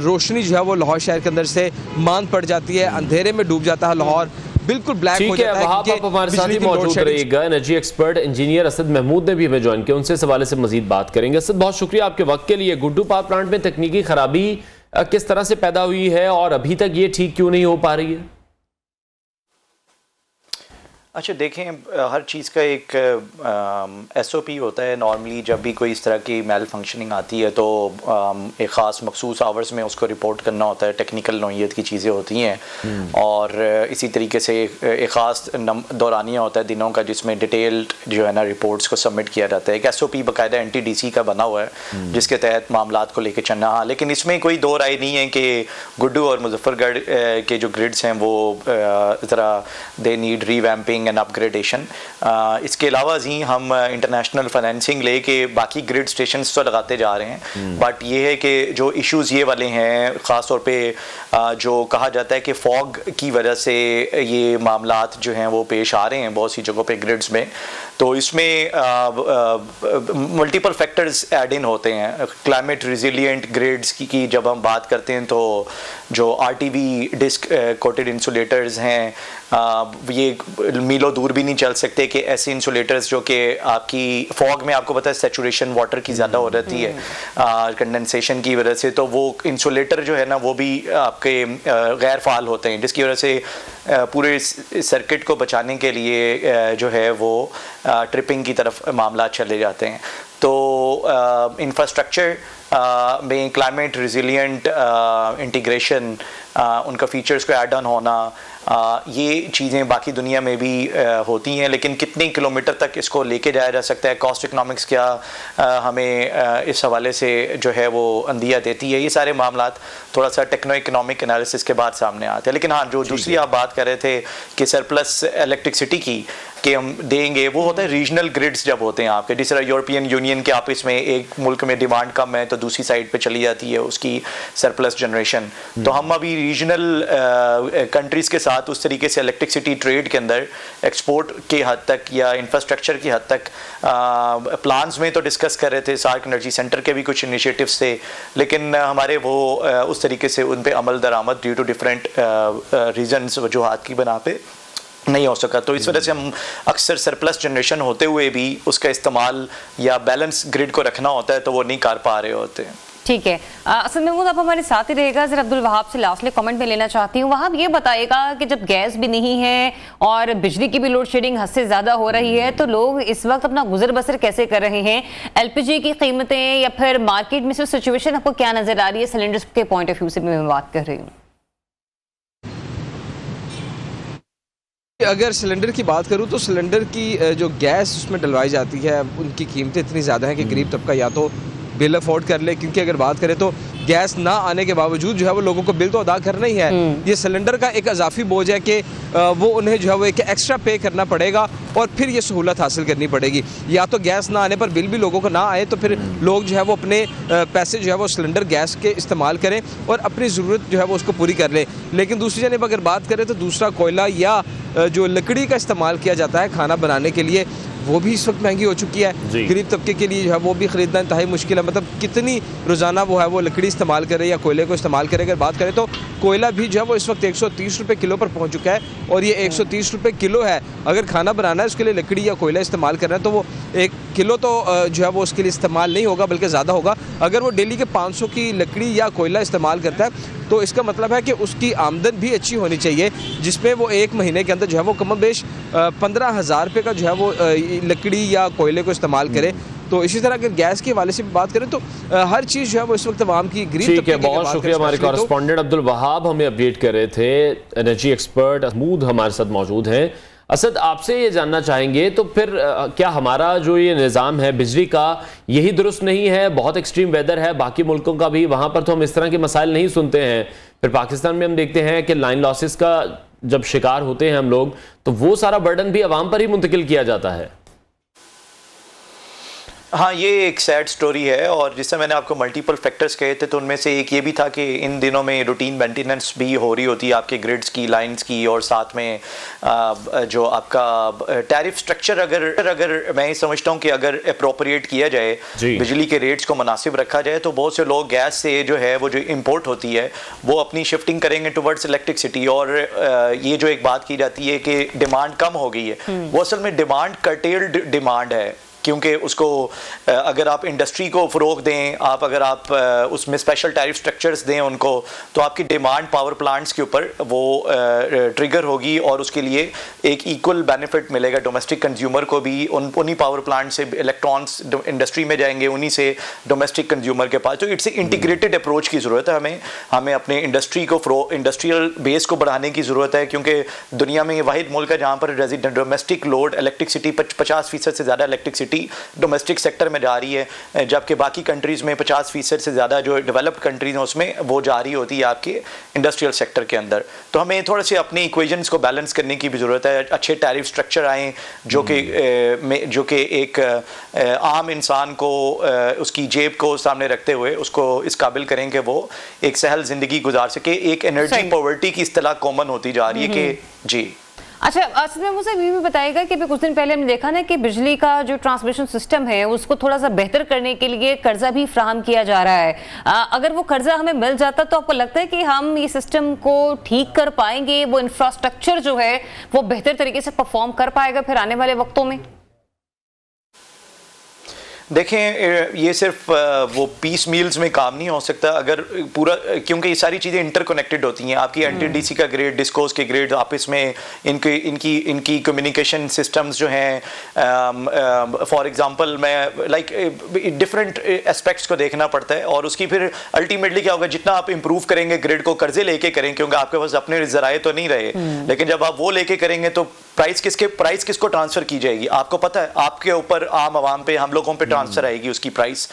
रोशनी जो है वो लाहौर शहर के अंदर से मांद पड़ जाती है, अंधेरे में डूब जाता है लाहौर, बिल्कुल ब्लैक हो जाता है। वहां आप हमारे साथ ही मौजूद रहिएगा। Energy expert engineer Asad Mahmood ने भी हमें ज्वाइन किया, उनसे इस हवाले से मजीद बात करेंगे। असद, बहुत शुक्रिया आपके वक्त के लिए। गुड्डू पावर प्लांट में तकनीकी खराबी किस तरह से पैदा हुई है और अभी तक ये ठीक क्यों नहीं हो पा रही है? अच्छा देखें, हर चीज़ का एक SOP होता है। नॉर्मली जब भी कोई इस तरह की मेल फंक्शनिंग आती है तो एक ख़ास मखसूस आवर्स में उसको रिपोर्ट करना होता है, टेक्निकल नौइयत की चीज़ें होती हैं और इसी तरीके से एक ख़ास दौरानिया होता है दिनों का जिसमें डिटेल्ड जो है ना रिपोर्ट्स को सबमिट किया जाता है। एक SOP बाकायदा NTDC का बना हुआ है जिसके तहत मामलात को लेकर चलना। हाँ, लेकिन इसमें कोई दो राय नहीं है कि गुड्डू और मुजफ्फरगढ़ के जो ग्रिड्स हैं वो ज़रा they need revamping and upgradation. इसके अलावा जी हम इंटरनेशनल फाइनेंसिंग लेके बाकी ग्रिड स्टेशंस तो लगाते जा रहे हैं, बट ये है कि जो इश्यूज ये वाले हैं ख़ास तौर पे जो कहा जाता है कि फॉग की वजह से ये मामलात जो हैं वो पेश आ रहे हैं बहुत सी जगहों पे ग्रिड्स में, तो इसमें मल्टीपल फैक्टर्स ऐड इन होते हैं। क्लाइमेट रिजिलियंट ग्रिड्स की जब हम बात करते हैं तो जो RTV डिस्क कोटेड इंसुलेटर्स हैं ये मीलों दूर भी नहीं चल सकते कि ऐसे इंसुलेटर्स जो कि आपकी फॉग में आपको पता है सैचुरेशन वाटर की ज़्यादा हो रहती है कंडेंसेशन की वजह से, तो वो इंसुलेटर जो है ना वो भी आपके गैर फाल होते हैं जिसकी वजह से पूरे सर्किट को बचाने के लिए जो है वो ट्रिपिंग की तरफ मामला चले जाते हैं। तो इंफ्रास्ट्रक्चर में क्लाइमेट रिजिलियंट इंटीग्रेशन, उनका फीचर्स को ऐड ऑन होना, ये चीज़ें बाकी दुनिया में भी होती हैं, लेकिन कितने किलोमीटर तक इसको लेके जाया जा सकता है, कॉस्ट इकनॉमिक्स क्या हमें इस हवाले से जो है वो अंदिया देती है, ये सारे मामलात थोड़ा सा टेक्नो इकनॉमिक एनालिसिस के बाद सामने आते हैं। लेकिन हाँ, जो दूसरी आप बात कर रहे थे कि सरप्लस इलेक्ट्रिसिटी की कि हम देंगे, वो होता है रीजनल ग्रिड्स जब होते हैं आपके, जिस तरह यूरोपियन यूनियन के आपस में एक मुल्क में डिमांड कम है तो दूसरी साइड पे चली जाती है उसकी सरप्लस जनरेशन। तो हम अभी रीजनल कंट्रीज़ के साथ उस तरीके से इलेक्ट्रिसिटी ट्रेड के अंदर एक्सपोर्ट के हद तक या इंफ्रास्ट्रक्चर की हद तक प्लान्स में तो डिस्कस कर रहे थे। सार्क एनर्जी सेंटर के भी कुछ इनिशिएटिव्स थे, लेकिन हमारे वो उस तरीके से उन पर अमल दरामद ड्यू टू डिफरेंट रीजन्स वजूहात की बना पे नहीं हो सका। तो इस वजह से हम अक्सर सरप्लस जनरेशन होते हुए भी उसका इस्तेमाल या बैलेंस ग्रिड को रखना होता है तो वो नहीं कर पा रहे होते हैं। ठीक है, असद महमूद आप हमारे साथ ही रहेगा। जरा अब्दुल वहाब से लास्टली कमेंट में लेना चाहती हूँ। वहाब ये बताएगा कि जब गैस भी नहीं है और बिजली की भी लोड शेडिंग हद से ज़्यादा हो रही है तो लोग इस वक्त अपना गुजर बसर कैसे कर रहे हैं? LPG की कीमतें या फिर मार्केट में से सिचुएशन आपको क्या नज़र आ रही है? सिलेंडर्स के पॉइंट ऑफ व्यू से मैं बात कर रही हूँ। अगर सिलेंडर की बात करूं तो सिलेंडर की जो गैस उसमें डलवाई जाती है उनकी कीमतें इतनी ज़्यादा हैं कि गरीब तबका या तो बिल अफोर्ड कर ले, क्योंकि अगर बात करें तो गैस ना आने के बावजूद जो है वो लोगों को बिल तो अदा करना ही है। ये सिलेंडर का एक इजाफी बोझ है कि वो उन्हें जो है वो एक एक्स्ट्रा पे करना पड़ेगा और फिर ये सहूलत हासिल करनी पड़ेगी। या तो गैस ना आने पर बिल भी लोगों को ना आए तो फिर लोग जो है वो अपने पैसे जो है वो सिलेंडर गैस के इस्तेमाल करें और अपनी ज़रूरत जो है वो उसको पूरी कर लें। लेकिन दूसरी जानब अगर बात करें तो दूसरा कोयला या जो लकड़ी का इस्तेमाल किया जाता है खाना बनाने के लिए वो भी इस वक्त महंगी हो चुकी है। गरीब तबके के लिए जो है वो भी ख़रीदना इंतहाई मुश्किल है। मतलब कितनी रोज़ाना वो है वो लकड़ी इस्तेमाल करे या कोयले को इस्तेमाल करे। अगर बात करें तो कोयला भी जो है वो इस वक्त 130 रुपये किलो पर पहुंच चुका है और ये 130 रुपये किलो है। अगर खाना बनाना है उसके लिए लकड़ी या कोयला इस्तेमाल करना है तो वो 1 किलो तो जो है वो उसके लिए इस्तेमाल नहीं होगा बल्कि ज़्यादा होगा। अगर वो डेली के 500 की लकड़ी या कोयला इस्तेमाल करता है तो इसका मतलब है कि उसकी आमदन भी अच्छी होनी चाहिए, जिसमें वो 1 महीने के अंदर जो है वो कम बेश 15,000 रुपये का जो है वो लकड़ी या कोयले को इस्तेमाल करे। तो इसी तरह अगर गैस के हवाले से बात करें तो हर चीज़ जो है वो इस वक्त आवाम की गरीब। ठीक है, बहुत शुक्रिया। हमारे कॉरेस्पॉन्डेंट अब्दुल वहाब हमें अपडेट कर रहे थे। एनर्जी एक्सपर्ट महमूद हमारे साथ मौजूद हैं। असद, आपसे ये जानना चाहेंगे तो फिर क्या हमारा जो ये निज़ाम है बिजली का यही दुरुस्त नहीं है? बहुत एक्सट्रीम वेदर है बाकी मुल्कों का भी, वहाँ पर तो हम इस तरह के मसाइल नहीं सुनते हैं। फिर पाकिस्तान में हम देखते हैं कि लाइन लॉसेस का जब शिकार होते हैं हम लोग तो वो सारा बर्डन भी आवाम पर ही मुंतकिल किया जाता है। हाँ, ये एक सैड स्टोरी है और जिससे मैंने आपको मल्टीपल फैक्टर्स कहे थे तो उनमें से एक ये भी था कि इन दिनों में रूटीन मेंटेनेंस भी हो रही होती है आपके ग्रिड्स की, लाइंस की, और साथ में जो आपका टैरिफ स्ट्रक्चर अगर मैं समझता हूँ कि अगर अप्रोप्रिएट किया जाए, बिजली के रेट्स को मुनासिब रखा जाए तो बहुत से लोग गैस से जो है वो जो इम्पोर्ट होती है वो अपनी शिफ्टिंग करेंगे टुवर्ड्स इलेक्ट्रिसिटी। और ये जो एक बात की जाती है कि डिमांड कम हो गई है, वो असल में डिमांड कर्टेल्ड डिमांड है। क्योंकि उसको अगर आप इंडस्ट्री को फ़रोग दें, अगर आप उसमें स्पेशल टैरिफ स्ट्रक्चर्स दें उनको, तो आपकी डिमांड पावर प्लांट्स के ऊपर वो ट्रिगर होगी और उसके लिए एक इक्वल बेनिफिट मिलेगा डोमेस्टिक कंज्यूमर को भी। उन्हीं पावर प्लांट से इलेक्ट्रॉन्स इंडस्ट्री में जाएंगे, उन्हीं से डोमेस्टिक कंज्यूमर के पास। तो इट्स इंटीग्रेटेड अप्रोच की ज़रूरत है हमें अपने इंडस्ट्री को इंडस्ट्रियल बेस को बढ़ाने की ज़रूरत है, क्योंकि दुनिया में ये वाहिद मुल्क है जहाँ पर डोमेस्टिक लोड इलेक्ट्रिसिटी 50% से ज़्यादा इलेक्ट्रिसिटी डोमेस्टिक सेक्टर में जा रही है, जबकि बाकी कंट्रीज़ में 50% से ज़्यादा जो डेवलप्ड कंट्रीज़ हैं उसमें वो जा रही होती है आपके इंडस्ट्रियल सेक्टर के अंदर। तो हमें थोड़े से अपनी इक्वेशंस को बैलेंस करने की भी ज़रूरत है। अच्छे टैरिफ स्ट्रक्चर आएँ जो कि एक आम इंसान को उसकी जेब को सामने रखते हुए उसको इस काबिल करें कि वो एक सहल ज़िंदगी गुजार सके। एक एनर्जी पॉवर्टी की इस्तिलाह कॉमन होती जा रही है कि जी। अच्छा, असद में मुझे ये भी बताएगा कि कुछ दिन पहले हमने देखा ना कि बिजली का जो ट्रांसमिशन सिस्टम है उसको थोड़ा सा बेहतर करने के लिए कर्जा भी फ्राहम किया जा रहा है। अगर वो कर्जा हमें मिल जाता तो आपको लगता है कि हम ये सिस्टम को ठीक कर पाएंगे, वो इंफ्रास्ट्रक्चर जो है वो बेहतर तरीके से परफॉर्म कर पाएगा फिर आने वाले वक्तों में? देखें, ये सिर्फ वो पीस मील्स में काम नहीं हो सकता अगर पूरा, क्योंकि ये सारी चीज़ें इंटरकनेक्टेड होती हैं। आपकी NTDC का ग्रिड, डिस्कोस के ग्रिड आपस में इनकी कम्युनिकेशन सिस्टम्स जो हैं, फॉर एग्जांपल मैं डिफरेंट एस्पेक्ट्स को देखना पड़ता है और उसकी फिर अल्टीमेटली क्या होगा, जितना आप इंप्रूव करेंगे ग्रिड को कर्जे लेके करें, क्योंकि आपके पास अपने ज़राए तो नहीं रहे, लेकिन जब आप वो लेके करेंगे तो प्राइस किसको ट्रांसफ़र की जाएगी? आपको पता है, आपके ऊपर, आम आवाम पे, हम लोगों पे ट्रांसफ़र आएगी उसकी प्राइस।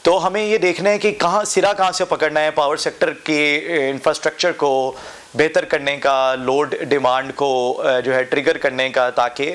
तो हमें ये देखना है कि कहाँ से पकड़ना है पावर सेक्टर के इंफ्रास्ट्रक्चर को बेहतर करने का, लोड डिमांड को जो है ट्रिगर करने का, ताकि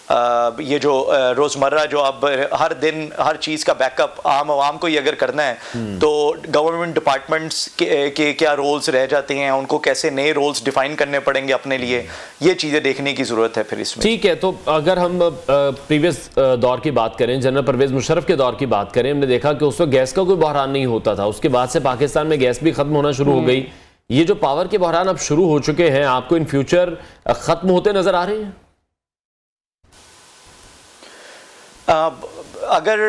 ये जो रोज़मर्रा जो अब हर दिन हर चीज़ का बैकअप आम आवाम को ही अगर करना है तो गवर्नमेंट डिपार्टमेंट्स के क्या रोल्स रह जाते हैं, उनको कैसे नए रोल्स डिफाइन करने पड़ेंगे अपने लिए, ये चीज़ें देखने की ज़रूरत है फिर इसमें। ठीक है, तो अगर हम प्रीवियस दौर की बात करें, जनरल परवेज़ मुशर्रफ के दौर की बात करें, हमने देखा कि उस वक्त गैस का कोई बहरान नहीं होता था। उसके बाद से पाकिस्तान में गैस भी ख़त्म होना शुरू हो गई। ये जो पावर के बहरान अब शुरू हो चुके हैं, आपको इन फ्यूचर ख़त्म होते नज़र आ रहे हैं? अगर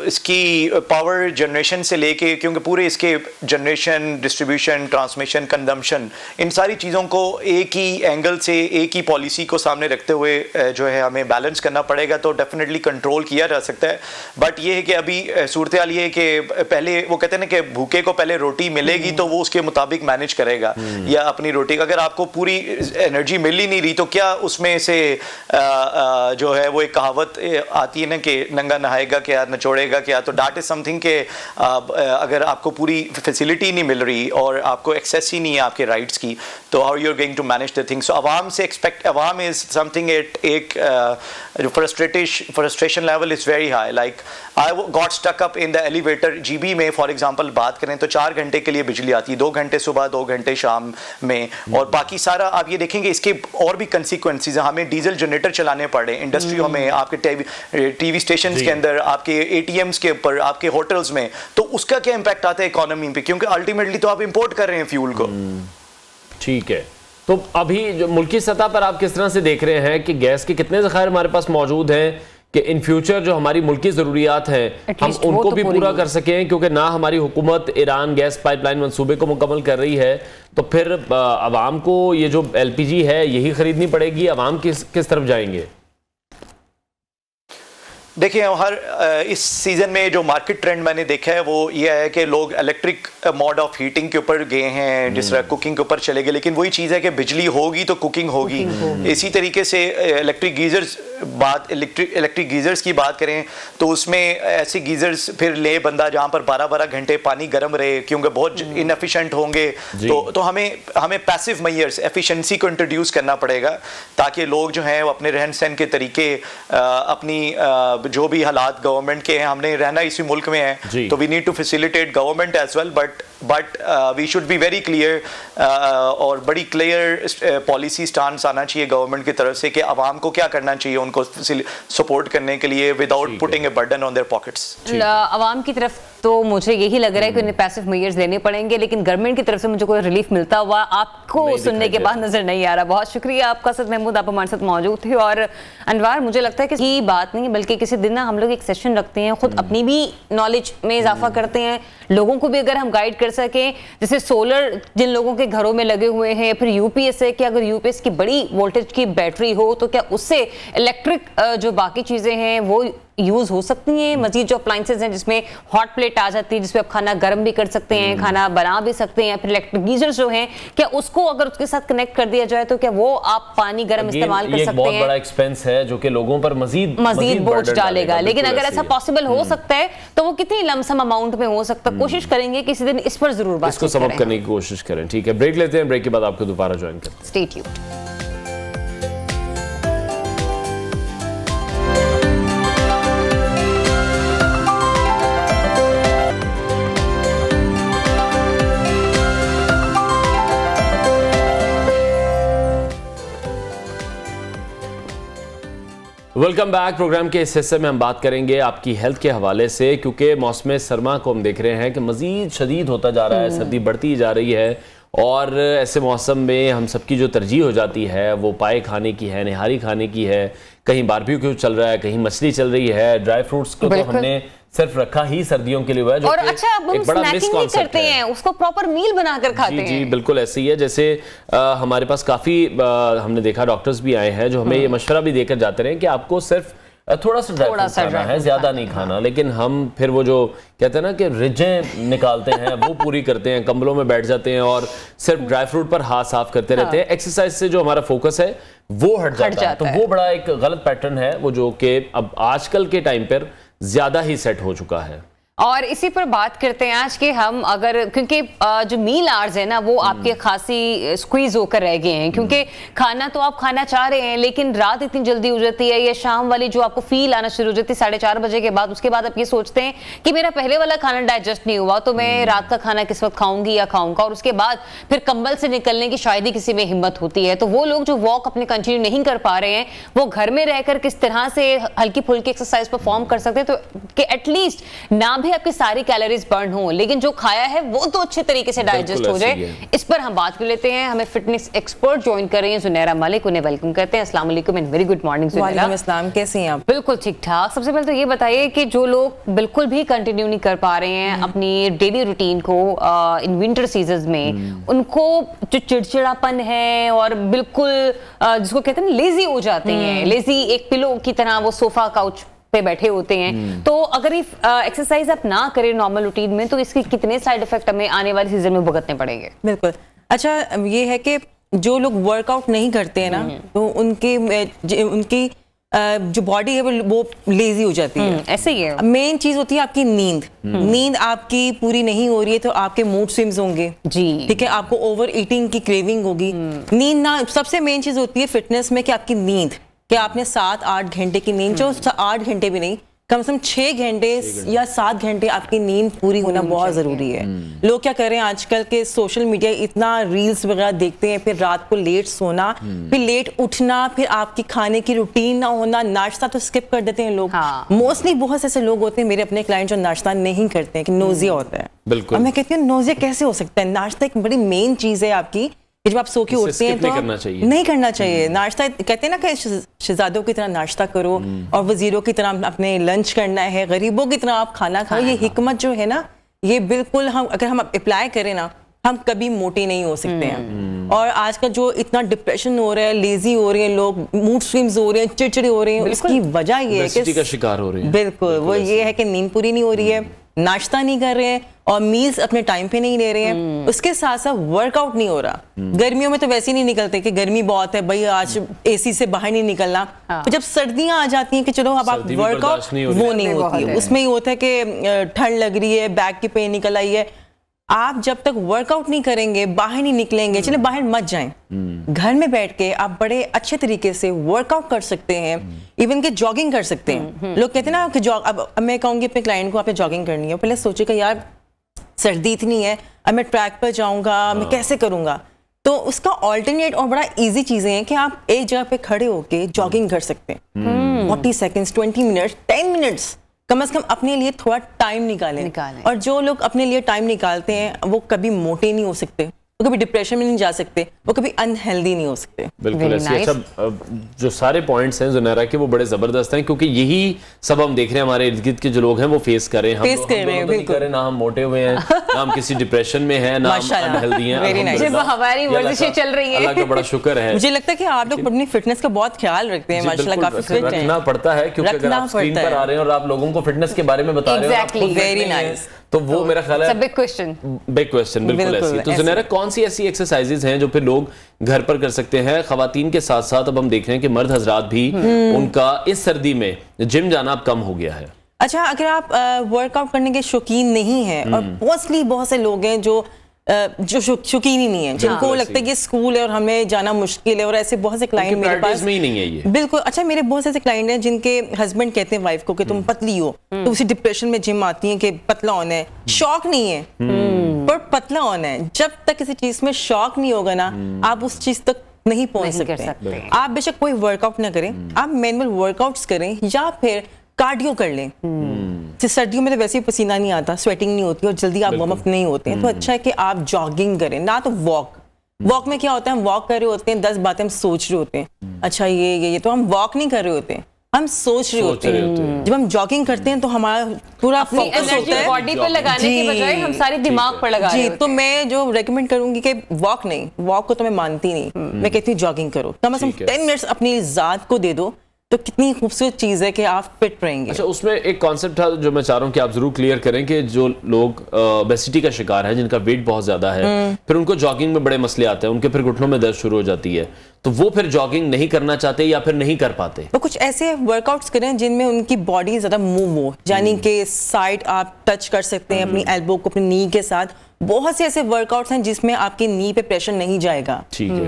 इसकी पावर जनरेशन से लेके, क्योंकि पूरे इसके जनरेशन, डिस्ट्रीब्यूशन, ट्रांसमिशन, कंजम्पशन, इन सारी चीज़ों को एक ही एंगल से, एक ही पॉलिसी को सामने रखते हुए जो है हमें बैलेंस करना पड़ेगा, तो डेफिनेटली कंट्रोल किया जा सकता है। बट ये है कि अभी सूरत हाल ये है कि पहले वो कहते हैं ना कि भूखे को पहले रोटी मिलेगी तो वो उसके मुताबिक मैनेज करेगा, या अपनी रोटी, अगर आपको पूरी एनर्जी मिल ही नहीं रही तो क्या उसमें से जो है वो एक कहावत आती है ना कि नंगा नहाएगा क्या, नचोड़ेगा क्या। तो दैट इज समथिंग के अगर आपको पूरी फैसिलिटी नहीं मिल रही और आपको एक्सेस ही नहीं है आपके राइट्स की, तो how you are going to manage the things. So अवाम से एक्सपेक्ट, अवाम इज समथिंग एक जो frustration level is very high. Like I got stuck up in the elevator. GB में फॉर एग्जांपल बात करें तो 4 घंटे के लिए बिजली आती है, 2 घंटे सुबह, 2 घंटे शाम में, और बाकी सारा आप ये देखेंगे इसके और भी कंसिक्वेंसेज हैं। हमें डीजल जनरेटर चलाने पड़े इंडस्ट्रियों में, आपके टीवी स्टेशन के अंदर, आपके ATMs के ऊपर, आपके होटल्स में, तो उसका क्या इम्पैक्ट आता है इकोनॉमी पे, क्योंकि अल्टीमेटली तो आप इंपोर्ट कर रहे हैं फ्यूल को। ठीक है, तो अभी जो मुल्की सतह पर आप किस तरह से देख रहे हैं कि गैस के कितने ज़खायर हमारे पास मौजूद हैं कि इन फ्यूचर जो हमारी मुल्की ज़रूरियात हैं हम उनको भी पूरा कर सकें? क्योंकि ना हमारी हुकूमत ईरान गैस पाइपलाइन मंसूबे को मुकम्मल कर रही है, तो फिर अवाम को ये जो LPG है यही खरीदनी पड़ेगी। अवाम किस तरफ जाएंगे? देखिए, हर इस सीज़न में जो मार्केट ट्रेंड मैंने देखा है वो ये है कि लोग इलेक्ट्रिक मोड ऑफ हीटिंग के ऊपर गए हैं, जिस तरह कुकिंग के ऊपर चले गए, लेकिन वही चीज़ है कि बिजली होगी तो कुकिंग होगी। इसी तरीके से इलेक्ट्रिक गीज़र्स की बात करें तो उसमें ऐसे गीज़र्स फिर ले बंदा जहाँ पर 12-12 घंटे पानी गर्म रहे, क्योंकि बहुत इनएफिशिएंट होंगे, तो हमें पैसिव मेजर्स, एफिशिएंसी को इंट्रोड्यूस करना पड़ेगा, ताकि लोग जो हैं वो अपने रहन सहन के तरीके, अपनी जो भी हालात गवर्नमेंट के हैं, हमने रहना इसी मुल्क में है, तो we need to facilitate government as well, but but we should be very clear और बड़ी क्लियर पॉलिसी स्टांस आना चाहिए गवर्नमेंट की तरफ से कि आवाम को क्या करना चाहिए उनको सपोर्ट करने के लिए without putting a burden on their pockets. आवाम की तरफ तो मुझे यही लग रहा है कि उन्हें पैसिव मेजर्स लेने पड़ेंगे, लेकिन गवर्नमेंट की तरफ से मुझे कोई रिलीफ मिलता हुआ आपको सुनने के बाद नजर नहीं आ रहा। बहुत शुक्रिया आपका असद महमूद, आप हमारे साथ मौजूद थे। और अनवार, मुझे लगता है कि ये बात नहीं बल्कि किसी दिन ना हम लोग एक सेशन रखते हैं, खुद अपनी भी नॉलेज में इजाफा करते हैं, लोगों को भी अगर हम गाइड कर सकें, जैसे सोलर जिन लोगों के घरों में लगे हुए हैं, फिर यूपीएस है कि अगर यूपीएस की बड़ी वोल्टेज की बैटरी हो तो क्या उससे इलेक्ट्रिक जो बाकी चीजें हैं वो यूज हो सकती हैं। मजीद जो अप्लाइंसेज हैं जिसमें हॉट प्लेट आ जाती है जिसमें आप खाना गर्म भी कर सकते हैं, खाना बना भी सकते हैं, फिर इलेक्ट्रिक गीजर जो हैं क्या उसको अगर उसके साथ कनेक्ट कर दिया जाए तो क्या वो आप पानी गर्म इस्तेमाल कर सकते हैं। बहुत बड़ा एक्सपेंस है जो कि लोगों पर मजीद बोझ डालेगा, लेकिन अगर ऐसा पॉसिबल हो सकता है तो वो कितनी लमसम अमाउंट में हो सकता है। कोशिश करेंगे किसी दिन इस पर जरूर बात इसको सबब करने की कोशिश करें। ठीक है, ब्रेक लेते हैं, ब्रेक के बाद आपको दोबारा ज्वाइन करते हैं। Stay tuned. Welcome back. Program के इस हिस्से में हम बात करेंगे आपकी हेल्थ के हवाले से, क्योंकि मौसम सरमा को हम देख रहे हैं कि मजीद शदीद होता जा रहा है, सर्दी बढ़ती जा रही है और ऐसे मौसम में हम सबकी जो तरजीह हो जाती है वो पाए खाने की है, निहारी खाने की है, कहीं बारबेक्यू चल रहा है, कहीं मछली चल रही है। ड्राई फ्रूट्स को तो हमने सिर्फ रखा ही सर्दियों के लिए हुआ है, जो और अच्छा अब हम स्नैकिंग नहीं करते हैं, उसको प्रॉपर मील बनाकर खाते हैं। जी बिल्कुल ऐसे ही है। जैसे हमारे पास काफी हमने देखा डॉक्टर्स भी आए हैं जो हमें ये मशवरा भी देकर जाते रहे कि आपको सिर्फ थोड़ा सा ड्राई फ्रूट खाना है, ज्यादा नहीं खाना। लेकिन हम फिर वो जो कहते हैं ना कि रिजें निकालते हैं वो पूरी करते हैं, कंबलों में बैठ जाते हैं और सिर्फ ड्राई फ्रूट पर हाथ साफ करते रहते हैं। एक्सरसाइज से जो हमारा फोकस है वो हट जाता है। तो वो बड़ा एक गलत पैटर्न है वो, जो कि अब आजकल के टाइम पर ज्यादा ही सेट हो चुका है। और इसी पर बात करते हैं आज के हम, अगर क्योंकि जो मील आवर्स है ना वो आपके खासी स्क्वीज होकर रह गए हैं, क्योंकि खाना तो आप खाना चाह रहे हैं लेकिन रात इतनी जल्दी हो जाती है या शाम वाली जो आपको फील आना शुरू हो जाती है 4:30 बजे के बाद, उसके बाद आप ये सोचते हैं कि मेरा पहले वाला खाना डाइजेस्ट नहीं हुआ तो मैं रात का खाना किस वक्त खाऊंगी या खाऊंगा, और उसके बाद फिर कंबल से निकलने की शायद ही किसी में हिम्मत होती है। तो वो लोग जो वॉक अपने कंटिन्यू नहीं कर पा रहे हैं वो घर में रहकर किस तरह से हल्की फुल्की एक्सरसाइज परफॉर्म कर सकते हैं, तो कि एटलीस्ट ना भी आपकी सारी कैलोरीज बर्न हो लेकिन जो खाया है वो तो अच्छे तरीके से डाइजेस्ट हो जाए। इस पर हम बात कर लेते हैं। हमें फिटनेस एक्सपर्ट ज्वाइन कर रही हैं जुनैरा मलिक, उन्हें वेलकम करते हैं। अस्सलाम वालेकुम and very good morning Junaira. वालेकुम अस्सलाम, कैसी हैं आप? बिल्कुल ठीक ठाक। सबसे पहले तो ये बताइए कि जो लोग बिल्कुल भी कंटिन्यू नहीं कर पा रहे हैं अपनी डेली रूटीन को इन विंटर सीजन में, उनको जो चिड़चिड़ापन है और बिल्कुल जिसको कहते हैं लेजी हो जाते हैं, लेजी एक पिलो की तरह वो सोफा काउच पे बैठे होते हैं, तो अगर ये एक्सरसाइज आप ना करें नॉर्मल रूटीन में तो इसके कितने साइड इफेक्ट हमें आने वाले सीजन में भुगतने पड़ेंगे? बिल्कुल। अच्छा, ये है कि जो लोग वर्कआउट नहीं करते हैं ना तो उनकी जो बॉडी है वो लेजी हो जाती है। ऐसे ही है। मेन चीज होती है आपकी नींद आपकी पूरी नहीं हो रही है तो आपके मूड स्विंग्स होंगे जी, ठीक है, आपको ओवर ईटिंग की क्रेविंग होगी। नींद ना सबसे मेन चीज होती है फिटनेस में कि आपकी नींद, कि आपने 7-8 घंटे की नींद, जो 8 घंटे भी नहीं, कम से कम 6 घंटे या 7 घंटे आपकी नींद पूरी होना बहुत जरूरी है। लोग क्या कर रहे हैं आजकल के सोशल मीडिया इतना रील्स वगैरह देखते हैं, फिर रात को लेट सोना, फिर लेट उठना, फिर आपकी खाने की रूटीन ना होना, नाश्ता तो स्किप कर देते हैं लोग। मोस्टली बहुत ऐसे लोग होते हैं मेरे अपने क्लाइंट जो नाश्ता नहीं करते हैं कि नोजिया होता है। बिल्कुल। और मैं कहती हूँ नोजिया कैसे हो सकता है? नाश्ता एक बड़ी मेन चीज है आपकी, जब आप सो के उठते हैं तो नहीं करना चाहिए नाश्ता। कहते हैं ना कि शहजादों की तरह नाश्ता करो और वजीरों की तरह अपने लंच करना है, गरीबों की तरह आप खाना खाओ। ये हिकमत जो है ना, ये बिल्कुल अगर हम अप्लाई करें ना, हम कभी मोटे नहीं हो सकते हैं। और आज का जो इतना डिप्रेशन हो रहा है, लेजी हो रहे हैं लोग, मूड स्विंग्स हो रहे हैं, चिड़चिड़े हो रहे हैं, उसकी वजह ये है कि शिकार हो रहे हैं। बिल्कुल वो ये है कि नींद पूरी नहीं हो रही है, नाश्ता नहीं कर रहे हैं और मील्स अपने टाइम पे नहीं ले रहे हैं, उसके साथ साथ वर्कआउट नहीं हो रहा। गर्मियों में तो वैसे ही नहीं निकलते कि गर्मी बहुत है भाई आज एसी से बाहर नहीं निकलना। तो जब सर्दियां आ जाती हैं कि चलो अब आप वर्कआउट, वो नहीं होती है, उसमें ये होता है कि ठंड लग रही है, बैक की पेन निकल आई है। आप जब तक वर्कआउट नहीं करेंगे, बाहर नहीं निकलेंगे, चले बाहर मत जाएं, घर में बैठ के आप बड़े अच्छे तरीके से वर्कआउट कर सकते हैं, इवन के जॉगिंग कर सकते हैं। लोग कहते हैं ना कि अब मैं कहूंगी अपने क्लाइंट को आपने जॉगिंग करनी है, पहले सोचेगा यार सर्दी इतनी है, अब मैं ट्रैक पर जाऊंगा, मैं कैसे करूंगा? तो उसका ऑल्टरनेट और बड़ा इजी चीजें हैं कि आप एक जगह पे खड़े होके जॉगिंग कर सकते हैं 40 सेकेंड्स, 20 मिनट्स, 10 मिनट्स, कम से कम अपने लिए थोड़ा टाइम निकालें। और जो लोग अपने लिए टाइम निकालते हैं वो कभी मोटे नहीं हो सकते, वो कभी डिप्रेशन में नहीं जा सकते, वो कभी अनहेल्दी नहीं हो सकते। बिल्कुल ऐसे। अच्छा, जो सारे पॉइंट्स हैं ज़ुनैरा के वो बड़े जबरदस्त हैं, क्योंकि यही सब हम देख रहे हैं हमारे इर्द गिर्द के जो लोग हैं वो फेस कर रहे हैं। फेस कर रहे हैं, बिल्कुल। ना हम मोटे हुए हैं, ना हम किसी डिप्रेशन में हैं, ना हम अनहेल्दी हैं। हमारी वर्जिशें चल रही है, अल्लाह का बड़ा शुक्र है। मुझे लगता है कि आप लोग अपनी फिटनेस का बहुत ख्याल रखते हैं, माशाल्लाह, काफी फिट हैं। रखना पड़ता है, क्योंकि अगर आप स्क्रीन पर आ रहे हैं और आप लोगों को फिटनेस के बारे में बता रहे हो, वेरी नाइस, तो वो मेरा ख्याल है बिग क्वेश्चन, बिल्कुल ऐसी। तो ज़ुनैरा, कौन सी ऐसी एक्सरसाइजेज हैं जो फिर लोग घर पर कर सकते हैं? खवातीन के साथ साथ अब हम देख रहे हैं कि मर्द हजरात भी उनका इस सर्दी में जिम जाना अब कम हो गया है। अच्छा, अगर आप वर्कआउट करने के शौकीन नहीं हैं, और मोस्टली बहुत से लोग हैं जो शौकीन ही नहीं है, जिनको लगता है कि स्कूल है और हमें जाना मुश्किल है, और ऐसे बहुत से क्लाइंट मेरे पास में ही नहीं है ये। बिल्कुल। अच्छा, मेरे बहुत से ऐसे क्लाइंट हैं जिनके हस्बैंड कहते हैं वाइफ को कि तुम पतली हो, तो उसी डिप्रेशन में जिम आती है कि पतला होना है। शौक नहीं है पर पतला होना है। जब तक किसी चीज में शौक नहीं होगा ना, आप उस चीज तक नहीं पहुंच सकते। आप बेशक कोई वर्कआउट ना करें, आप मैनुअल वर्कआउट्स करें या फिर कार्डियो कर लें। सर्दियों में तो वैसे ही पसीना नहीं आता, स्वेटिंग नहीं होती और जल्दी आप वार्म अप नहीं होते हैं, तो अच्छा है कि आप जॉगिंग करें, ना तो वॉक में क्या होता है, हम वॉक कर रहे होते हैं, 10 बातें हम सोच रहे होते हैं। अच्छा, ये तो हम वॉक नहीं कर रहे होते हैं, हम सोच रहे होते हैं। जब हम जॉगिंग करते हैं तो हमारा पूरा फोकस होता है बॉडी पे लगाने के बजाय हम सारे दिमाग पर लगा रहे हैं। तो मैं जो रेकमेंड करूंगी कि वॉक नहीं, वॉक को तो मैं मानती नहीं, मैं कहती हूँ जॉगिंग करो, कम से कम 10 मिनट्स अपनी जात को दे दो, तो कितनी खूबसूरत चीज है कि आप फिट रहेंगे। अच्छा, उसमें एक कॉन्सेप्ट था जो मैं चाह रहा हूँ कि आप जरूर क्लियर करें कि जो लोग ओबेसिटी का शिकार हैं, जिनका वेट बहुत ज्यादा है, फिर उनको जॉगिंग में बड़े मसले आते हैं, उनके फिर घुटनों में दर्द शुरू हो जाती है, तो वो फिर जॉगिंग नहीं करना चाहते या फिर नहीं कर पाते। वो कुछ ऐसे वर्कआउट्स करें जिनमें उनकी बॉडी ज्यादा मूव हो, यानी कि साइड आप टच कर सकते हैं अपनी एल्बो को अपनी नी के साथ। बहुत से ऐसे वर्कआउट्स हैं जिसमें आपकी नी पे प्रेशर नहीं जाएगा।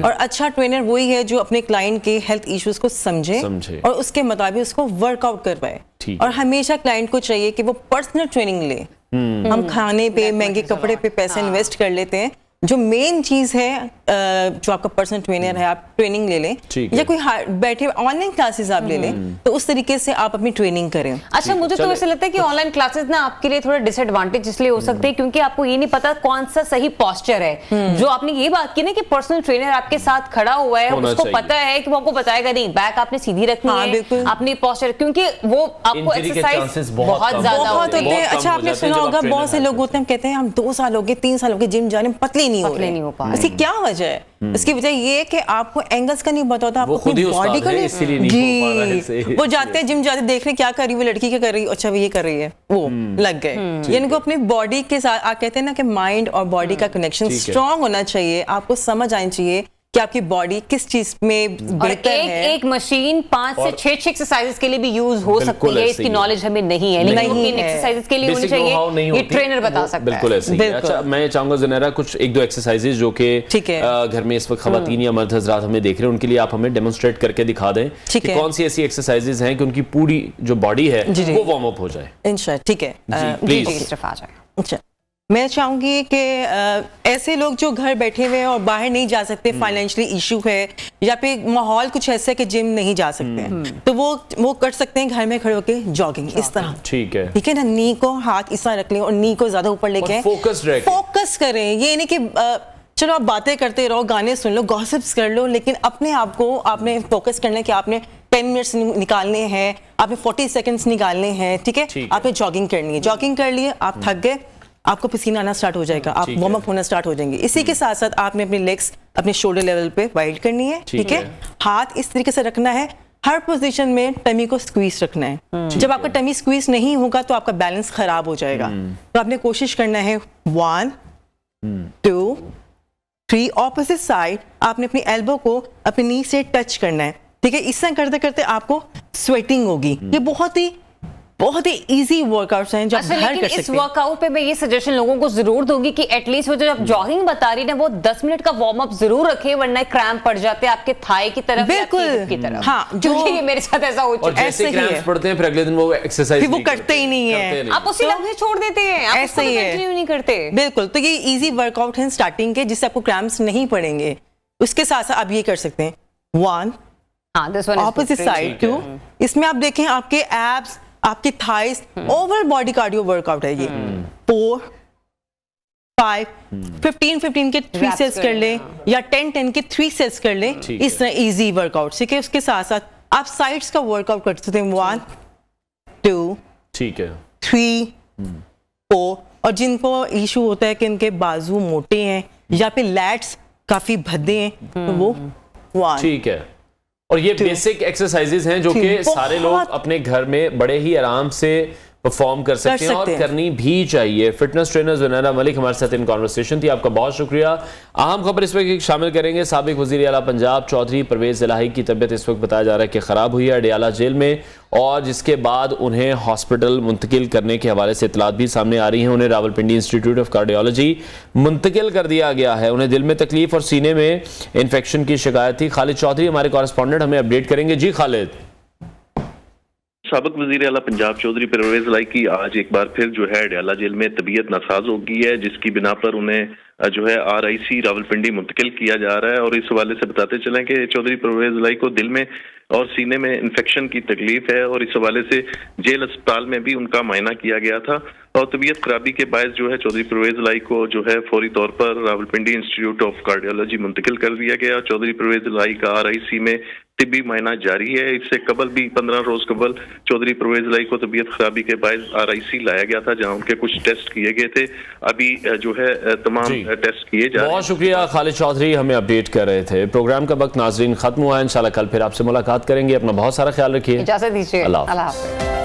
और अच्छा ट्रेनर वही है जो अपने क्लाइंट के हेल्थ इश्यूज को समझे और उसके मुताबिक उसको वर्कआउट करवाए। और हमेशा क्लाइंट को चाहिए कि वो पर्सनल ट्रेनिंग ले। हम खाने पे, महंगे कपड़े पे पैसे इन्वेस्ट कर लेते हैं, जो मेन चीज है जो आपका पर्सनल ट्रेनर है, आप ट्रेनिंग ले लें, या कोई बैठे ऑनलाइन क्लासेस आप ले लें, तो उस तरीके से आप अपनी ट्रेनिंग करें। अच्छा, मुझे तो ऐसा लगता है कि ऑनलाइन क्लासेस ना आपके लिए थोड़ा डिसएडवांटेज इसलिए हो सकते हैं क्योंकि आपको ये नहीं पता कौन सा सही पोस्चर है। जो आपने ये बात की ना कि पर्सनल ट्रेनर आपके साथ खड़ा हुआ है, उसको पता है कि वो आपको बताएगा नहीं, बैक आपने सीधी रखनी है, अपनी पोस्चर, क्योंकि वो आपको एक्सरसाइज बहुत ज्यादा होते हैं। अच्छा, आपने सुना होगा बहुत से लोग होते हैं कहते हैं हम 2 साल हो गए 3 साल हो गए जिम जाने में, पतले नहीं हो पा रहे। इसकी क्या वजह है? इसकी वजह ये है कि आपको एंगल्स का नहीं पता होता, आपको अपनी बॉडी का नहीं। जी, वो जाते हैं जिम जाते देख रहे क्या कर रही है वो लड़की, क्या कर रही है, अच्छा वो ये कर रही है, वो लग गए। यानी को अपनी बॉडी के साथ आप कहते हैं ना कि माइंड और बॉडी का कनेक्शन स्ट्रांग होना चाहिए। आपको समझ आनी चाहिए कि आपकी बॉडी किस चीज में बेहतर है। एक मशीन 5 से 6 एक्सरसाइजेस के लिए भी यूज हो सकती है, इसकी नॉलेज हमें नहीं है, लेकिन इन एक्सरसाइजेस के लिए होनी चाहिए, ये ट्रेनर बता सकता है। बिल्कुल ऐसे ही। अच्छा, मैं चाहूंगा ज़ुनैरा कुछ 1-2 एक्सरसाइजेज जो कि घर में इस वक्त खवातीन या मर्द हजरात हमें देख रहे हैं, उनके लिए आप हमें डेमोन्स्ट्रेट करके दिखा दें कि कौन सी ऐसी एक्सरसाइजेज हैं कि उनकी पूरी जो बॉडी है वो वार्म अप हो जाए। इंशाल्लाह, ठीक है, प्लीज। अच्छा, मैं चाहूंगी कि ऐसे लोग जो घर बैठे हुए हैं और बाहर नहीं जा सकते, फाइनेंशियली इशू है या फिर माहौल कुछ ऐसा है कि जिम नहीं जा सकते हैं, तो वो कर सकते हैं घर में खड़े होकर जॉगिंग इस तरह। ठीक है ना, नी को हाथ इस तरह रख लें और नी को ज्यादा ऊपर लेके फोकस करें। ये नहीं कि चलो आप बातें करते रहो, गाने सुन लो, गॉसिप्स कर लो, लेकिन अपने आप को आपने फोकस करना है कि आपने 10 मिनट्स निकालने हैं, आपने 40 सेकंड्स निकालने हैं। ठीक है, आपने जॉगिंग करनी है, जॉगिंग कर लिए, आप थक गए, आपको पसीना आना स्टार्ट हो जाएगा, आप वार्म अप होना स्टार्ट हो जाएंगे। इसी के साथ साथ आपने अपने लेग्स अपने शोल्डर लेवल पे वाइड करनी है। ठीक है, हाथ इस तरीके से रखना है, हर पोजीशन में टमी को स्क्वीज रखना है। जब आपका टमी स्क्वीज नहीं होगा तो आपका बैलेंस खराब हो जाएगा। तो आपने कोशिश करना है 1 2 3 ऑपोजिट साइड, आपने अपनी एल्बो को अपनी नी से टच करना है। ठीक है, इस तरह करते करते आपको स्वेटिंग होगी। ये बहुत ही बहुत ही इजी वर्कआउट्स हैं जो आप घर कर सकते हैं। इस वर्कआउट पे मैं ये सजेशन लोगों को जरूर दूंगी कि एटलीस्ट वो जो आप जॉगिंग बता रही है वो 10 मिनट का वार्म अप जरूर रखें, वरना क्रैम्प पड़ जाते हैं आपके थाई की तरफ, बिल्कुल की तरफ। हाँ, जो ये मेरे साथ ऐसा हो चुका है। ऐसे क्रैम्प्स पड़ते हैं फिर अगले दिन वो एक्सरसाइज वो करते ही नहीं है, आप उसी लम्हे छोड़ देते हैं, आप ऐसे ही कंटिन्यू नहीं करते। बिल्कुल, तो ये इजी वर्कआउट है स्टार्टिंग के, जिससे आपको क्रैम्प्स नहीं पड़ेंगे। उसके साथ साथ आप ये कर सकते हैं 1 ऑपोजिट साइड 2, इसमें आप देखें आपके एब्स, आपकी thighs, overall body cardio workout है ये। 4 5 15 के 3 सेट्स कर ले या 10 के 3 सेट्स कर ले, इस तरह इजी वर्कआउट। ठीक है, उसके साथ साथ आप साइड्स का वर्कआउट कर सकते हैं 1 2 ठीक है 3 4। और जिनको इशू होता है कि इनके बाजू मोटे हैं या फिर लैट्स काफी भद्दे हैं, तो वो 1। ठीक है। और ये बेसिक एक्सरसाइजेस हैं जो कि सारे लोग अपने घर में बड़े ही आराम से परफॉर्म कर सकते हैं और करनी भी चाहिए। फिटनेस ट्रेनर ज़ुनैरा मलिक हमारे साथ इन कॉन्वर्सेशन थी, आपका बहुत शुक्रिया। अहम खबर इस वक्त शामिल करेंगे, साबिक वज़ीर आला पंजाब चौधरी परवेज़ इलाही की तबीयत इस वक्त बताया जा रहा है कि ख़राब हुई है अडयाला जेल में, और जिसके बाद उन्हें हॉस्पिटल मुंतकिल करने के हवाले से इतलात भी सामने आ रही हैं। उन्हें रावलपिंडी इंस्टीट्यूट ऑफ कार्डियोलॉजी मुंतकिल कर दिया गया है। उन्हें दिल में तकलीफ और सीने में इन्फेक्शन की शिकायत थी। खालिद चौधरी हमारे कॉरेस्पॉन्डेंट हमें अपडेट करेंगे। जी खालिद। साबिक वज़ीर आला पंजाब चौधरी परवेज़ इलाही की आज एक बार फिर जो है अडयाला जेल में तबीयत नासाज हो गई है, जिसकी बिना पर उन्हें जो है RIC रावलपिंडी मुंतकिल किया जा रहा है। और इस हवाले से बताते चलें कि चौधरी परवेज़ इलाही को दिल में और सीने में इन्फेक्शन की तकलीफ है, और इस हवाले से जेल अस्पताल में भी उनका मायना किया गया था। और तबीयत खराबी के बायस जो है चौधरी परवेज़ इलाही को जो है फौरी तौर पर रावलपिंडी इंस्टीट्यूट ऑफ कार्डियोलॉजी मुंतकिल कर दिया गया। चौधरी परवेज़ इलाही का RIC में तिब्बी मायना जारी है। इससे कबल भी 15 रोज कबल चौधरी परवेज़ इलाही को तबीयत खराबी के बायस RIC लाया गया था, जहां उनके कुछ टेस्ट किए गए थे। अभी जो है तमाम टेस्ट किए जा रहे हैं। बहुत शुक्रिया खालिद चौधरी, हमें अपडेट कर रहे थे। प्रोग्राम का वक्त नाजरीन खत्म हुआ है, इंशाल्लाह कल फिर आपसे मुलाकात करेंगे। अपना बहुत सारा ख्याल रखिए, इजाजत दीजिए, अल्लाह हाफ़िज़।